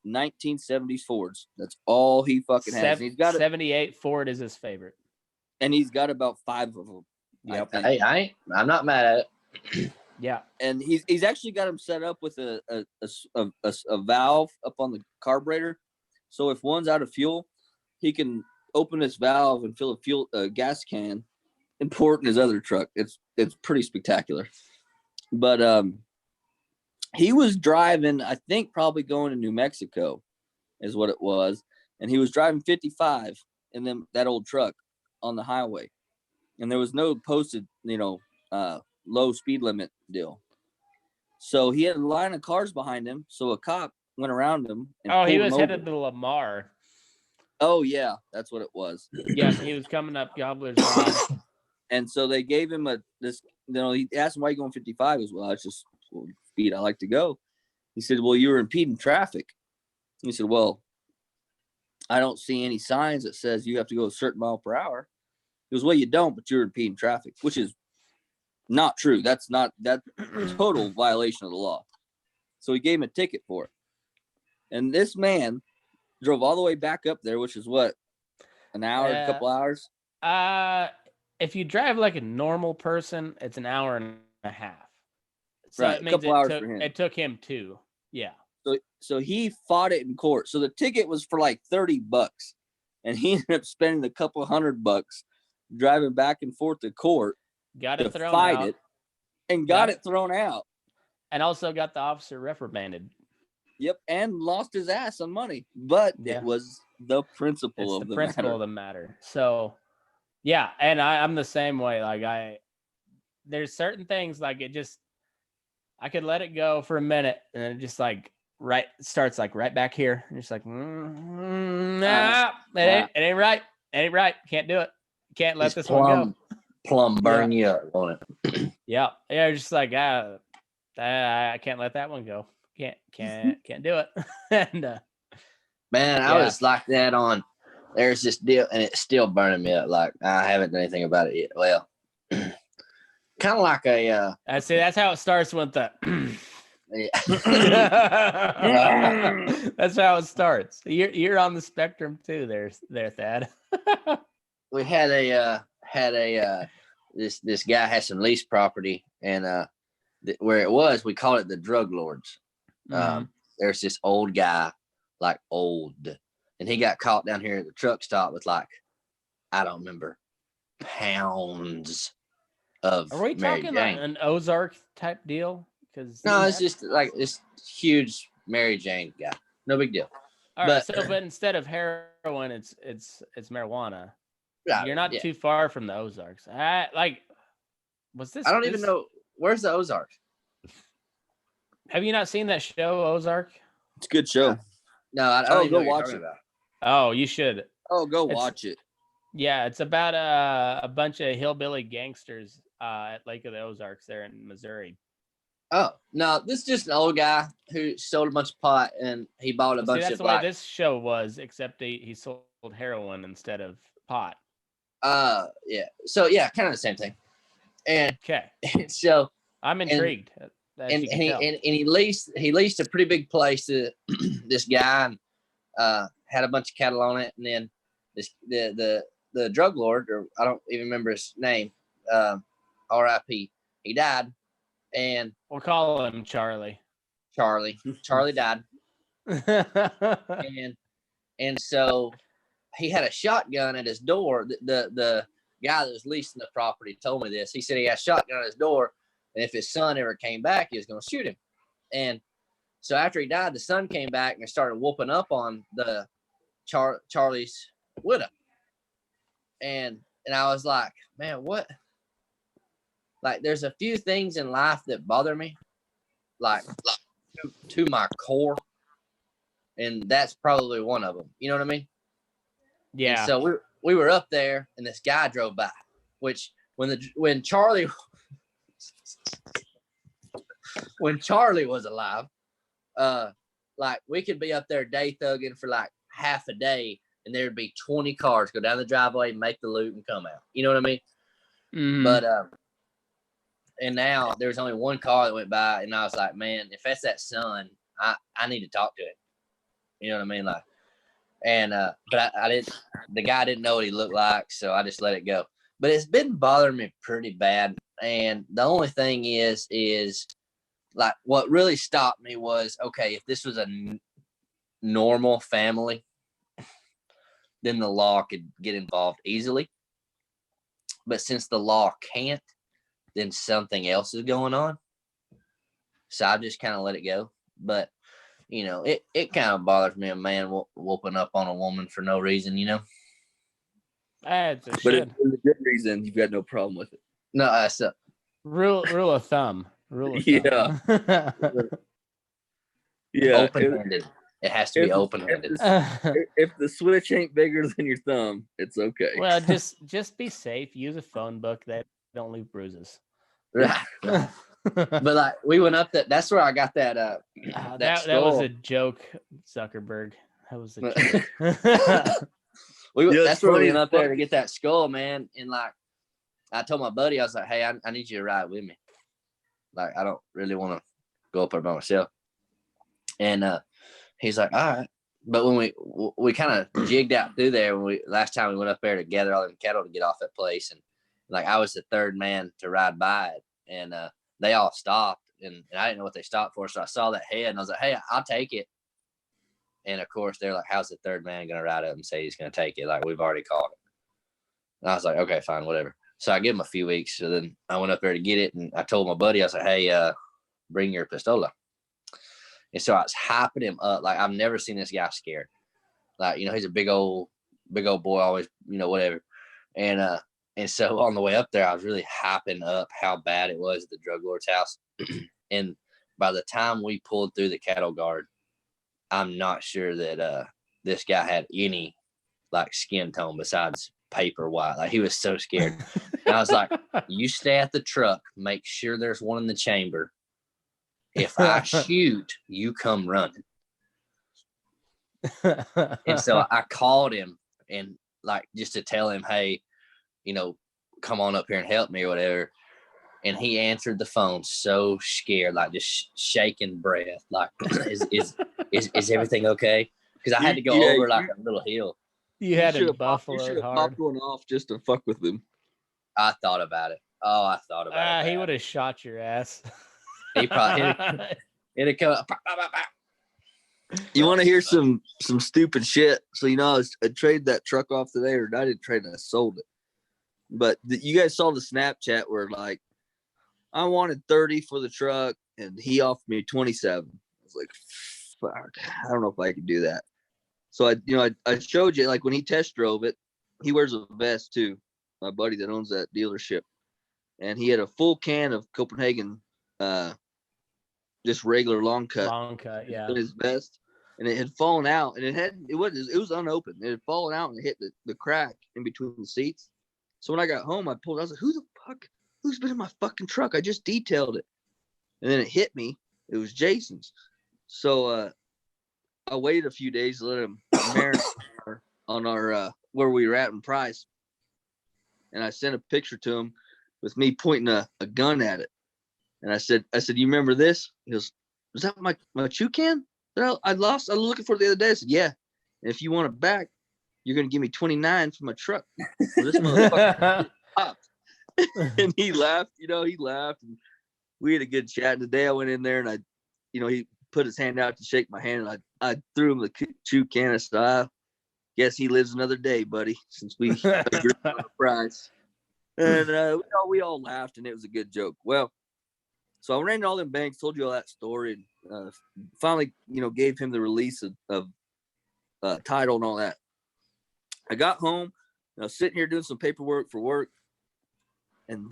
[SPEAKER 3] 1970s Fords. That's all he fucking has. He's got
[SPEAKER 2] 78 Ford is his favorite.
[SPEAKER 3] And he's got about 5 of them.
[SPEAKER 1] Yep. Hey, I'm not mad at it.
[SPEAKER 2] Yeah.
[SPEAKER 3] And he's actually got him set up with a valve up on the carburetor. So if one's out of fuel, he can open this valve and fill a gas can and pour it in his other truck. It's pretty spectacular. But he was driving, I think probably going to New Mexico is what it was. And he was driving 55 in that old truck on the highway. And there was no posted, low speed limit deal. So he had a line of cars behind him. So a cop went around him.
[SPEAKER 2] And he was headed to Lamar.
[SPEAKER 3] Oh, yeah. That's what it was.
[SPEAKER 2] Yeah, he was coming up Gobbler's Drive.
[SPEAKER 3] And so they gave him he asked him, why are you going 55? He goes, well, it's just speed I like to go. He said, well, you were impeding traffic. He said, well, I don't see any signs that says you have to go a certain mile per hour. He goes, well, you don't, but you're impeding traffic, which is not true. That's total violation of the law. So he gave him a ticket for it. And this man drove all the way back up there, which is what, an hour, a couple hours?
[SPEAKER 2] If you drive like a normal person, it's an hour and a half. So
[SPEAKER 3] right,
[SPEAKER 2] it means
[SPEAKER 3] a couple hours for him.
[SPEAKER 2] It took him 2. Yeah.
[SPEAKER 3] So he fought it in court. So the ticket was for like $30, and he ended up spending a couple $100 driving back and forth to court.
[SPEAKER 2] Got it thrown out.
[SPEAKER 3] It, and got it thrown out.
[SPEAKER 2] And also got the officer reprimanded.
[SPEAKER 3] Yep, and lost his ass on money. But it was the principle of the matter.
[SPEAKER 2] So, yeah, and I'm the same way. Like there's certain things like I could let it go for a minute, and it just like starts like right back here. And it's like, nah, it ain't right. It ain't right. Can't do it. Can't let this one go.
[SPEAKER 1] Plum burn you up on it.
[SPEAKER 2] Yeah. Just like I can't let that one go. Can't do it. And
[SPEAKER 1] man, I was like that on there's this deal, and it's still burning me up. Like I haven't done anything about it yet. Well, kind of like a.
[SPEAKER 2] I see. That's how it starts with the. That's how it starts. You're on the spectrum too. There, Thad.
[SPEAKER 1] We had this guy had some lease property, and where it was, we called it the drug lords. There's this old guy, like old, and he got caught down here at the truck stop with like, I don't remember, pounds of.
[SPEAKER 2] Are we
[SPEAKER 1] Mary
[SPEAKER 2] talking
[SPEAKER 1] Jane.
[SPEAKER 2] like an Ozark type deal? Because
[SPEAKER 1] No, it's just like this huge Mary Jane guy. No big deal.
[SPEAKER 2] All right, but instead of heroin, it's marijuana.
[SPEAKER 1] Right,
[SPEAKER 2] You're not too far from the Ozarks. Was this?
[SPEAKER 1] I don't even know where's the Ozarks.
[SPEAKER 2] Have you not seen that show, Ozark?
[SPEAKER 3] It's a good show.
[SPEAKER 1] No, I don't even
[SPEAKER 3] go
[SPEAKER 1] know what
[SPEAKER 3] watch
[SPEAKER 1] you're
[SPEAKER 3] it.
[SPEAKER 1] talking
[SPEAKER 2] Oh, you should.
[SPEAKER 3] Oh, go watch it.
[SPEAKER 2] Yeah, it's about a bunch of hillbilly gangsters at Lake of the Ozarks there in Missouri.
[SPEAKER 1] Oh no, this is just an old guy who sold a bunch of pot, and he bought a bunch
[SPEAKER 2] that's
[SPEAKER 1] of
[SPEAKER 2] the way this show was, except he sold heroin instead of pot.
[SPEAKER 1] Yeah. So yeah, kind of the same thing. And
[SPEAKER 2] Okay.
[SPEAKER 1] So
[SPEAKER 2] I'm intrigued.
[SPEAKER 1] And he leased a pretty big place to this guy, and had a bunch of cattle on it. And then the drug lord, or I don't even remember his name, R.I.P. He died, and
[SPEAKER 2] we'll call him Charlie.
[SPEAKER 1] Charlie died, and so he had a shotgun at his door. The guy that was leasing the property told me this. He said he had a shotgun at his door, and if his son ever came back, he was going to shoot him. And so after he died, the son came back and started whooping up on the Charlie's widow. And I was like, man, what? Like, there's a few things in life that bother me, like to my core, and that's probably one of them. You know what I mean?
[SPEAKER 2] Yeah.
[SPEAKER 1] And so we were up there, and this guy drove by. Which when Charlie was alive, like we could be up there day thugging for like half a day, and there'd be 20 cars go down the driveway, make the loot, and come out. You know what I mean?
[SPEAKER 2] Mm-hmm.
[SPEAKER 1] But and now there's only one car that went by, and I was like, man, if that's that son, I need to talk to him. You know what I mean? Like, and but I didn't. The guy didn't know what he looked like, so I just let it go. But it's been bothering me pretty bad, and the only thing is like what really stopped me was, okay, if this was a normal family, then the law could get involved easily. But since the law can't, then something else is going on. So I just kind of let it go. But, you know, it kind of bothers me, a man whooping up on a woman for no reason, you know?
[SPEAKER 2] But
[SPEAKER 3] it's a good reason. You've got no problem with it.
[SPEAKER 1] No, that's a
[SPEAKER 2] rule of thumb.
[SPEAKER 3] Yeah. Yeah.
[SPEAKER 1] Open-handed. It has to be open-handed.
[SPEAKER 3] If the switch ain't bigger than your thumb, it's okay.
[SPEAKER 2] Well, just be safe. Use a phone book that don't leave bruises.
[SPEAKER 1] Right. But like we went up that's where I got that
[SPEAKER 2] that was a joke, Zuckerberg. That was a joke.
[SPEAKER 1] That's where we went up there to get that skull, man. And like I told my buddy, I was like, hey, I need you to ride with me. Like I don't really want to go up there by myself. And he's like, all right. But when we kind of jigged out through there when last time we went up there to gather all them cattle to get off that place, and like I was the third man to ride by it, and they all stopped, and I didn't know what they stopped for, so I saw that head and I was like, hey, I'll take it. And of course they're like, how's the third man gonna ride up and say he's gonna take it? Like we've already called it. And I was like, okay, fine, whatever. So I give him a few weeks. So then I went up there to get it, and I told my buddy, I was like, hey, bring your pistola. And so I was hyping him up. Like I've never seen this guy scared. Like, you know, he's a big old boy, always, you know, whatever. And so on the way up there, I was really hyping up how bad it was at the drug lord's house. And by the time we pulled through the cattle guard, I'm not sure that this guy had any like skin tone besides paper white. Like he was so scared. And I was like, you stay at the truck, make sure there's one in the chamber. If I shoot, you come running. And so I called him, and like just to tell him, hey, you know, come on up here and help me or whatever. And he answered the phone so scared, like just shaking breath, like is everything okay? Because I had to go over like a little hill.
[SPEAKER 2] You had to buffalo
[SPEAKER 3] hard. Popped one off just to fuck with him.
[SPEAKER 1] I thought about it. Oh, I thought about it.
[SPEAKER 2] He would have shot your ass.
[SPEAKER 1] He probably it'd come.
[SPEAKER 3] You want to hear some stupid shit? So I traded that truck off today, or I didn't trade it. I sold it. But you guys saw the Snapchat where like I wanted 30 for the truck, and he offered me 27. I was like, fuck, I don't know if I could do that. So I showed you, like when he test drove it, he wears a vest too. My buddy that owns that dealership, and he had a full can of Copenhagen, just regular long cut,
[SPEAKER 2] yeah,
[SPEAKER 3] in his vest, and it had fallen out, and it was unopened. It had fallen out and it hit the crack in between the seats. So when I got home, I pulled. I was like, "Who the fuck? Who's been in my fucking truck? I just detailed it." And then it hit me. It was Jason's. So I waited a few days to let him marinate on our where we were at in Price. And I sent a picture to him with me pointing a gun at it. And I said, "You remember this?" He goes, "Was that my chew can that I lost? I was looking for it the other day." I said, "Yeah. And if you want it back, you're gonna give me 29 for my truck." Well, this motherfucker popped. And he laughed. He laughed. And we had a good chat. And the day I went in there and he put his hand out to shake my hand, and I threw him the chew can. I said, "I guess he lives another day, buddy, since we agreed on the price." And we all laughed, and it was a good joke. Well, so I ran all them banks, told you all that story, and finally, gave him the release of title and all that. I got home, and I was sitting here doing some paperwork for work, and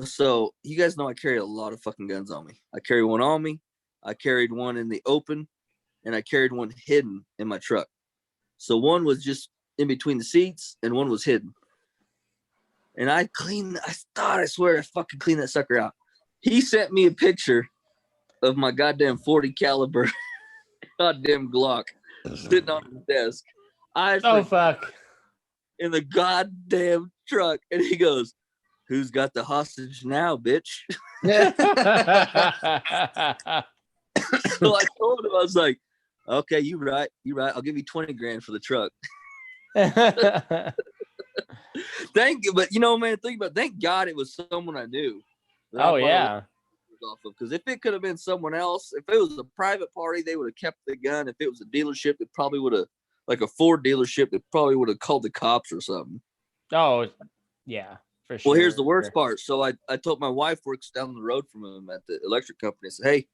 [SPEAKER 3] so you guys know I carry a lot of fucking guns on me. I carry one on me, I carried one in the open, and I carried one hidden in my truck. So one was just in between the seats, and one was hidden. And I swear I fucking cleaned that sucker out. He sent me a picture of my goddamn 40 caliber goddamn Glock sitting on his desk.
[SPEAKER 2] Fuck.
[SPEAKER 3] In the goddamn truck. And he goes, "Who's got the hostage now, bitch?" So I told him, I was like, "Okay, you right. I'll give you 20 grand for the truck." Thank you. But man, thank God it was someone I knew.
[SPEAKER 2] Oh yeah.
[SPEAKER 3] Because if it could have been someone else, if it was a private party, they would have kept the gun. If it was a dealership, it probably would have, like a Ford dealership, it probably would have called the cops or something.
[SPEAKER 2] Oh yeah, for sure.
[SPEAKER 3] Well, here's the worst part. So I told my wife works down the road from him at the electric company. I said, "Hey,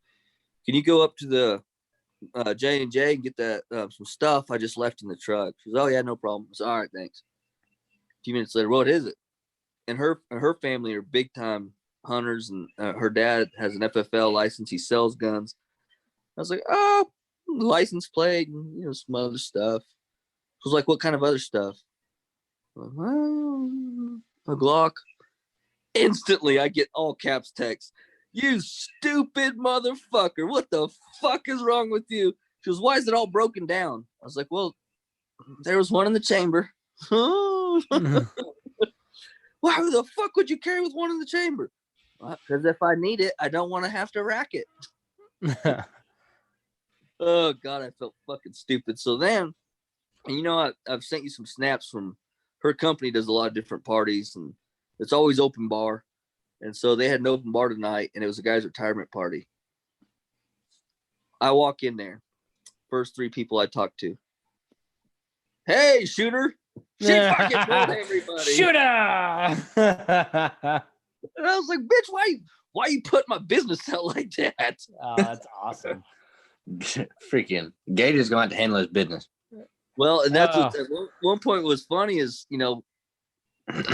[SPEAKER 3] can you go up to the J&J and get that some stuff I just left in the truck?" She goes, "Oh yeah, no problem." I said, "All right, thanks." A few minutes later, "What is it?" And her family are big time hunters, and her dad has an FFL license. He sells guns. I was like, "Oh, license plate and some other stuff." She was like, "What kind of other stuff?" Like, "Well, a Glock." Instantly, I get all caps text. "You stupid motherfucker. What the fuck is wrong with you?" She goes, "Why is it all broken down?" I was like, "Well, there was one in the chamber." "Why the fuck would you carry with one in the chamber?" "Because if I need it, I don't want to have to rack it." Oh, God, I felt fucking stupid. So then, and I've sent you some snaps from her company, does a lot of different parties, and it's always open bar. And so they had an open bar tonight, and it was a guy's retirement party. I walk in there. First 3 people I talked to. "Hey, shooter." She fucking told everybody.
[SPEAKER 2] Shooter!
[SPEAKER 3] And I was like, "Bitch, why you put my business out like that?"
[SPEAKER 2] Oh, that's awesome.
[SPEAKER 1] Freaking Gator's going to handle his business.
[SPEAKER 3] Well, and that's what at one point was funny is, our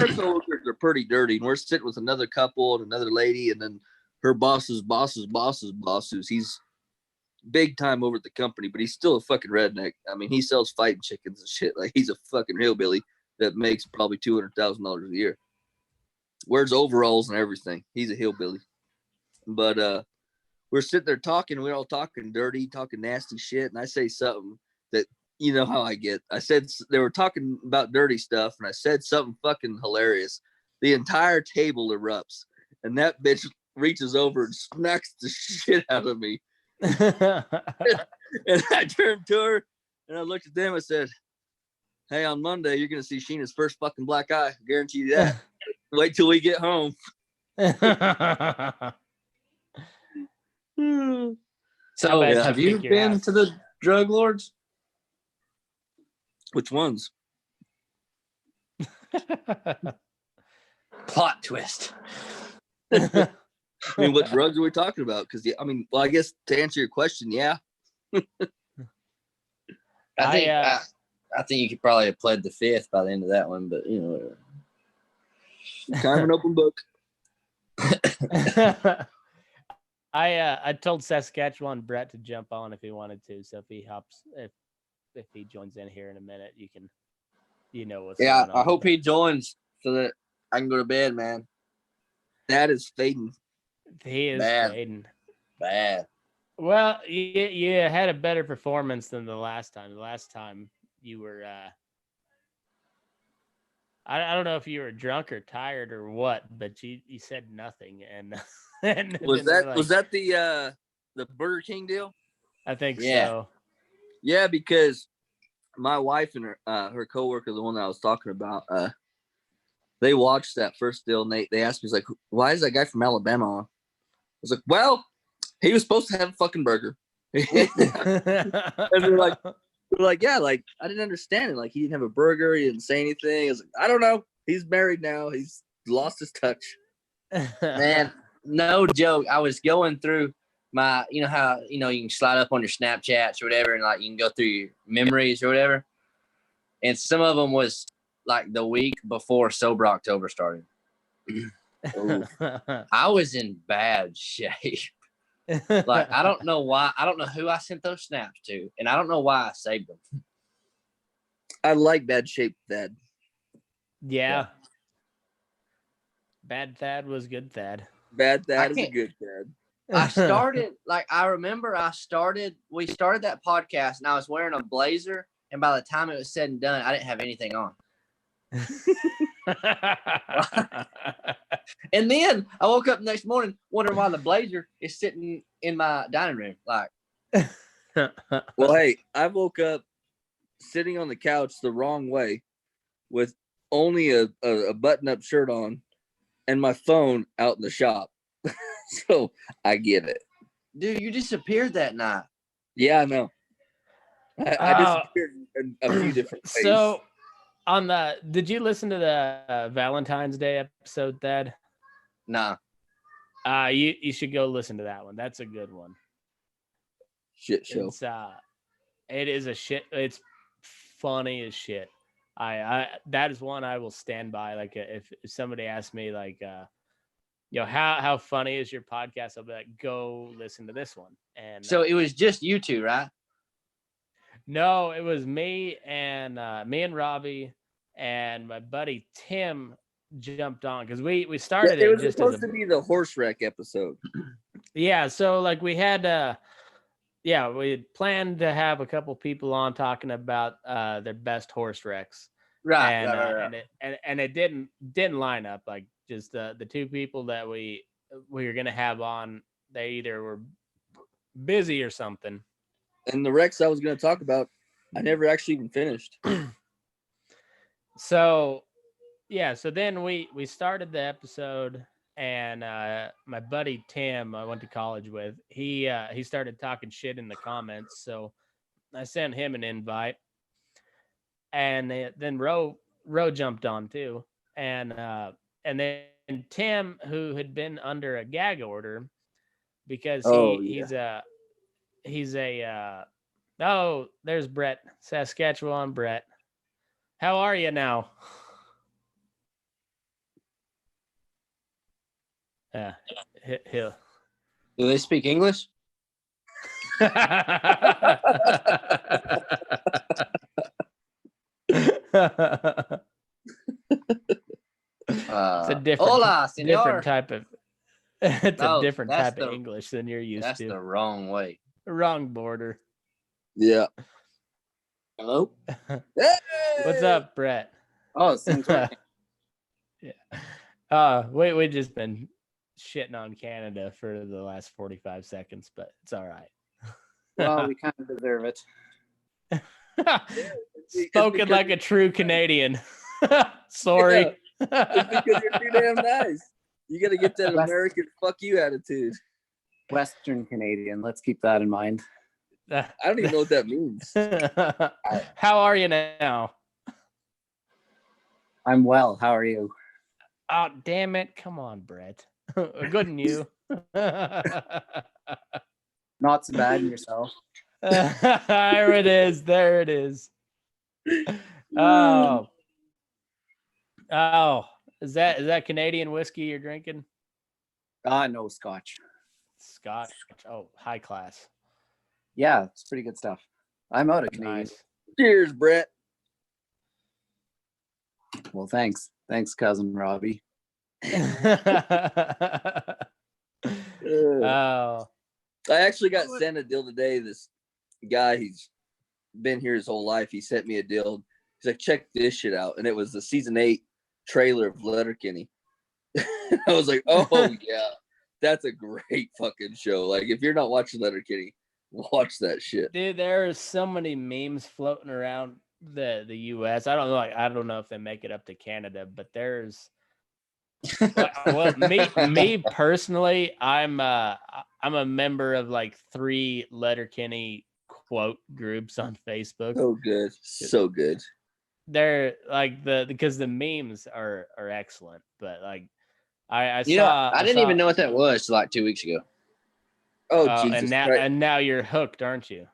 [SPEAKER 3] coworkers are pretty dirty, and we're sitting with another couple and another lady, and then her boss's boss, who's he's big time over at the company, but he's still a fucking redneck. I mean, he sells fighting chickens and shit. Like, he's a fucking hillbilly that makes probably $200,000 a year. Wears overalls and everything. He's a hillbilly. But we're sitting there talking. We're all talking dirty, talking nasty shit. And I say something that you know how I get. I said they were talking about dirty stuff, and I said something fucking hilarious. The entire table erupts, and that bitch reaches over and smacks the shit out of me. And I turned to her, and I looked at them and said, "Hey, on Monday, you're going to see Sheena's first fucking black eye. I guarantee you that. Wait till we get home."
[SPEAKER 1] So, have you been to the drug lords?
[SPEAKER 3] Which ones?
[SPEAKER 1] Plot twist.
[SPEAKER 3] I mean, what drugs are we talking about? Because, I mean, well, I guess to answer your question, yeah.
[SPEAKER 1] I think you could probably have pled the fifth by the end of that one, but you know,
[SPEAKER 3] kind of an open book.
[SPEAKER 2] I told Saskatchewan Brett to jump on if he wanted to. So if he joins in here in a minute, you can, what's going on.
[SPEAKER 1] I hope he joins so that I can go to bed, man.
[SPEAKER 3] That is fading.
[SPEAKER 2] He is fading.
[SPEAKER 1] Bad.
[SPEAKER 2] Well, you had a better performance than the last time. The last time you were, I don't know if you were drunk or tired or what, but you said nothing. And,
[SPEAKER 3] was that the Burger King deal?
[SPEAKER 2] I think so.
[SPEAKER 3] Yeah, because my wife and her coworker, the one that I was talking about, they watched that first deal, and they asked me, like, why is that guy from Alabama on? I was like, well, he was supposed to have a fucking burger. And they're like, yeah, like, I didn't understand it. Like, he didn't have a burger. He didn't say anything. I was like, I don't know. He's married now. He's lost his touch.
[SPEAKER 1] Man, no joke. I was going through my, you know how, you can slide up on your Snapchats or whatever, and like you can go through your memories or whatever. And some of them was like the week before Sober October started. I was in bad shape. Like, I don't know why. I don't know who I sent those snaps to, and I don't know why I saved them.
[SPEAKER 3] I like bad shape Thad.
[SPEAKER 2] Yeah. Bad Thad was good Thad.
[SPEAKER 3] Bad Thad is a good Thad.
[SPEAKER 1] I started, we started that podcast, and I was wearing a blazer, and by the time it was said and done, I didn't have anything on. And then I woke up the next morning wondering why the blazer is sitting in my dining room. Like,
[SPEAKER 3] well, hey, I woke up sitting on the couch the wrong way with only a button-up shirt on and my phone out in the shop. So I get it.
[SPEAKER 1] Dude, you disappeared that night.
[SPEAKER 3] Yeah, I know. I disappeared in a few different ways.
[SPEAKER 2] So did you listen to the Valentine's Day episode, Thad?
[SPEAKER 1] Nah.
[SPEAKER 2] You should go listen to that one. That's a good one.
[SPEAKER 3] Shit show.
[SPEAKER 2] It is a shit. It's funny as shit. That is one I will stand by. Like, if somebody asks me, like, how funny is your podcast? I'll be like, go listen to this one. And
[SPEAKER 1] so it was just you two, right?
[SPEAKER 2] No, it was me and Robbie and my buddy Tim jumped on because we started
[SPEAKER 3] it was just supposed to be the horse wreck episode.
[SPEAKER 2] Yeah, so like we had we had planned to have a couple people on talking about their best horse wrecks.
[SPEAKER 1] Right.
[SPEAKER 2] And it didn't line up. Like, just the two people that we were gonna have on, they either were busy or something.
[SPEAKER 3] And the wrecks I was gonna talk about, I never actually even finished.
[SPEAKER 2] So then we started the episode, and my buddy Tim, I went to college with, he started talking shit in the comments, so I sent him an invite, and then Ro jumped on too, and then Tim, who had been under a gag order because there's Brett, Saskatchewan Brett. How are you now? He'll.
[SPEAKER 1] Do they speak English?
[SPEAKER 2] It's a different type of. It's a different type of English than you're used to.
[SPEAKER 1] That's the wrong way.
[SPEAKER 2] Wrong border.
[SPEAKER 3] Yeah.
[SPEAKER 5] Hello?
[SPEAKER 2] What's up, Brett?
[SPEAKER 5] Oh, sounds right.
[SPEAKER 2] Yeah. We just been shitting on Canada for the last 45 seconds, but it's all right.
[SPEAKER 5] Well, we kind of deserve it.
[SPEAKER 2] Spoken like a true Canadian. Sorry.
[SPEAKER 3] It's because you're too damn nice. You got to get that American fuck you attitude.
[SPEAKER 5] Western Canadian. Let's keep that in mind.
[SPEAKER 3] I don't even know what that means.
[SPEAKER 2] How are you now?
[SPEAKER 5] I'm well. How are you?
[SPEAKER 2] Oh, damn it. Come on, Brett. Good and you.
[SPEAKER 5] Not so bad. And yourself?
[SPEAKER 2] There it is. There it is. Oh. Is that Canadian whiskey you're drinking?
[SPEAKER 5] No, Scotch.
[SPEAKER 2] Scotch. Oh, high class.
[SPEAKER 5] Yeah, it's pretty good stuff. I'm out of Canadian.
[SPEAKER 2] Nice.
[SPEAKER 3] Cheers, Brett.
[SPEAKER 5] Well, thanks. Thanks, cousin Robbie.
[SPEAKER 2] Oh.
[SPEAKER 3] I actually got sent a deal today. This guy, he's been here his whole life. He sent me a deal. He's like, check this shit out. And it was the season 8 trailer of Letterkenny. I was like, oh, yeah, that's a great fucking show. Like, if you're not watching Letterkenny, watch that shit.
[SPEAKER 2] Dude, there are so many memes floating around the US. I don't know if they make it up to Canada, but there's well, me personally, I'm a member of like 3 Letterkenny quote groups on Facebook.
[SPEAKER 3] So good. So good.
[SPEAKER 2] They're like because the memes are excellent, but like I saw
[SPEAKER 1] I didn't even know what that was till like 2 weeks ago.
[SPEAKER 3] Oh, Jesus.
[SPEAKER 2] and now you're hooked, aren't you?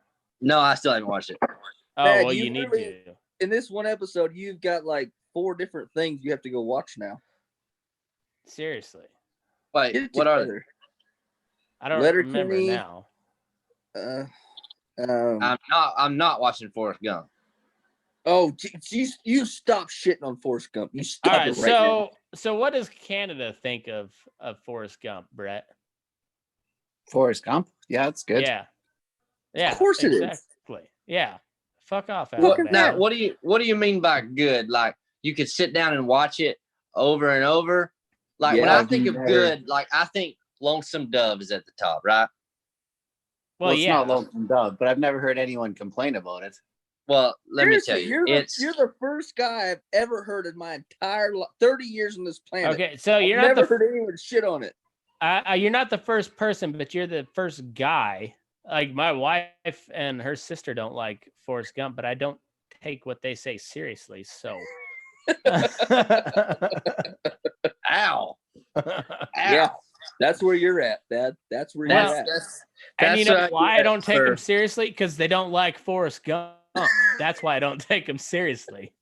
[SPEAKER 1] No, I still haven't watched it.
[SPEAKER 2] Oh,
[SPEAKER 3] Dad,
[SPEAKER 2] well, you need to.
[SPEAKER 3] In this one episode, you've got like 4 different things you have to go watch now.
[SPEAKER 2] Seriously.
[SPEAKER 1] Wait, what are they?
[SPEAKER 2] I don't remember now.
[SPEAKER 1] I'm not watching Forrest Gump.
[SPEAKER 3] Oh, geez, you stop shitting on Forrest Gump. You stop
[SPEAKER 2] All right,
[SPEAKER 3] it right now.
[SPEAKER 2] So what does Canada think of Forrest Gump, Brett?
[SPEAKER 5] Forrest Gump? Yeah, it's good.
[SPEAKER 2] Yeah.
[SPEAKER 3] Of course it is.
[SPEAKER 2] Exactly. Yeah. Fuck off.
[SPEAKER 1] Now, what do you mean by good? Like you could sit down and watch it over and over? Like when I think of good, like I think Lonesome Dove is at the top, right?
[SPEAKER 5] Well, it's not Lonesome Dove, but I've never heard anyone complain about it.
[SPEAKER 1] Well, let me tell you,
[SPEAKER 3] you're the first guy I've ever heard in my entire 30 years on this planet.
[SPEAKER 2] Okay, so you're
[SPEAKER 3] I've never heard anyone shit on it.
[SPEAKER 2] You're not the first person, but you're the first guy. Like my wife and her sister don't like Forrest Gump, but I don't take what they say seriously. So,
[SPEAKER 1] ow.
[SPEAKER 3] Yeah, that's where you're at, Dad. That's where you're at.
[SPEAKER 2] And you know why I don't take them seriously? Because they don't like Forrest Gump. That's why I don't take them seriously.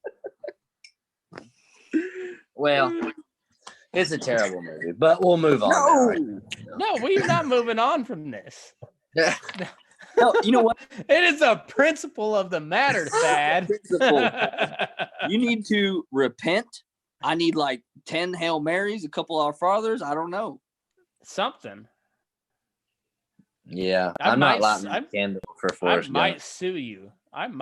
[SPEAKER 1] Well, it's a terrible movie, but we'll move on.
[SPEAKER 2] No, we're not moving on from this.
[SPEAKER 3] No, you know what?
[SPEAKER 2] It is a principle of the matter, Thad.
[SPEAKER 3] You need to repent. I need like 10 Hail Marys, a couple of Our Fathers. I don't know.
[SPEAKER 2] Something.
[SPEAKER 1] Yeah, I'm not lighting a candle for Forrest Gump.
[SPEAKER 2] I might sue you.
[SPEAKER 3] I'm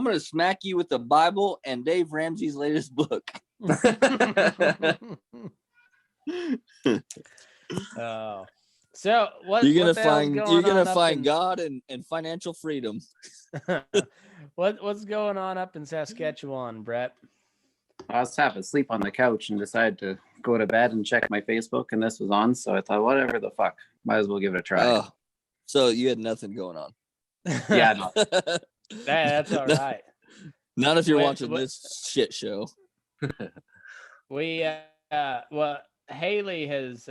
[SPEAKER 3] going to smack you with the Bible and Dave Ramsey's latest book.
[SPEAKER 2] Oh. So what
[SPEAKER 3] you're gonna find God and financial freedom.
[SPEAKER 2] What's going on up in Saskatchewan, Brett?
[SPEAKER 5] I was half asleep on the couch and decided to go to bed and check my Facebook, and this was on, so I thought, whatever the fuck, might as well give it a try.
[SPEAKER 3] Oh, so you had nothing going on?
[SPEAKER 5] Yeah, no.
[SPEAKER 2] That's all right.
[SPEAKER 3] Not if you're watching this shit show.
[SPEAKER 2] Haley has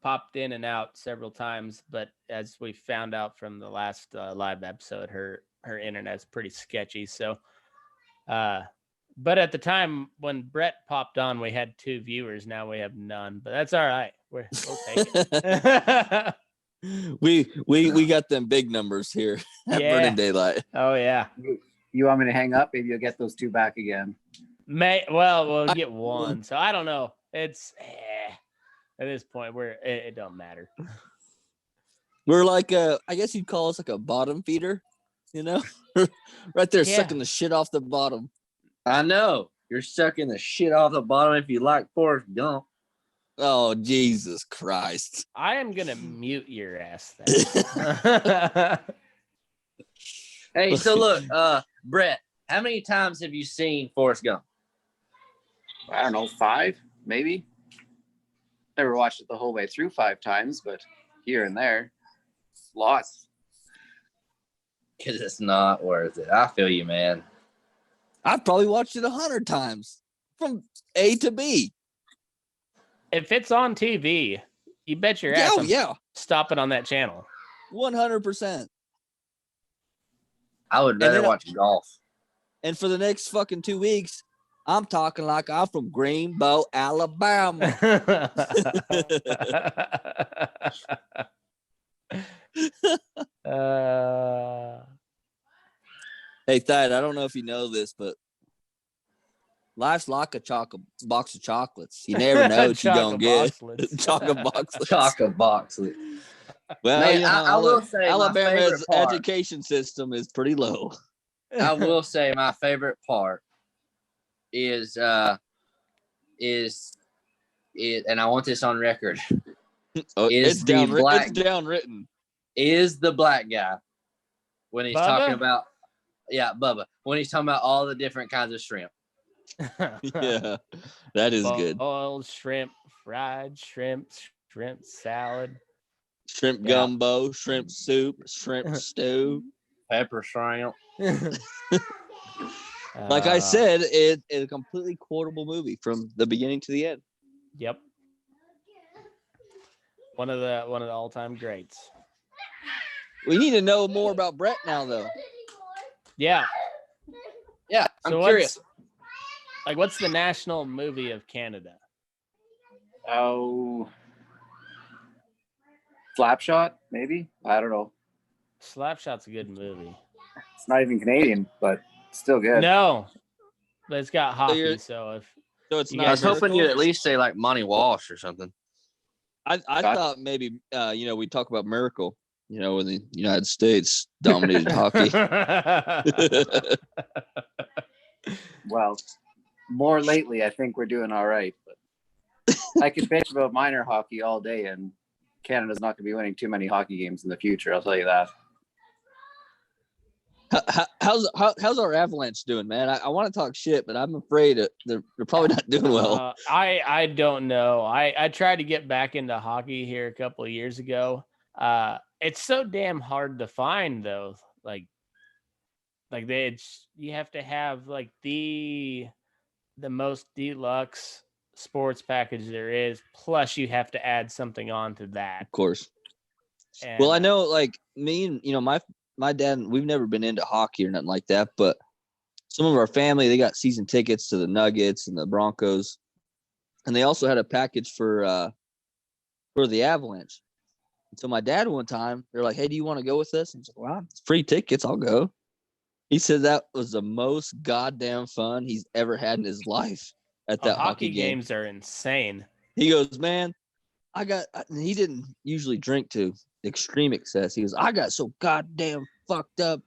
[SPEAKER 2] popped in and out several times, but as we found out from the last live episode, her internet's pretty sketchy. So, but at the time when Brett popped on, we had 2 viewers. Now we have none, but that's all right. We'll take it.
[SPEAKER 3] we got them big numbers here at Burning Daylight.
[SPEAKER 2] Oh yeah.
[SPEAKER 5] You want me to hang up? Maybe you'll get those 2 back again.
[SPEAKER 2] We'll get 1. So I don't know. It's at this point it don't matter.
[SPEAKER 3] We're like I guess you'd call us like a bottom feeder. You know, right there,
[SPEAKER 2] Yeah.
[SPEAKER 3] sucking the shit off the bottom.
[SPEAKER 1] I know. You're sucking the shit off the bottom if you like Forrest Gump.
[SPEAKER 3] Oh, Jesus Christ.
[SPEAKER 2] I am gonna mute your ass then.
[SPEAKER 1] Hey, so look, Brett, how many times have you seen Forrest Gump?
[SPEAKER 5] I don't know, 5 maybe. Never watched it the whole way through 5 times, but here and there, lots.
[SPEAKER 1] Because it's not worth it. I feel you, man.
[SPEAKER 3] I've probably watched it 100 times from A to B.
[SPEAKER 2] If it's on TV, you bet your ass I'm stopping on that channel.
[SPEAKER 3] 100%.
[SPEAKER 1] I would rather watch golf.
[SPEAKER 3] And for the next fucking 2 weeks, I'm talking like I'm from Greenbow, Alabama. Hey, Thad, I don't know if you know this, but life's like a box of chocolates. You never know what you're going to get. Chocolate boxlets.
[SPEAKER 1] Chocolate boxlet.
[SPEAKER 3] Well,
[SPEAKER 1] Man,
[SPEAKER 3] you know,
[SPEAKER 1] I will say
[SPEAKER 3] Alabama's education system is pretty low.
[SPEAKER 1] I will say my favorite part is, and I want this on record.
[SPEAKER 3] It's downwritten.
[SPEAKER 1] Is the black guy when he's talking about, Bubba, when he's talking about all the different kinds of shrimp.
[SPEAKER 3] Yeah, that is good.
[SPEAKER 2] Boiled shrimp, fried shrimp, shrimp salad,
[SPEAKER 3] shrimp gumbo, shrimp soup, shrimp stew,
[SPEAKER 1] pepper shrimp.
[SPEAKER 3] Like I said, it's a completely quotable movie from the beginning to the end.
[SPEAKER 2] Yep. One of the all-time greats.
[SPEAKER 3] We need to know more about Brett now, though.
[SPEAKER 2] Yeah.
[SPEAKER 1] Yeah, I'm curious.
[SPEAKER 2] What's the national movie of Canada?
[SPEAKER 5] Oh, Slapshot, maybe? I don't know.
[SPEAKER 2] Slapshot's a good movie.
[SPEAKER 5] It's not even Canadian, but still good.
[SPEAKER 2] No, but it's got hockey, so
[SPEAKER 3] it's not.
[SPEAKER 1] I was hoping you'd at least say like Monty Walsh or something.
[SPEAKER 3] I thought maybe we talk about Miracle. When the United States dominated hockey.
[SPEAKER 5] Well, more lately, I think we're doing all right. But I could bitch about minor hockey all day, and Canada's not going to be winning too many hockey games in the future. I'll tell you that.
[SPEAKER 3] How's our Avalanche doing, man? I want to talk shit, but I'm afraid they're probably not doing well.
[SPEAKER 2] I don't know. I tried to get back into hockey here a couple of years ago. It's so damn hard to find, though. You have to have like the most deluxe sports package there is. Plus, you have to add something on to that.
[SPEAKER 3] Of course.
[SPEAKER 2] And,
[SPEAKER 3] well, I know, like me and my dad, we've never been into hockey or nothing like that, but some of our family, they got season tickets to the Nuggets and the Broncos, and they also had a package for the Avalanche. And so my dad, one time, they're like, "Hey, do you want to go with us?" And I was like, "Well, it's free tickets. I'll go." He said that was the most goddamn fun he's ever had in his life at that hockey game.
[SPEAKER 2] Games are insane.
[SPEAKER 3] He goes, "Man, he didn't usually drink to extreme excess. He goes, I got so goddamn fucked up.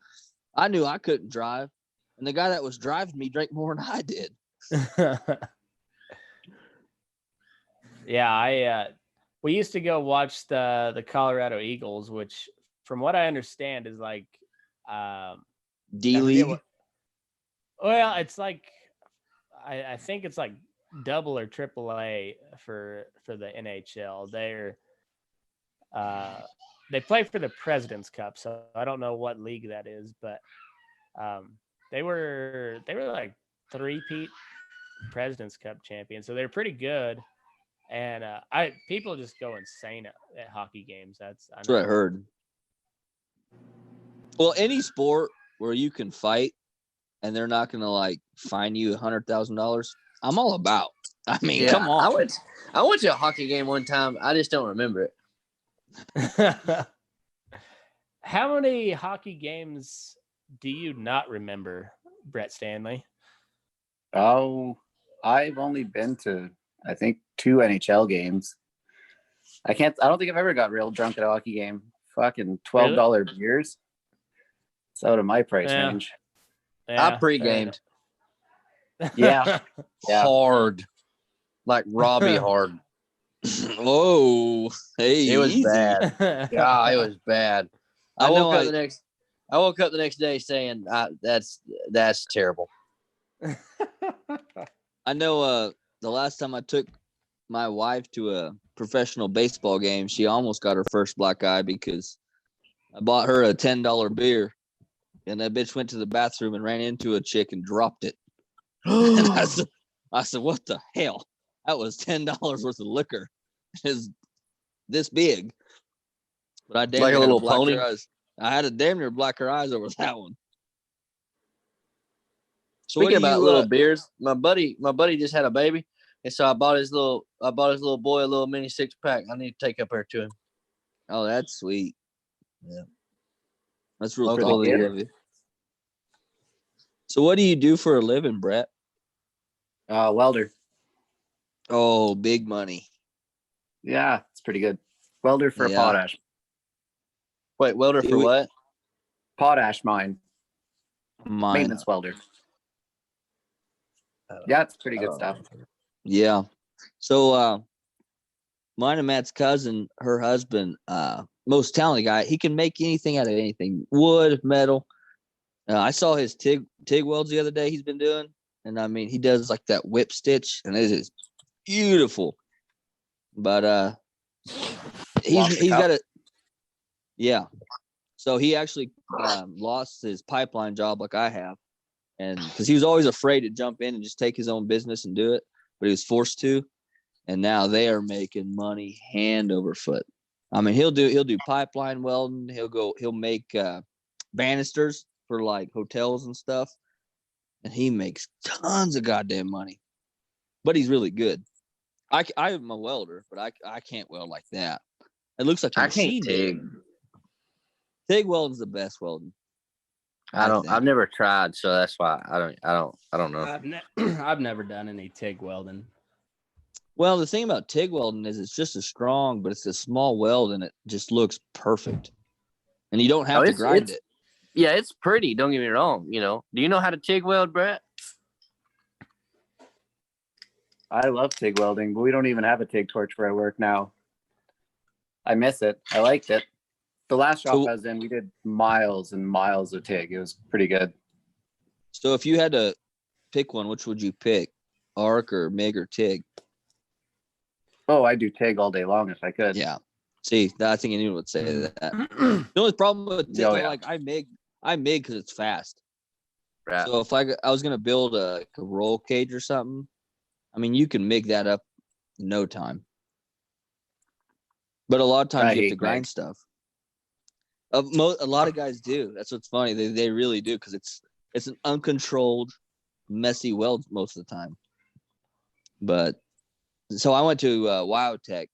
[SPEAKER 3] I knew I couldn't drive. And the guy that was driving me drank more than I did."
[SPEAKER 2] Yeah, we used to go watch the Colorado Eagles, which from what I understand is like
[SPEAKER 3] D-League.
[SPEAKER 2] Well, it's like I think it's like double or triple A for the NHL. They play for the President's Cup, so I don't know what league that is, but they were like 3-peat President's Cup champions, so they're pretty good. And people just go insane at hockey games. That's
[SPEAKER 3] what I heard. Well, any sport where you can fight and they're not gonna like fine you $100,000, I'm all about. I mean, come on.
[SPEAKER 1] I went to a hockey game one time. I just don't remember it.
[SPEAKER 2] How many hockey games do you not remember, Brett Stanley?
[SPEAKER 5] Oh, I've only been to, I think, 2 NHL games. I don't think I've ever got real drunk at a hockey game. Fucking $12 beers. It's out of my price
[SPEAKER 2] Yeah.
[SPEAKER 5] range.
[SPEAKER 3] I pre-gamed
[SPEAKER 5] Yeah. Yeah.
[SPEAKER 3] hard, like Robbie hard. Whoa, hey,
[SPEAKER 1] It was
[SPEAKER 3] easy.
[SPEAKER 1] bad.
[SPEAKER 3] Yeah, it was bad.
[SPEAKER 1] I
[SPEAKER 3] know
[SPEAKER 1] woke up the next day saying that's terrible.
[SPEAKER 3] I know. The last time I took my wife to a professional baseball game, she almost got her first black eye because I bought her a $10 beer, and that bitch went to the bathroom and ran into a chick and dropped it. And I said, "What the hell? That was $10 worth of liquor. Is this big?" But I damn
[SPEAKER 1] Like a
[SPEAKER 3] near
[SPEAKER 1] little
[SPEAKER 3] blacked
[SPEAKER 1] pony?
[SPEAKER 3] her eyes. I had to damn near black her eyes over that one. So
[SPEAKER 1] Speaking
[SPEAKER 3] what do
[SPEAKER 1] about
[SPEAKER 3] you,
[SPEAKER 1] little beers, my buddy just had a baby, and so I bought his little boy a little mini 6-pack. I need to take up there to him.
[SPEAKER 3] Oh, that's sweet.
[SPEAKER 1] Yeah.
[SPEAKER 3] That's real
[SPEAKER 1] Local
[SPEAKER 3] cool that you
[SPEAKER 1] kid.
[SPEAKER 3] have it. So what do you do for a living, Brett?
[SPEAKER 5] Welder.
[SPEAKER 3] Oh, big money.
[SPEAKER 5] Yeah, it's pretty good. Welder for
[SPEAKER 3] Yeah.
[SPEAKER 5] a potash.
[SPEAKER 1] Wait, welder for what?
[SPEAKER 5] Potash mine.
[SPEAKER 3] Mine.
[SPEAKER 5] Maintenance welder. Yeah, it's pretty good stuff.
[SPEAKER 3] Yeah. So mine and Matt's cousin, her husband, most talented guy, he can make anything out of anything. Wood, metal. I saw his TIG welds the other day he's been doing. And I mean, he does like that whip stitch, and it is beautiful. But he's got a yeah. So he actually lost his pipeline job like I have, and because he was always afraid to jump in and just take his own business and do it, but he was forced to, and now they are making money hand over foot. I mean, he'll do pipeline welding. He'll make banisters for like hotels and stuff, and he makes tons of goddamn money. But he's really good. I'm a welder, but I can't weld like that. It looks like a
[SPEAKER 1] I
[SPEAKER 3] machine
[SPEAKER 1] can't
[SPEAKER 3] did.
[SPEAKER 1] TIG.
[SPEAKER 3] TIG welding's the best welding.
[SPEAKER 1] I've never tried, so that's why I don't know.
[SPEAKER 2] I've never done any TIG welding.
[SPEAKER 3] Well, the thing about TIG welding is it's just as strong, but it's a small weld and it just looks perfect. And you don't have to grind it.
[SPEAKER 1] Yeah, it's pretty. Don't get me wrong. Do you know how to TIG weld, Brett?
[SPEAKER 5] I love TIG welding, but we don't even have a TIG torch where I work now. I miss it. I liked it. The last shop I was in, we did miles and miles of TIG. It was pretty good.
[SPEAKER 3] So if you had to pick one, which would you pick? Arc or MIG or TIG?
[SPEAKER 5] Oh, I do TIG all day long if I could.
[SPEAKER 3] Yeah. See, I think anyone would say that. The only problem with TIG, like I MIG because it's fast.
[SPEAKER 1] Right.
[SPEAKER 3] So if I was going to build a roll cage or something, I mean, you can MIG that up in no time. But a lot of times you have to grind stuff. A lot of guys do. That's what's funny. They really do, because it's an uncontrolled, messy weld most of the time. But so I went to WyoTech,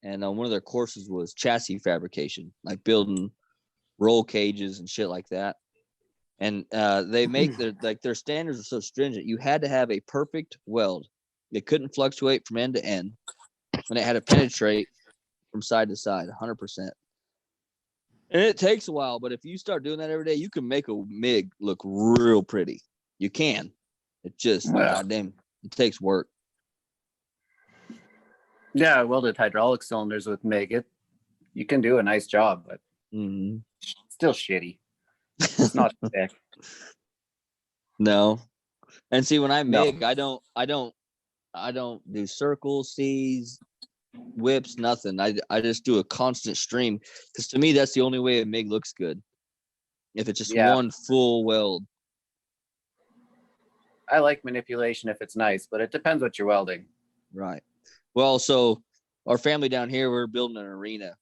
[SPEAKER 3] and one of their courses was chassis fabrication, like building roll cages and shit like that. And they make their standards are so stringent. You had to have a perfect weld. It couldn't fluctuate from end to end, and it had to penetrate from side to side, 100%. And it takes a while, but if you start doing that every day, you can make a MIG look real pretty. You can. It just, goddamn, it takes work.
[SPEAKER 5] Yeah, I welded hydraulic cylinders with MIG. You can do a nice job, but still shitty. It's not thick.
[SPEAKER 3] No. And see, when I MIG, I don't do circles, C's, whips, nothing. I just do a constant stream, because to me that's the only way a MIG looks good. If it's just one full weld.
[SPEAKER 5] I like manipulation if it's nice, but it depends what you're welding.
[SPEAKER 3] Right. Well, so our family down here, we're building an arena.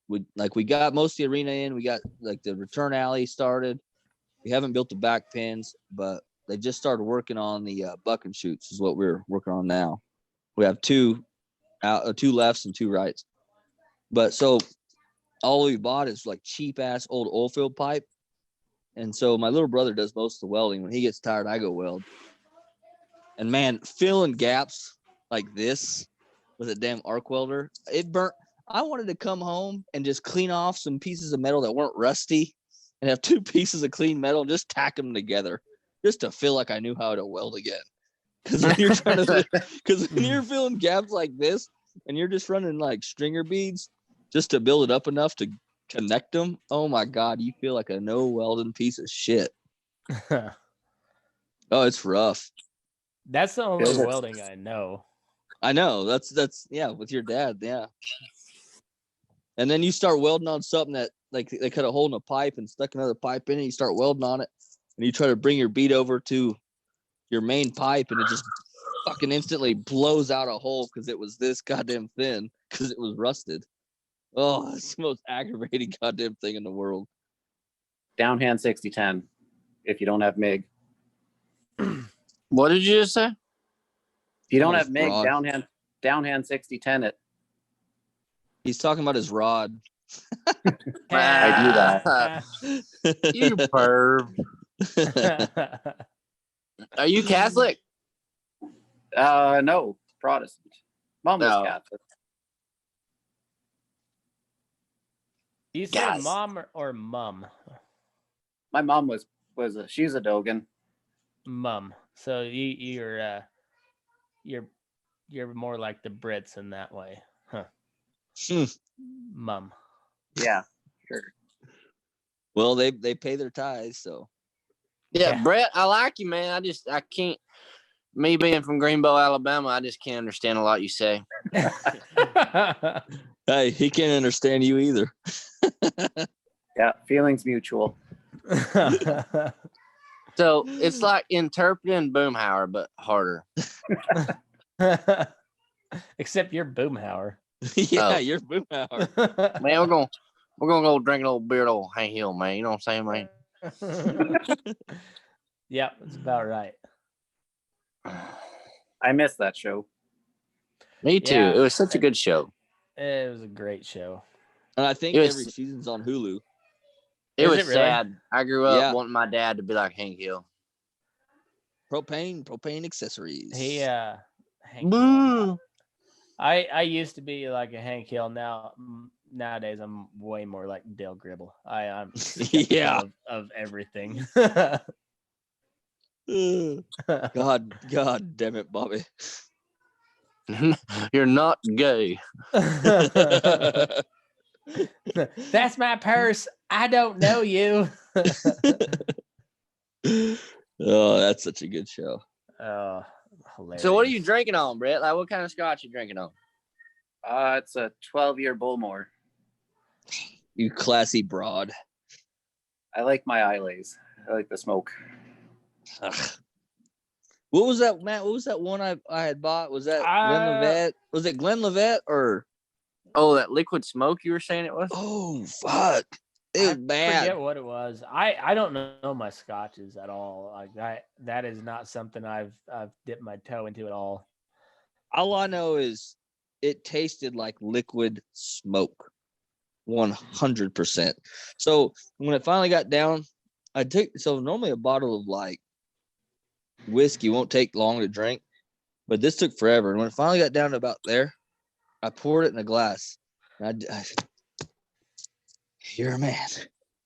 [SPEAKER 3] We got most of the arena in. We got like the return alley started. We haven't built the back pins, but they just started working on the buck and shoots is what we're working on now. We have two lefts and two rights. But so all we bought is like cheap ass old oil field pipe. And so my little brother does most of the welding. When he gets tired, I go weld. And man, filling gaps like this with a damn arc welder, it burnt. I wanted to come home and just clean off some pieces of metal that weren't rusty and have 2 pieces of clean metal and just tack them together just to feel like I knew how to weld again. Because when you're feeling gaps like this and you're just running like stringer beads just to build it up enough to connect them, oh my God, you feel like a no welding piece of shit. Oh, it's rough.
[SPEAKER 2] That's the only welding I know.
[SPEAKER 3] I know. That's yeah, with your dad, yeah. And then you start welding on something that like they cut a hole in a pipe and stuck another pipe in it. You start welding on it, and you try to bring your bead over to your main pipe, and it just fucking instantly blows out a hole because it was this goddamn thin because it was rusted. Oh, it's the most aggravating goddamn thing in the world.
[SPEAKER 5] Downhand 6010 if you don't have MIG.
[SPEAKER 1] What did you just say?
[SPEAKER 5] If you don't have MIG,
[SPEAKER 3] broad.
[SPEAKER 5] downhand 6010 it.
[SPEAKER 3] He's talking about his rod.
[SPEAKER 5] I do that.
[SPEAKER 1] You perv. Are you Catholic?
[SPEAKER 5] No, Protestant. Mom was
[SPEAKER 1] No.
[SPEAKER 5] Catholic.
[SPEAKER 2] You said
[SPEAKER 1] Guys.
[SPEAKER 2] mom or mum?
[SPEAKER 5] My mom she's a Dogan.
[SPEAKER 2] Mum. So you're more like the Brits in that way, huh? Mum.
[SPEAKER 5] Yeah, sure.
[SPEAKER 3] Well, they pay their tithes, so.
[SPEAKER 1] Yeah, Brett, I like you, man. I can't. Me being from Greenbow, Alabama, I just can't understand a lot you say.
[SPEAKER 3] Hey, he can't understand you either.
[SPEAKER 5] Yeah, feelings mutual.
[SPEAKER 1] So it's like interpreting Boomhauer, but harder.
[SPEAKER 2] Except you're Boomhauer.
[SPEAKER 3] Yeah,
[SPEAKER 1] Oh.
[SPEAKER 3] you're Boomhauer.
[SPEAKER 1] Man, we're gonna go drink an old beer at old Hank Hill, man. You know what I'm saying, man?
[SPEAKER 2] Yeah, that's about right.
[SPEAKER 5] I missed that show.
[SPEAKER 1] Me too.
[SPEAKER 2] Yeah.
[SPEAKER 1] It was such a good show.
[SPEAKER 2] It was a great show.
[SPEAKER 3] And I think
[SPEAKER 1] It was-
[SPEAKER 3] every season's on Hulu.
[SPEAKER 1] It
[SPEAKER 2] Is
[SPEAKER 1] was
[SPEAKER 2] it really?
[SPEAKER 1] sad. I grew up
[SPEAKER 3] Yeah.
[SPEAKER 1] wanting my dad to be like Hank Hill.
[SPEAKER 3] Propane accessories.
[SPEAKER 2] He Hank Hill.
[SPEAKER 1] Boo.
[SPEAKER 2] I used to be like a Hank Hill. Nowadays I'm way more like Dale Gribble. I'm skeptical
[SPEAKER 3] Yeah.
[SPEAKER 2] of everything.
[SPEAKER 3] God damn it, Bobby.
[SPEAKER 1] You're not gay.
[SPEAKER 2] That's my purse. I don't know you.
[SPEAKER 3] Oh, that's such a good show.
[SPEAKER 2] Oh, hilarious.
[SPEAKER 1] So what are you drinking on, Brett? Like what kind of scotch you drinking on?
[SPEAKER 5] It's a 12-year Bullmore.
[SPEAKER 3] You classy broad.
[SPEAKER 5] I like my Islays. I like the smoke.
[SPEAKER 3] Ugh. What was that, Matt? What was that one I had bought? Was that Glenlivet? Was it Glenlivet or?
[SPEAKER 1] Oh, that liquid smoke you were saying it was?
[SPEAKER 3] Oh, fuck. It was bad.
[SPEAKER 2] Forget what it was. I don't know my scotches at all. Like that is not something I've dipped my toe into at all.
[SPEAKER 3] All I know is it tasted like liquid smoke. 100%. So when it finally got down, normally a bottle of like whiskey won't take long to drink, but this took forever. And when it finally got down to about there, I poured it in a glass. And I you're a man.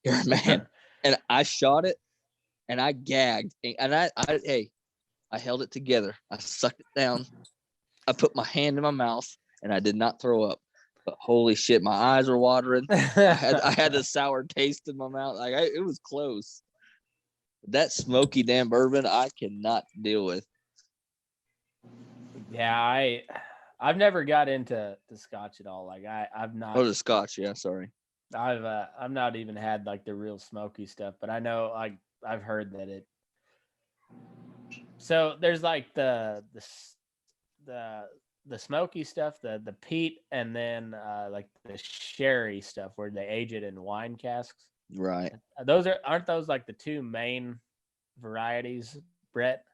[SPEAKER 3] You're a man. And I shot it and I gagged. And I held it together. I sucked it down. I put my hand in my mouth and I did not throw up. But holy shit, my eyes were watering. I had a sour taste in my mouth. It was close. That smoky damn bourbon, I cannot deal with.
[SPEAKER 2] Yeah, I've never got into the scotch at all. Like I've not.
[SPEAKER 3] Oh, the scotch, yeah, sorry.
[SPEAKER 2] I've not even had like the real smoky stuff, but I know I've heard that it. So there's like the smoky stuff, the peat, and then like the sherry stuff where they age it in wine casks.
[SPEAKER 3] Right.
[SPEAKER 2] Aren't those like the two main varieties, Brett?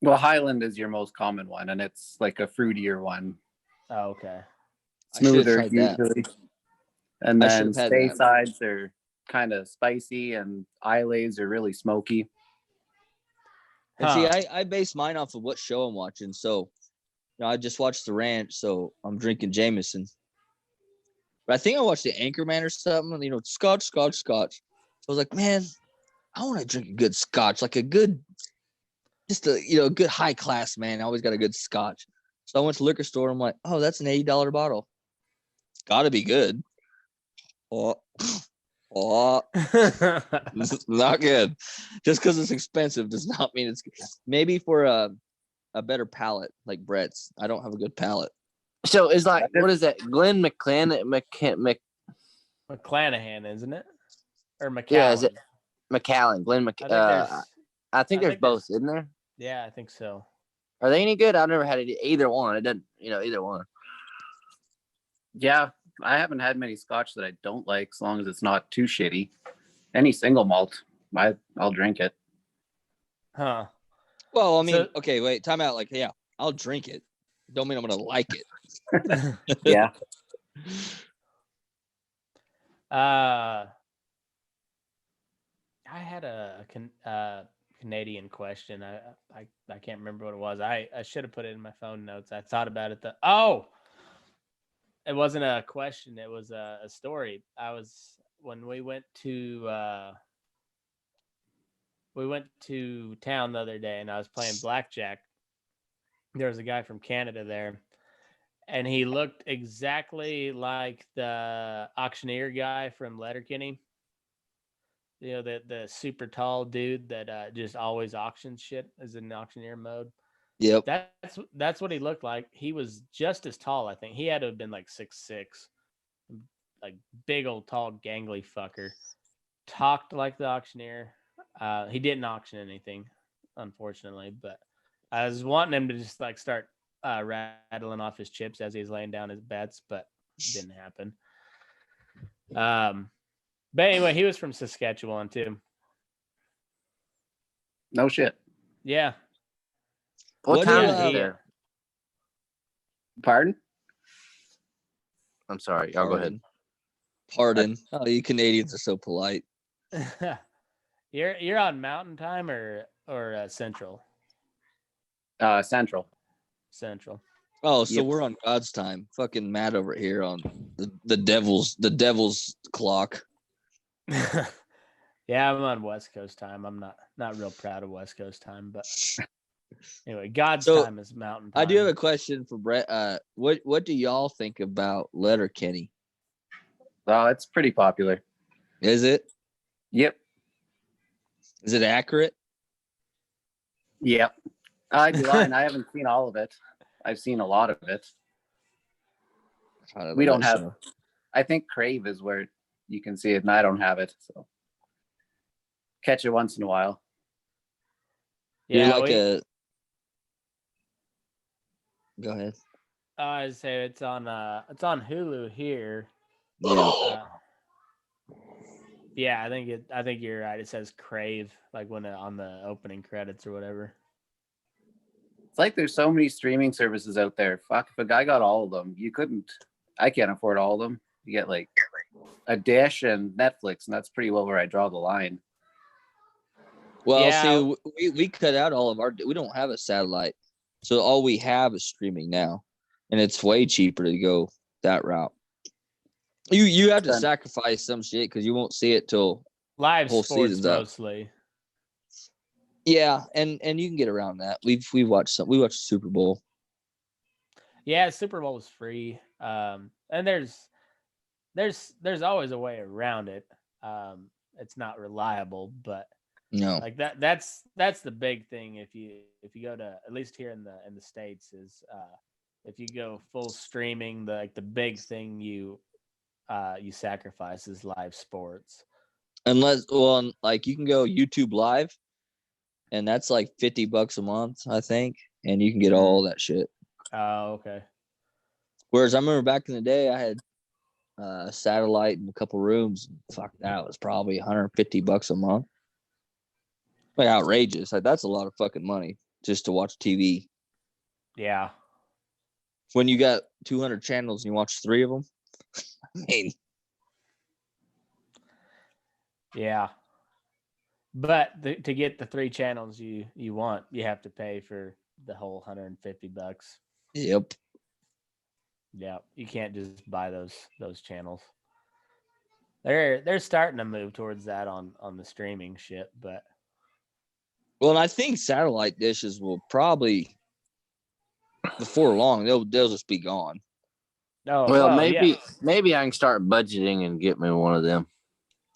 [SPEAKER 5] Well, Highland is your most common one, and it's like a fruitier one.
[SPEAKER 2] Oh, okay.
[SPEAKER 5] Smoother
[SPEAKER 3] tried that.
[SPEAKER 5] usually. And
[SPEAKER 3] I
[SPEAKER 5] then
[SPEAKER 3] should've had that.
[SPEAKER 5] Staysides are kind of spicy, and Islays are really smoky.
[SPEAKER 3] And
[SPEAKER 2] Huh.
[SPEAKER 3] see, I base mine off of what show I'm watching. So, I just watched The Ranch, so I'm drinking Jameson. But I think I watched the Anchorman or something. Scotch. I was like, man, I want to drink a good scotch, like a good, just a good high class, man. I always got a good scotch. So I went to the liquor store. I'm like, oh, that's an $80 bottle. It's got to be good. Oh, this is not good. Just because it's expensive does not mean it's good. Maybe for a better palate, like Brett's. I don't have a good palate.
[SPEAKER 1] So it's like, what is that? Glenn
[SPEAKER 2] McClanahan, isn't it? Or McCallan?
[SPEAKER 1] Yeah, is it McAllen? Glenn I think there's both, isn't there?
[SPEAKER 2] Yeah, I think so.
[SPEAKER 1] Are they any good? I've never had either one. It doesn't, either one.
[SPEAKER 5] Yeah, I haven't had many scotch that I don't like, as long as it's not too shitty. Any single malt, I'll drink it.
[SPEAKER 2] Huh.
[SPEAKER 3] Well, I mean, okay, wait, time out. Like, yeah, I'll drink it. Don't mean I'm gonna like it.
[SPEAKER 5] Yeah.
[SPEAKER 2] I had a Canadian question. I can't remember what it was. I should have put it in my phone notes. I thought about it. It wasn't a question. It was a story. When we went to town the other day, and I was playing blackjack. There was a guy from Canada there, and he looked exactly like the auctioneer guy from Letterkenny. The super tall dude that just always auctions shit, is in auctioneer mode.
[SPEAKER 3] Yep.
[SPEAKER 2] That's what he looked like. He was just as tall, I think. He had to have been like 6'6", like big old tall gangly fucker. Talked like the auctioneer. He didn't auction anything, unfortunately, but I was wanting him to just like start rattling off his chips as he's laying down his bets, but it didn't happen. But anyway, he was from Saskatchewan too.
[SPEAKER 5] No shit.
[SPEAKER 2] Yeah.
[SPEAKER 1] What time is it there?
[SPEAKER 5] Pardon?
[SPEAKER 1] I'm sorry. Y'all go ahead.
[SPEAKER 3] Pardon. Oh, you Canadians are so polite.
[SPEAKER 2] You're on Mountain Time or Central?
[SPEAKER 5] Central.
[SPEAKER 2] Central.
[SPEAKER 3] Oh, so we're on God's time. Fucking Matt over here on the devil's clock.
[SPEAKER 2] Yeah, I'm on West Coast time. I'm not real proud of West Coast time, but anyway, God's time is Mountain Time.
[SPEAKER 3] I do have a question for Brett. What do y'all think about Letterkenny?
[SPEAKER 5] Oh, it's pretty popular.
[SPEAKER 3] Is it?
[SPEAKER 5] Yep.
[SPEAKER 3] Is it accurate?
[SPEAKER 5] Yep. I'd be lying. I haven't seen all of it. I've seen a lot of it. We don't have. I think Crave is where you can see it, and I don't have it. So catch it once in a while.
[SPEAKER 2] Yeah,
[SPEAKER 3] Go ahead.
[SPEAKER 2] I'd say it's on Hulu here.
[SPEAKER 3] Yeah.
[SPEAKER 2] Yeah, I think you're right. It says Crave, like when on the opening credits or whatever.
[SPEAKER 5] It's like there's so many streaming services out there. Fuck, if a guy got all of them, I can't afford all of them. You get like a Dish and Netflix, and that's pretty well where I draw the line.
[SPEAKER 3] Well, yeah. See, we cut out all of we don't have a satellite, so all we have is streaming now, and it's way cheaper to go that route. You have to sacrifice some shit because you won't see it till
[SPEAKER 2] live whole sports mostly.
[SPEAKER 3] Yeah, and you can get around that. We watched we watched Super Bowl.
[SPEAKER 2] Yeah, Super Bowl was free. And there's always a way around it. It's not reliable, but
[SPEAKER 3] no,
[SPEAKER 2] like that's the big thing. If you go to, at least here in the States, is if you go full streaming, the big thing you sacrifice is live sports.
[SPEAKER 3] Unless, like you can go YouTube Live, and that's like $50 a month, I think, and you can get all that shit.
[SPEAKER 2] Oh, okay.
[SPEAKER 3] Whereas I remember back in the day, I had a satellite and a couple rooms. Fuck, that was probably $150 a month. Like outrageous. Like that's a lot of fucking money just to watch TV.
[SPEAKER 2] Yeah.
[SPEAKER 3] When you got 200 channels and you watch 3 of them, I mean.
[SPEAKER 2] Yeah. But to get the 3 channels you want, you have to pay for the whole $150.
[SPEAKER 3] Yep.
[SPEAKER 2] Yeah, you can't just buy those channels. They're starting to move towards that on the streaming shit, but
[SPEAKER 3] Well, and I think satellite dishes will probably before long they'll just be gone.
[SPEAKER 2] no.
[SPEAKER 1] Well,
[SPEAKER 2] Yeah.
[SPEAKER 1] maybe I can start budgeting and get me one of them.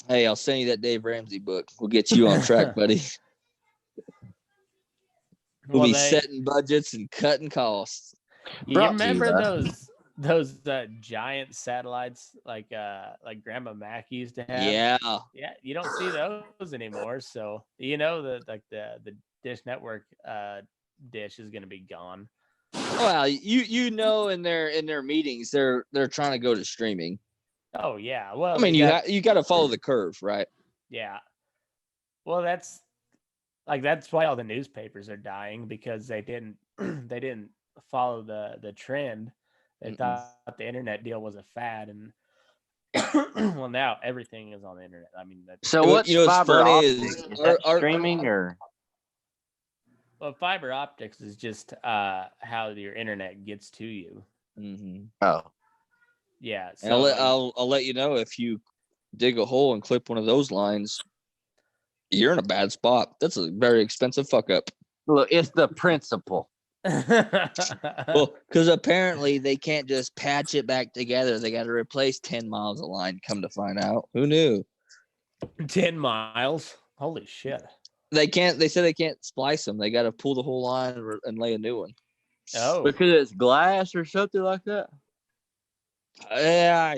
[SPEAKER 3] Hey, I'll send you that Dave Ramsey book. We'll get you on track, buddy. We'll be setting budgets and cutting costs.
[SPEAKER 2] You remember those giant satellites like Grandma Mac used to have? Yeah. You don't see those anymore. So the Dish Network dish is going to be gone.
[SPEAKER 3] Well, in their meetings they're trying to go to streaming.
[SPEAKER 2] Oh yeah. Well,
[SPEAKER 3] I mean you got to follow the curve, right?
[SPEAKER 2] Yeah. Well, that's why all the newspapers are dying, because they didn't follow the trend. They thought the internet deal was a fad, and well, now everything is on the internet. I mean,
[SPEAKER 1] so what's fiber optics? Is that streaming or?
[SPEAKER 2] Well, fiber optics is just how your internet gets to you.
[SPEAKER 3] Mm-hmm.
[SPEAKER 1] Oh,
[SPEAKER 3] yeah. So I'll let you know if you dig a hole and clip one of those lines, you're in a bad spot. That's a very expensive fuck up.
[SPEAKER 1] Look, it's the principle.
[SPEAKER 3] Well, because apparently they can't just patch it back together. They got to replace 10 miles of line. Come to find out, who knew?
[SPEAKER 2] 10 miles? Holy shit!
[SPEAKER 3] They can't. They said they can't splice them. They got to pull the whole line and lay a new one.
[SPEAKER 2] Oh,
[SPEAKER 1] because it's glass or something like that.
[SPEAKER 3] Yeah,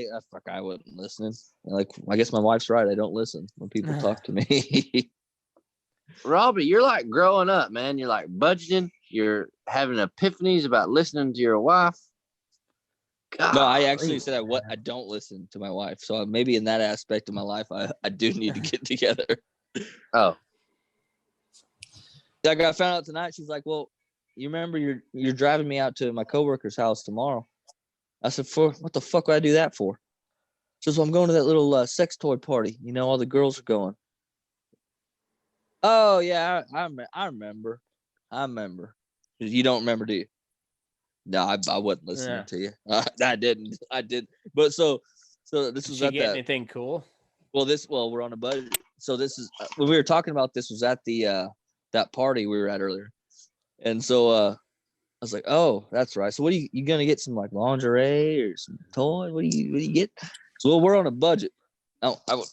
[SPEAKER 3] I wasn't listening. Like, I guess my wife's right. I don't listen when people talk to me.
[SPEAKER 1] Robbie, you're like growing up, man. You're like budgeting. You're having epiphanies about listening to your wife.
[SPEAKER 3] God, no, I actually said I don't listen to my wife. So maybe in that aspect of my life, I do need to get together.
[SPEAKER 1] Oh.
[SPEAKER 3] Like I found out tonight, she's like, well, you remember you're driving me out to my coworker's house tomorrow. I said, for what the fuck would I do that for? She says, well, I'm going to that little sex toy party. You know, all the girls are going. Oh, yeah, I remember. You don't remember, do you? No, I wasn't listening to you. I didn't. But so this was
[SPEAKER 2] at that. Anything cool?
[SPEAKER 3] Well, we're on a budget. So this is when we were talking about this was at the that party we were at earlier. And so I was like, oh, that's right. So what are you gonna get, some like lingerie or some toy? What do you get? So well, we're on a budget. Oh, I will.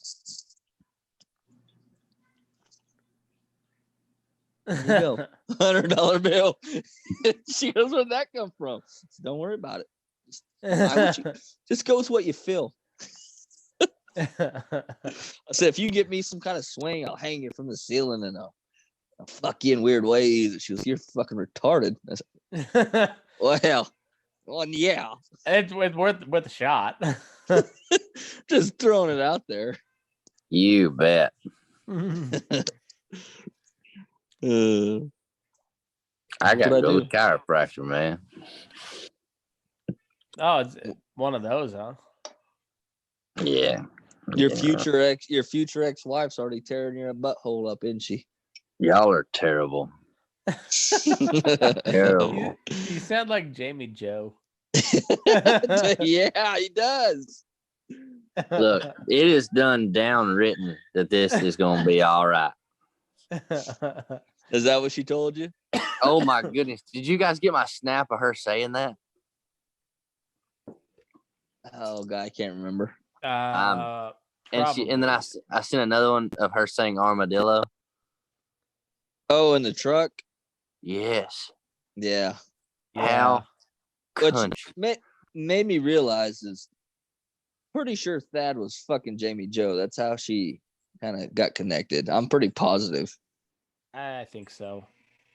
[SPEAKER 3] There you go. $100 bill. She goes, where'd that come from? So don't worry about it. Just go with what you feel. I said, if you get me some kind of swing, I'll hang you from the ceiling and I'll fuck you in weird ways. She goes, you're fucking retarded. I said, well, yeah.
[SPEAKER 2] It's worth a shot.
[SPEAKER 3] Just throwing it out there.
[SPEAKER 1] You bet. I got to go with chiropractor, man.
[SPEAKER 2] Oh, it's one of those, huh?
[SPEAKER 1] Yeah.
[SPEAKER 3] Your future ex-wife's already tearing your butthole up, isn't she?
[SPEAKER 1] Y'all are terrible. Terrible.
[SPEAKER 2] You sound like Jamie Joe.
[SPEAKER 3] Yeah, he does.
[SPEAKER 1] Look, it is done downwritten that this is going to be all right.
[SPEAKER 3] Is that what she told you?
[SPEAKER 1] Oh my goodness! Did you guys get my snap of her saying that?
[SPEAKER 3] Oh God, I can't remember.
[SPEAKER 1] And then I sent another one of her saying armadillo.
[SPEAKER 3] Oh, in the truck.
[SPEAKER 1] Yes.
[SPEAKER 3] Yeah.
[SPEAKER 1] How?
[SPEAKER 3] Which made me realize is pretty sure Thad was fucking Jamie Joe. That's how she kind of got connected. I'm pretty positive.
[SPEAKER 2] I think so.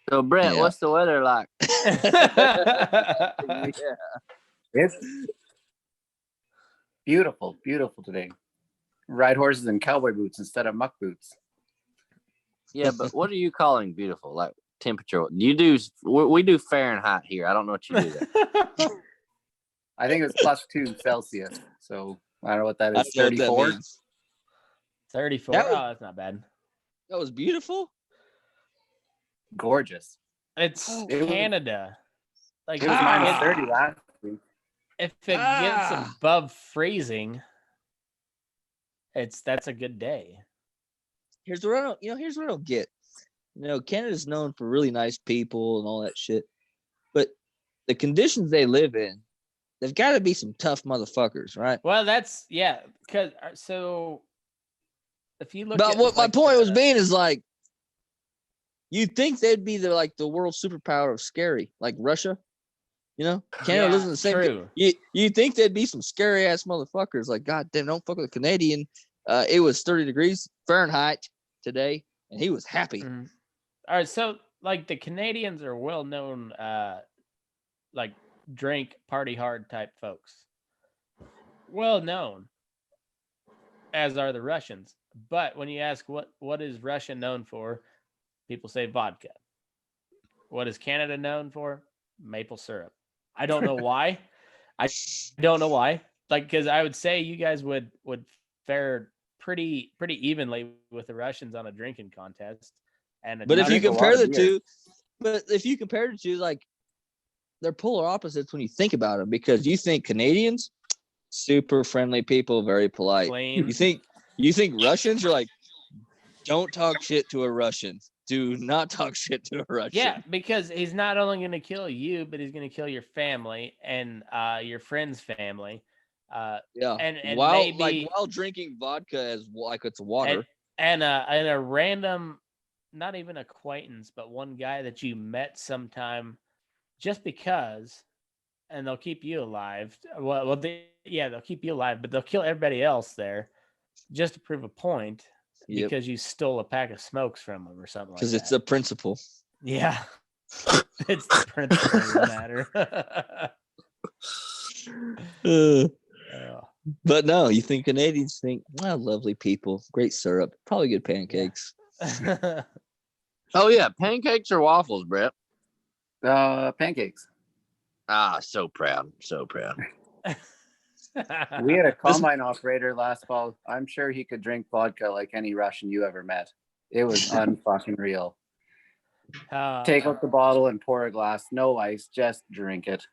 [SPEAKER 1] So Brett, what's the weather like?
[SPEAKER 5] Yeah. It's beautiful today. Ride horses in cowboy boots instead of muck boots.
[SPEAKER 1] Yeah, but what are you calling beautiful? Like temperature? We do Fahrenheit here. I don't know what you do there.
[SPEAKER 5] I think it was +2 Celsius. So I don't know what that is.
[SPEAKER 3] 34.
[SPEAKER 2] 34. That's not bad.
[SPEAKER 3] That was beautiful.
[SPEAKER 5] Gorgeous.
[SPEAKER 2] It's Canada. Like
[SPEAKER 5] it was -30 last week.
[SPEAKER 2] If it gets above freezing, that's a good day.
[SPEAKER 3] Here's what I don't get. Canada's known for really nice people and all that shit, but the conditions they live in, they've got to be some tough motherfuckers, right?
[SPEAKER 2] Well, that's because so if you look
[SPEAKER 3] But
[SPEAKER 2] at
[SPEAKER 3] what my point was being is like, you'd think they'd be the world superpower of scary, like Russia. Canada lives in the same.
[SPEAKER 2] True.
[SPEAKER 3] You think there'd be some scary ass motherfuckers like, God damn, don't fuck with a Canadian. It was 30 degrees Fahrenheit today, and he was happy.
[SPEAKER 2] Mm-hmm. All right, so like the Canadians are well known, like drink party hard type folks. Well known, as are the Russians. But when you ask what is Russia known for, people say vodka. What is Canada known for? Maple syrup. I don't know why. I don't know why. Like, because I would say you guys would fare pretty evenly with the Russians on a drinking contest.
[SPEAKER 3] But if you compare the two, like, they're polar opposites when you think about it, because you think Canadians, super friendly people, very polite.
[SPEAKER 2] Clean.
[SPEAKER 3] You think Russians are like, don't talk shit to a Russian. Do not talk shit to a Russian.
[SPEAKER 2] Yeah, because he's not only going to kill you, but he's going to kill your family and your friend's family. And
[SPEAKER 3] while drinking vodka as like it's water.
[SPEAKER 2] And a random, not even acquaintance, but one guy that you met sometime just because, and they'll keep you alive. They'll keep you alive, but they'll kill everybody else there just to prove a point.
[SPEAKER 3] Yep.
[SPEAKER 2] Because you stole a pack of smokes from them or something like that.
[SPEAKER 3] Because it's a principle.
[SPEAKER 2] Yeah. It's the principle of the matter.
[SPEAKER 3] But no, you think Canadians think, lovely people, great syrup, probably good pancakes.
[SPEAKER 1] Oh, yeah. Pancakes or waffles, Brett?
[SPEAKER 5] Pancakes.
[SPEAKER 1] So proud. So proud.
[SPEAKER 5] We had a combine operator last fall. I'm sure he could drink vodka like any Russian you ever met. It was unfucking real. Take out the bottle and pour a glass. No ice. Just drink it.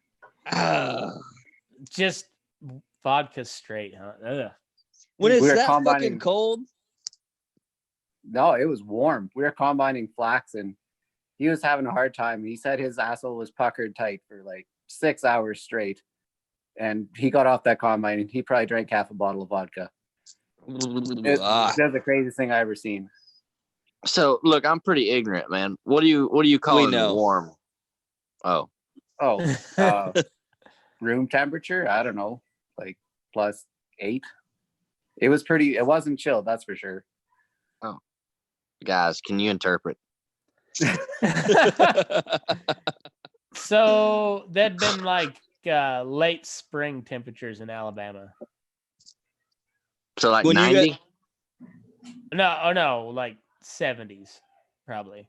[SPEAKER 2] Just vodka straight, huh? Ugh.
[SPEAKER 3] When it's that fucking cold?
[SPEAKER 5] No, it was warm. We were combining flax, and he was having a hard time. He said his asshole was puckered tight for like 6 hours straight. And he got off that combine and he probably drank half a bottle of vodka. That's the craziest thing I ever seen.
[SPEAKER 1] So look, I'm pretty ignorant, man. What do you call it warm? Oh,
[SPEAKER 5] room temperature? I don't know, like +8. It wasn't chilled, that's for sure.
[SPEAKER 1] Oh, guys, can you interpret?
[SPEAKER 2] So that'd been like late spring temperatures in Alabama.
[SPEAKER 1] So like 90?
[SPEAKER 2] No, like 70s probably.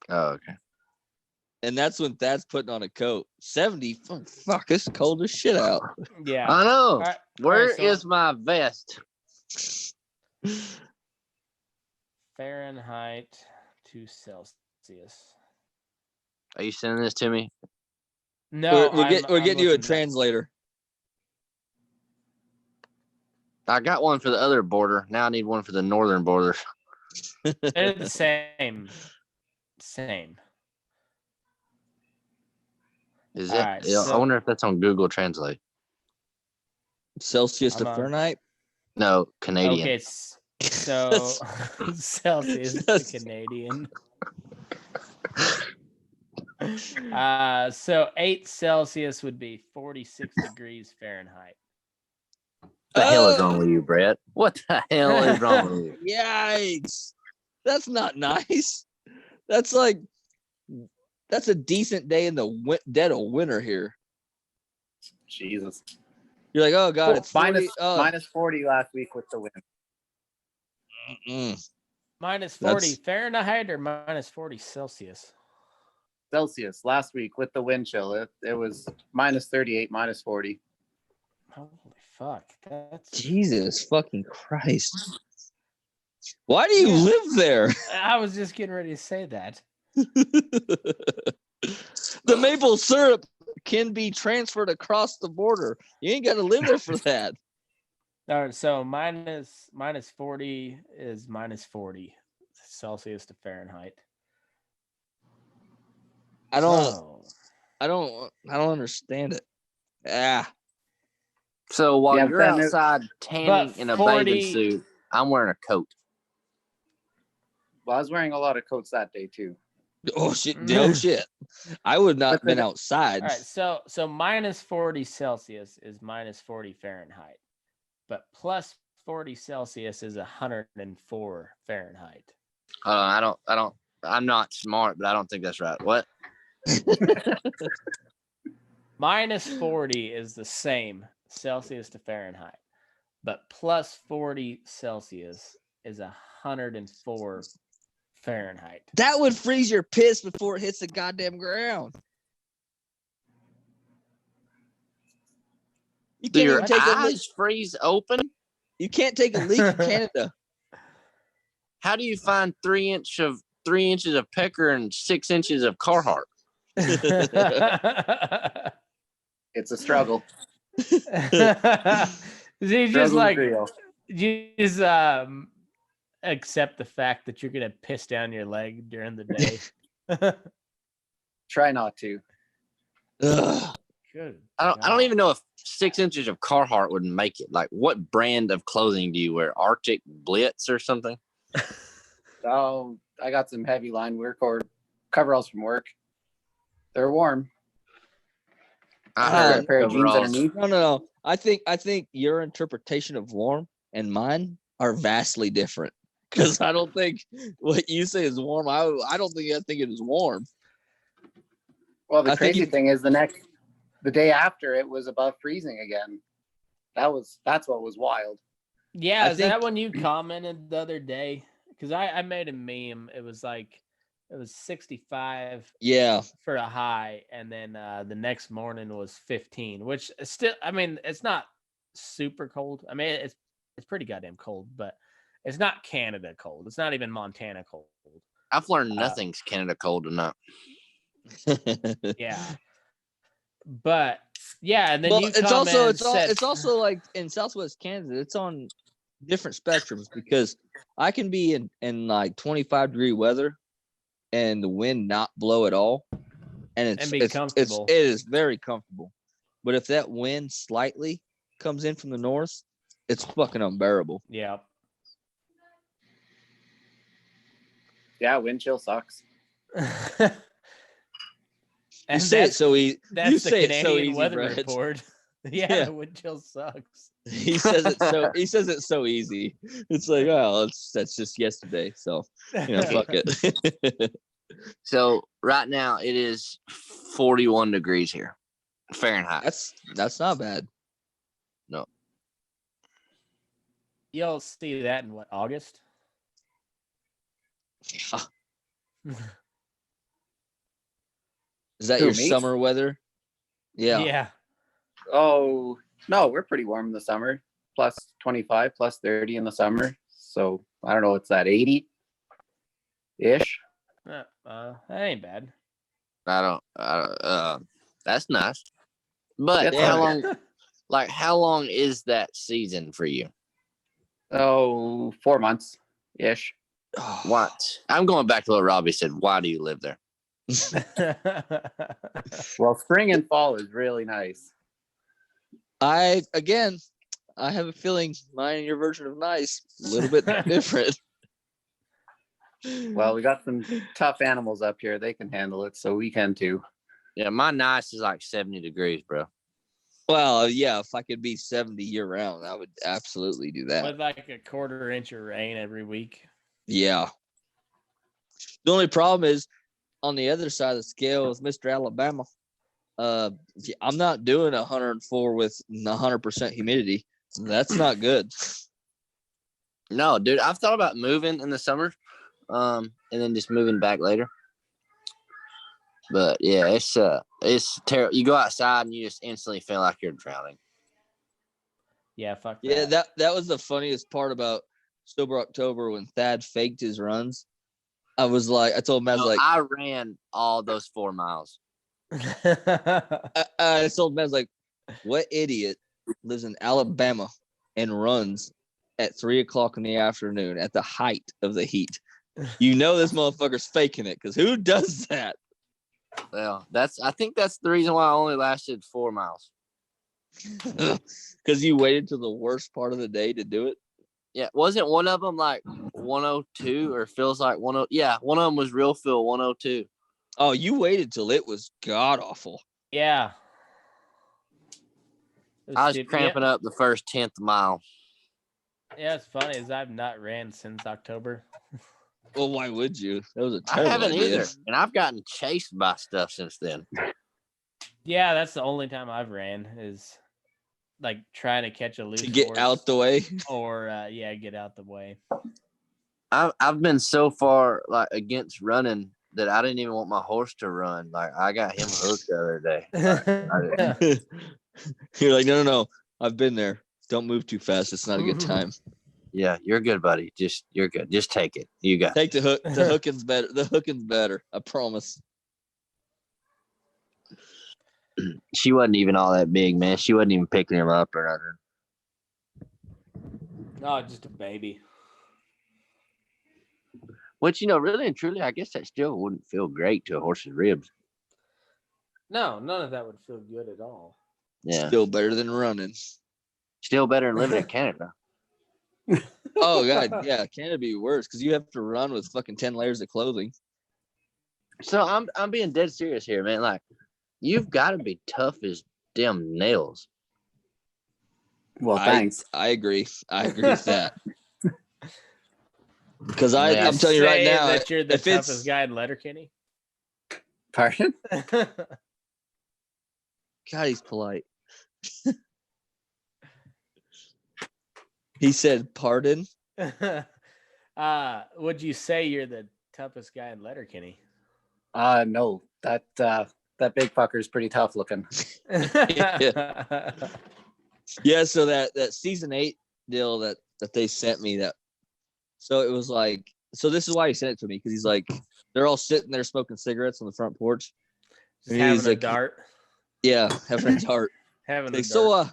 [SPEAKER 1] Oh, okay.
[SPEAKER 3] And that's when Thad's putting on a coat. 70, fuck, it's cold as shit out.
[SPEAKER 2] Yeah.
[SPEAKER 1] I know. Where is my vest?
[SPEAKER 2] Fahrenheit to Celsius.
[SPEAKER 1] Are you sending this to me?
[SPEAKER 2] No,
[SPEAKER 3] we're getting you a translator.
[SPEAKER 1] I got one for the other border. Now I need one for the northern border.
[SPEAKER 2] They're the same.
[SPEAKER 1] Is it? Right, I wonder if that's on Google Translate.
[SPEAKER 3] Celsius to Fahrenheit?
[SPEAKER 1] No, Canadian.
[SPEAKER 2] Okay, so Celsius to Canadian. So 8 Celsius would be 46 degrees Fahrenheit.
[SPEAKER 1] What the hell is wrong with you, Brett? What the hell is wrong with you?
[SPEAKER 3] Yikes. That's not nice. That's a decent day in the dead of winter here.
[SPEAKER 5] Jesus.
[SPEAKER 3] You're like, oh, God, it's 40.
[SPEAKER 5] Minus 40 last week with the wind.
[SPEAKER 2] Minus 40 Fahrenheit or minus 40 Celsius?
[SPEAKER 5] Celsius last week with the wind chill. It was minus 38, minus 40.
[SPEAKER 2] Holy fuck. That's
[SPEAKER 3] Jesus fucking Christ. Why do you live there?
[SPEAKER 2] I was just getting ready to say that.
[SPEAKER 3] The maple syrup can be transferred across the border. You ain't got to live there for that.
[SPEAKER 2] All right, so minus 40 is minus 40 Celsius to Fahrenheit.
[SPEAKER 3] I don't
[SPEAKER 2] Oh.
[SPEAKER 3] understand it. Ah.
[SPEAKER 1] So while
[SPEAKER 5] Yeah,
[SPEAKER 1] you're outside tanning in a
[SPEAKER 2] 40
[SPEAKER 1] bathing suit, I'm wearing a coat.
[SPEAKER 5] Well, I was wearing a lot of coats that day too.
[SPEAKER 3] Oh shit! Oh shit! I would not
[SPEAKER 5] But
[SPEAKER 3] been
[SPEAKER 5] the-
[SPEAKER 3] outside.
[SPEAKER 2] All right, so minus 40 Celsius is minus 40 Fahrenheit, but plus 40 Celsius is 104 Fahrenheit.
[SPEAKER 1] I'm not smart, but I don't think that's right. What?
[SPEAKER 2] Minus 40 is the same Celsius to Fahrenheit, but plus 40 Celsius is 104 Fahrenheit.
[SPEAKER 3] That would freeze your piss before it hits the goddamn ground. You
[SPEAKER 1] Do
[SPEAKER 3] can't
[SPEAKER 1] your
[SPEAKER 3] even take a leak.
[SPEAKER 1] eyes freeze open?
[SPEAKER 3] You can't take a leak in Canada.
[SPEAKER 1] How do you find 3 inches of Pecker and 6 inches of Carhartt?
[SPEAKER 5] It's a struggle.
[SPEAKER 2] You just
[SPEAKER 5] Struggle's
[SPEAKER 2] like
[SPEAKER 5] real.
[SPEAKER 2] you just accept the fact that you're gonna piss down your leg during the day.
[SPEAKER 5] Try not to.
[SPEAKER 3] Ugh.
[SPEAKER 2] Good.
[SPEAKER 1] I don't even know if 6 inches of Carhartt would make it. Like, what brand of clothing do you wear? Arctic Blitz or something?
[SPEAKER 5] Oh, I got some heavy line work or coveralls from work. They're warm.
[SPEAKER 1] I
[SPEAKER 5] Got
[SPEAKER 1] heard
[SPEAKER 5] a pair of jeans
[SPEAKER 1] overalls.
[SPEAKER 5] underneath.
[SPEAKER 3] No. I think your interpretation of warm and mine are vastly different. Because I don't think what you say is warm. I don't think I think it is warm.
[SPEAKER 5] Well, the
[SPEAKER 3] I think
[SPEAKER 5] crazy thing is the day after it was above freezing again. That's what was wild.
[SPEAKER 2] Yeah,
[SPEAKER 3] I
[SPEAKER 2] is that
[SPEAKER 3] think-
[SPEAKER 2] when you commented the other day? Because I made a meme. It was 65
[SPEAKER 3] Yeah.
[SPEAKER 2] for a high, and then the next morning was 15, which is still, I mean, it's not super cold. I mean, it's pretty goddamn cold, but it's not Canada cold. It's not even Montana cold.
[SPEAKER 1] I've learned nothing's Canada cold enough.
[SPEAKER 2] Yeah. But yeah, and then
[SPEAKER 3] Well,
[SPEAKER 2] you
[SPEAKER 3] it's also
[SPEAKER 2] said,
[SPEAKER 3] it's also like in Southwest Kansas, it's on different spectrums because I can be in like 25-degree weather and the wind not blow at all, and
[SPEAKER 2] And be comfortable.
[SPEAKER 3] it is very comfortable. But if that wind slightly comes in from the north, it's fucking unbearable.
[SPEAKER 2] yeah.
[SPEAKER 5] Yeah, wind chill sucks.
[SPEAKER 3] You say it so easy.
[SPEAKER 2] That's
[SPEAKER 3] You
[SPEAKER 2] the
[SPEAKER 3] say it
[SPEAKER 2] Canadian
[SPEAKER 3] so easy,
[SPEAKER 2] weather
[SPEAKER 3] Brett.
[SPEAKER 2] report. Yeah,
[SPEAKER 3] Yeah.
[SPEAKER 2] the wind chill sucks.
[SPEAKER 3] He says it so easy. It's like, oh, that's just yesterday. So fuck it.
[SPEAKER 1] So right now it is 41 degrees here, Fahrenheit.
[SPEAKER 3] That's not bad.
[SPEAKER 2] You'll see that in what, August?
[SPEAKER 3] Is that
[SPEAKER 5] Who,
[SPEAKER 3] your
[SPEAKER 5] me?
[SPEAKER 3] summer weather? Yeah.
[SPEAKER 2] Yeah.
[SPEAKER 5] Oh no, we're pretty warm in the summer. Plus 25, plus 30 in the summer. So I don't know, it's that 80 ish.
[SPEAKER 2] That ain't bad.
[SPEAKER 1] That's nice. But
[SPEAKER 5] That's
[SPEAKER 1] how
[SPEAKER 5] all right.
[SPEAKER 1] long? Like, how long is that season for you?
[SPEAKER 5] Oh, 4 months ish.
[SPEAKER 1] What? I'm going back to what Robbie said. Why do you live there?
[SPEAKER 5] Well, spring and fall is really nice.
[SPEAKER 3] I have a feeling mine and your version of nice a little bit different.
[SPEAKER 5] Well, we got some tough animals up here. They can handle it, so we can too.
[SPEAKER 1] Yeah, my nice is like 70 degrees, bro.
[SPEAKER 3] Well, yeah, if I could be 70 year round, I would absolutely do that.
[SPEAKER 2] With like a quarter inch of rain every week.
[SPEAKER 3] Yeah. The only problem is on the other side of the scale is Mr. Alabama. I'm not doing 104 with 100% humidity. That's not good.
[SPEAKER 1] No, dude, I've thought about moving in the summer, and then just moving back later. But yeah, it's terrible. You go outside and you just instantly feel like you're drowning.
[SPEAKER 2] Yeah, fuck
[SPEAKER 3] Yeah,
[SPEAKER 2] that.
[SPEAKER 3] that was the funniest part about Sober October when Thad faked his runs. I told him,
[SPEAKER 1] I ran all those 4 miles.
[SPEAKER 3] I told him, what idiot lives in Alabama and runs at 3:00 in the afternoon at the height of the heat. You know this motherfucker's faking it because who does that?
[SPEAKER 1] Well, I think that's the reason why I only lasted 4 miles.
[SPEAKER 3] Because you waited till the worst part of the day to do it.
[SPEAKER 1] Yeah, wasn't one of them like 102 or feels like 10? Yeah, one of them was real feel 102.
[SPEAKER 3] Oh, you waited till it was god awful.
[SPEAKER 2] Yeah.
[SPEAKER 1] I was cramping up the first 10th mile.
[SPEAKER 2] Yeah, it's funny is I've not ran since October.
[SPEAKER 3] Well, why would you? That was a
[SPEAKER 1] I
[SPEAKER 3] terrible
[SPEAKER 1] haven't
[SPEAKER 3] idea.
[SPEAKER 1] either, and I've gotten chased by stuff since then.
[SPEAKER 2] Yeah, that's the only time I've ran is like trying to catch a loose
[SPEAKER 3] To get
[SPEAKER 2] horse
[SPEAKER 3] out the way.
[SPEAKER 2] or get out the way.
[SPEAKER 1] I've been so far like against running that I didn't even want my horse to run. Like I got him hooked the other day.
[SPEAKER 3] You're like, no. I've been there. Don't move too fast. It's not a good time.
[SPEAKER 1] Yeah, you're good, buddy. You're good. Just take it. You got
[SPEAKER 3] Take the hook. The hooking's better. The hooking's better. I promise.
[SPEAKER 1] She wasn't even all that big, man. She wasn't even picking him up or nothing.
[SPEAKER 2] No, just a baby.
[SPEAKER 1] Which, really and truly, I guess that still wouldn't feel great to a horse's ribs.
[SPEAKER 2] No, none of that would feel good at all.
[SPEAKER 1] Yeah.
[SPEAKER 3] Still better than running.
[SPEAKER 1] Still better than living in Canada.
[SPEAKER 3] Oh God, yeah, Canada be worse because you have to run with fucking 10 layers of clothing.
[SPEAKER 1] So I'm being dead serious here, man. Like, you've got to be tough as damn nails.
[SPEAKER 5] Well, thanks.
[SPEAKER 3] I agree. I agree with that. Because
[SPEAKER 1] Yeah.
[SPEAKER 3] I'm telling you right now,
[SPEAKER 2] that you're the
[SPEAKER 3] if it's-
[SPEAKER 2] toughest guy in Letterkenny.
[SPEAKER 5] Pardon?
[SPEAKER 3] God, he's polite. He said, "Pardon."
[SPEAKER 2] Would you say you're the toughest guy in Letterkenny?
[SPEAKER 5] No, that big fucker's pretty tough looking.
[SPEAKER 3] Yeah, so that season 8 deal that they sent me, so it was like, so this is why he sent it to me, because he's like, they're all sitting there smoking cigarettes on the front porch.
[SPEAKER 2] Just
[SPEAKER 3] And
[SPEAKER 2] having
[SPEAKER 3] he's
[SPEAKER 2] a
[SPEAKER 3] like,
[SPEAKER 2] dart.
[SPEAKER 3] yeah, having a dart.
[SPEAKER 2] Having
[SPEAKER 3] Like,
[SPEAKER 2] a
[SPEAKER 3] so
[SPEAKER 2] dart.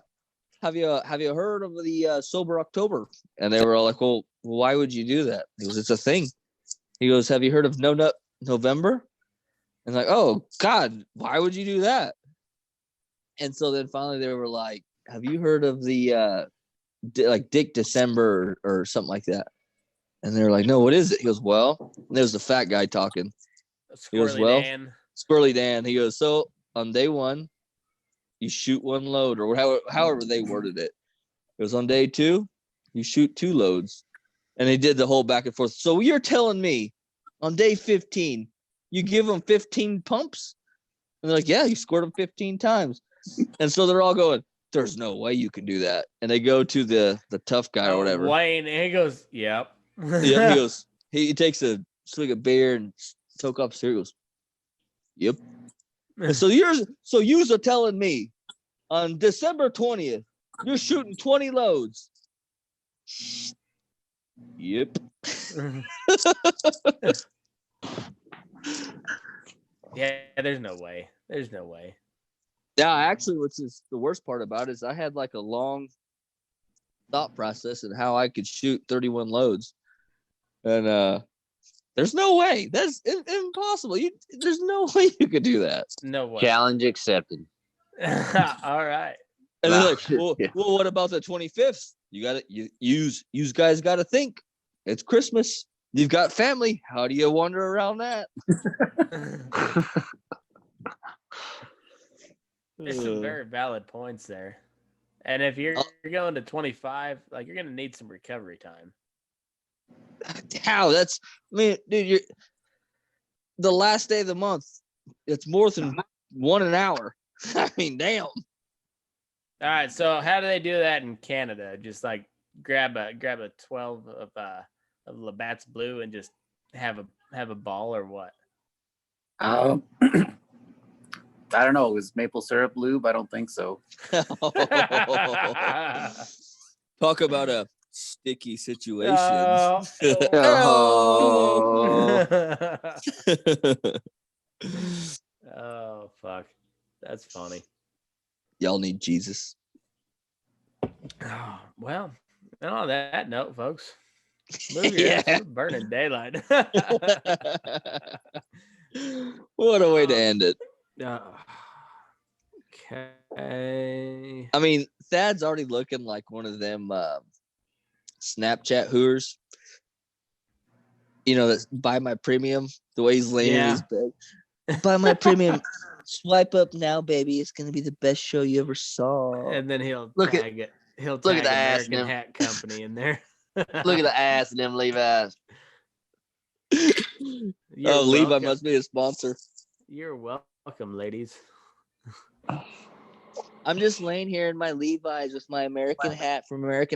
[SPEAKER 3] have you heard of the sober October? And they were all like, well, why would you do that? He goes, it's a thing. He goes, have you heard of No Nut November? And like, oh God, why would you do that? And so then finally they were like, have you heard of the like Dick December or something like that? And they were like, no, what is it? He goes, well, and there's the fat guy talking. He goes,
[SPEAKER 2] Squirrely
[SPEAKER 3] well,
[SPEAKER 2] Dan.
[SPEAKER 3] Squirrely Dan. He goes, so on day 1, you shoot 1 load, or however they worded it. It was on day 2, you shoot 2 loads. And they did the whole back and forth. So you're telling me on day 15, you give them 15 pumps? And they're like, yeah, you scored them 15 times. And so they're all going, there's no way you can do that. And they go to the tough guy or whatever.
[SPEAKER 2] Wayne, and he goes, yep.
[SPEAKER 3] Yeah, he goes, he takes a swig of beer and toke up cereal. He goes, yep. And so yous are telling me on December 20th, you're shooting 20 loads. Yep.
[SPEAKER 2] Yeah, there's no way. There's no way.
[SPEAKER 3] Yeah, actually, what's the worst part about it is I had like a long thought process in how I could shoot 31 loads. And there's no way. That's impossible. There's no way you could do that.
[SPEAKER 2] No way.
[SPEAKER 1] Challenge accepted.
[SPEAKER 2] All right.
[SPEAKER 3] And they're
[SPEAKER 1] Wow.
[SPEAKER 3] like, well, what about the 25th? You guys got to think. It's Christmas. You've got family. How do you wander around that?
[SPEAKER 2] There's some very valid points there. And if you're going to 25, like, you're going to need some recovery time.
[SPEAKER 3] How? I mean, dude, you're the last day of the month. It's more than 1 an hour. I mean, damn.
[SPEAKER 2] All right, so how do they do that in Canada? Just like grab a 12 of Labatt's Blue and just have a ball, or what?
[SPEAKER 5] I don't know. It was maple syrup lube? I don't think so.
[SPEAKER 3] Talk about a sticky situation.
[SPEAKER 2] Oh fuck, that's funny.
[SPEAKER 3] Y'all need Jesus.
[SPEAKER 2] Oh, well, and on that note, folks, move your ass. We're burning daylight.
[SPEAKER 3] What a way to end it.
[SPEAKER 2] Okay.
[SPEAKER 3] I mean, Thad's already looking like one of them Snapchat hooers. That's buy my premium. The way he's laying in his bed. Buy my premium. Swipe up now, baby. It's gonna be the best show you ever saw.
[SPEAKER 2] And then he'll
[SPEAKER 1] Look
[SPEAKER 2] tag
[SPEAKER 1] at
[SPEAKER 2] the
[SPEAKER 1] ass
[SPEAKER 2] American
[SPEAKER 1] in him.
[SPEAKER 2] Hat Company in there.
[SPEAKER 1] Look at the ass in them Levi's.
[SPEAKER 3] Levi must be a sponsor.
[SPEAKER 2] You're welcome, ladies.
[SPEAKER 3] I'm just laying here in my Levi's with my American hat from American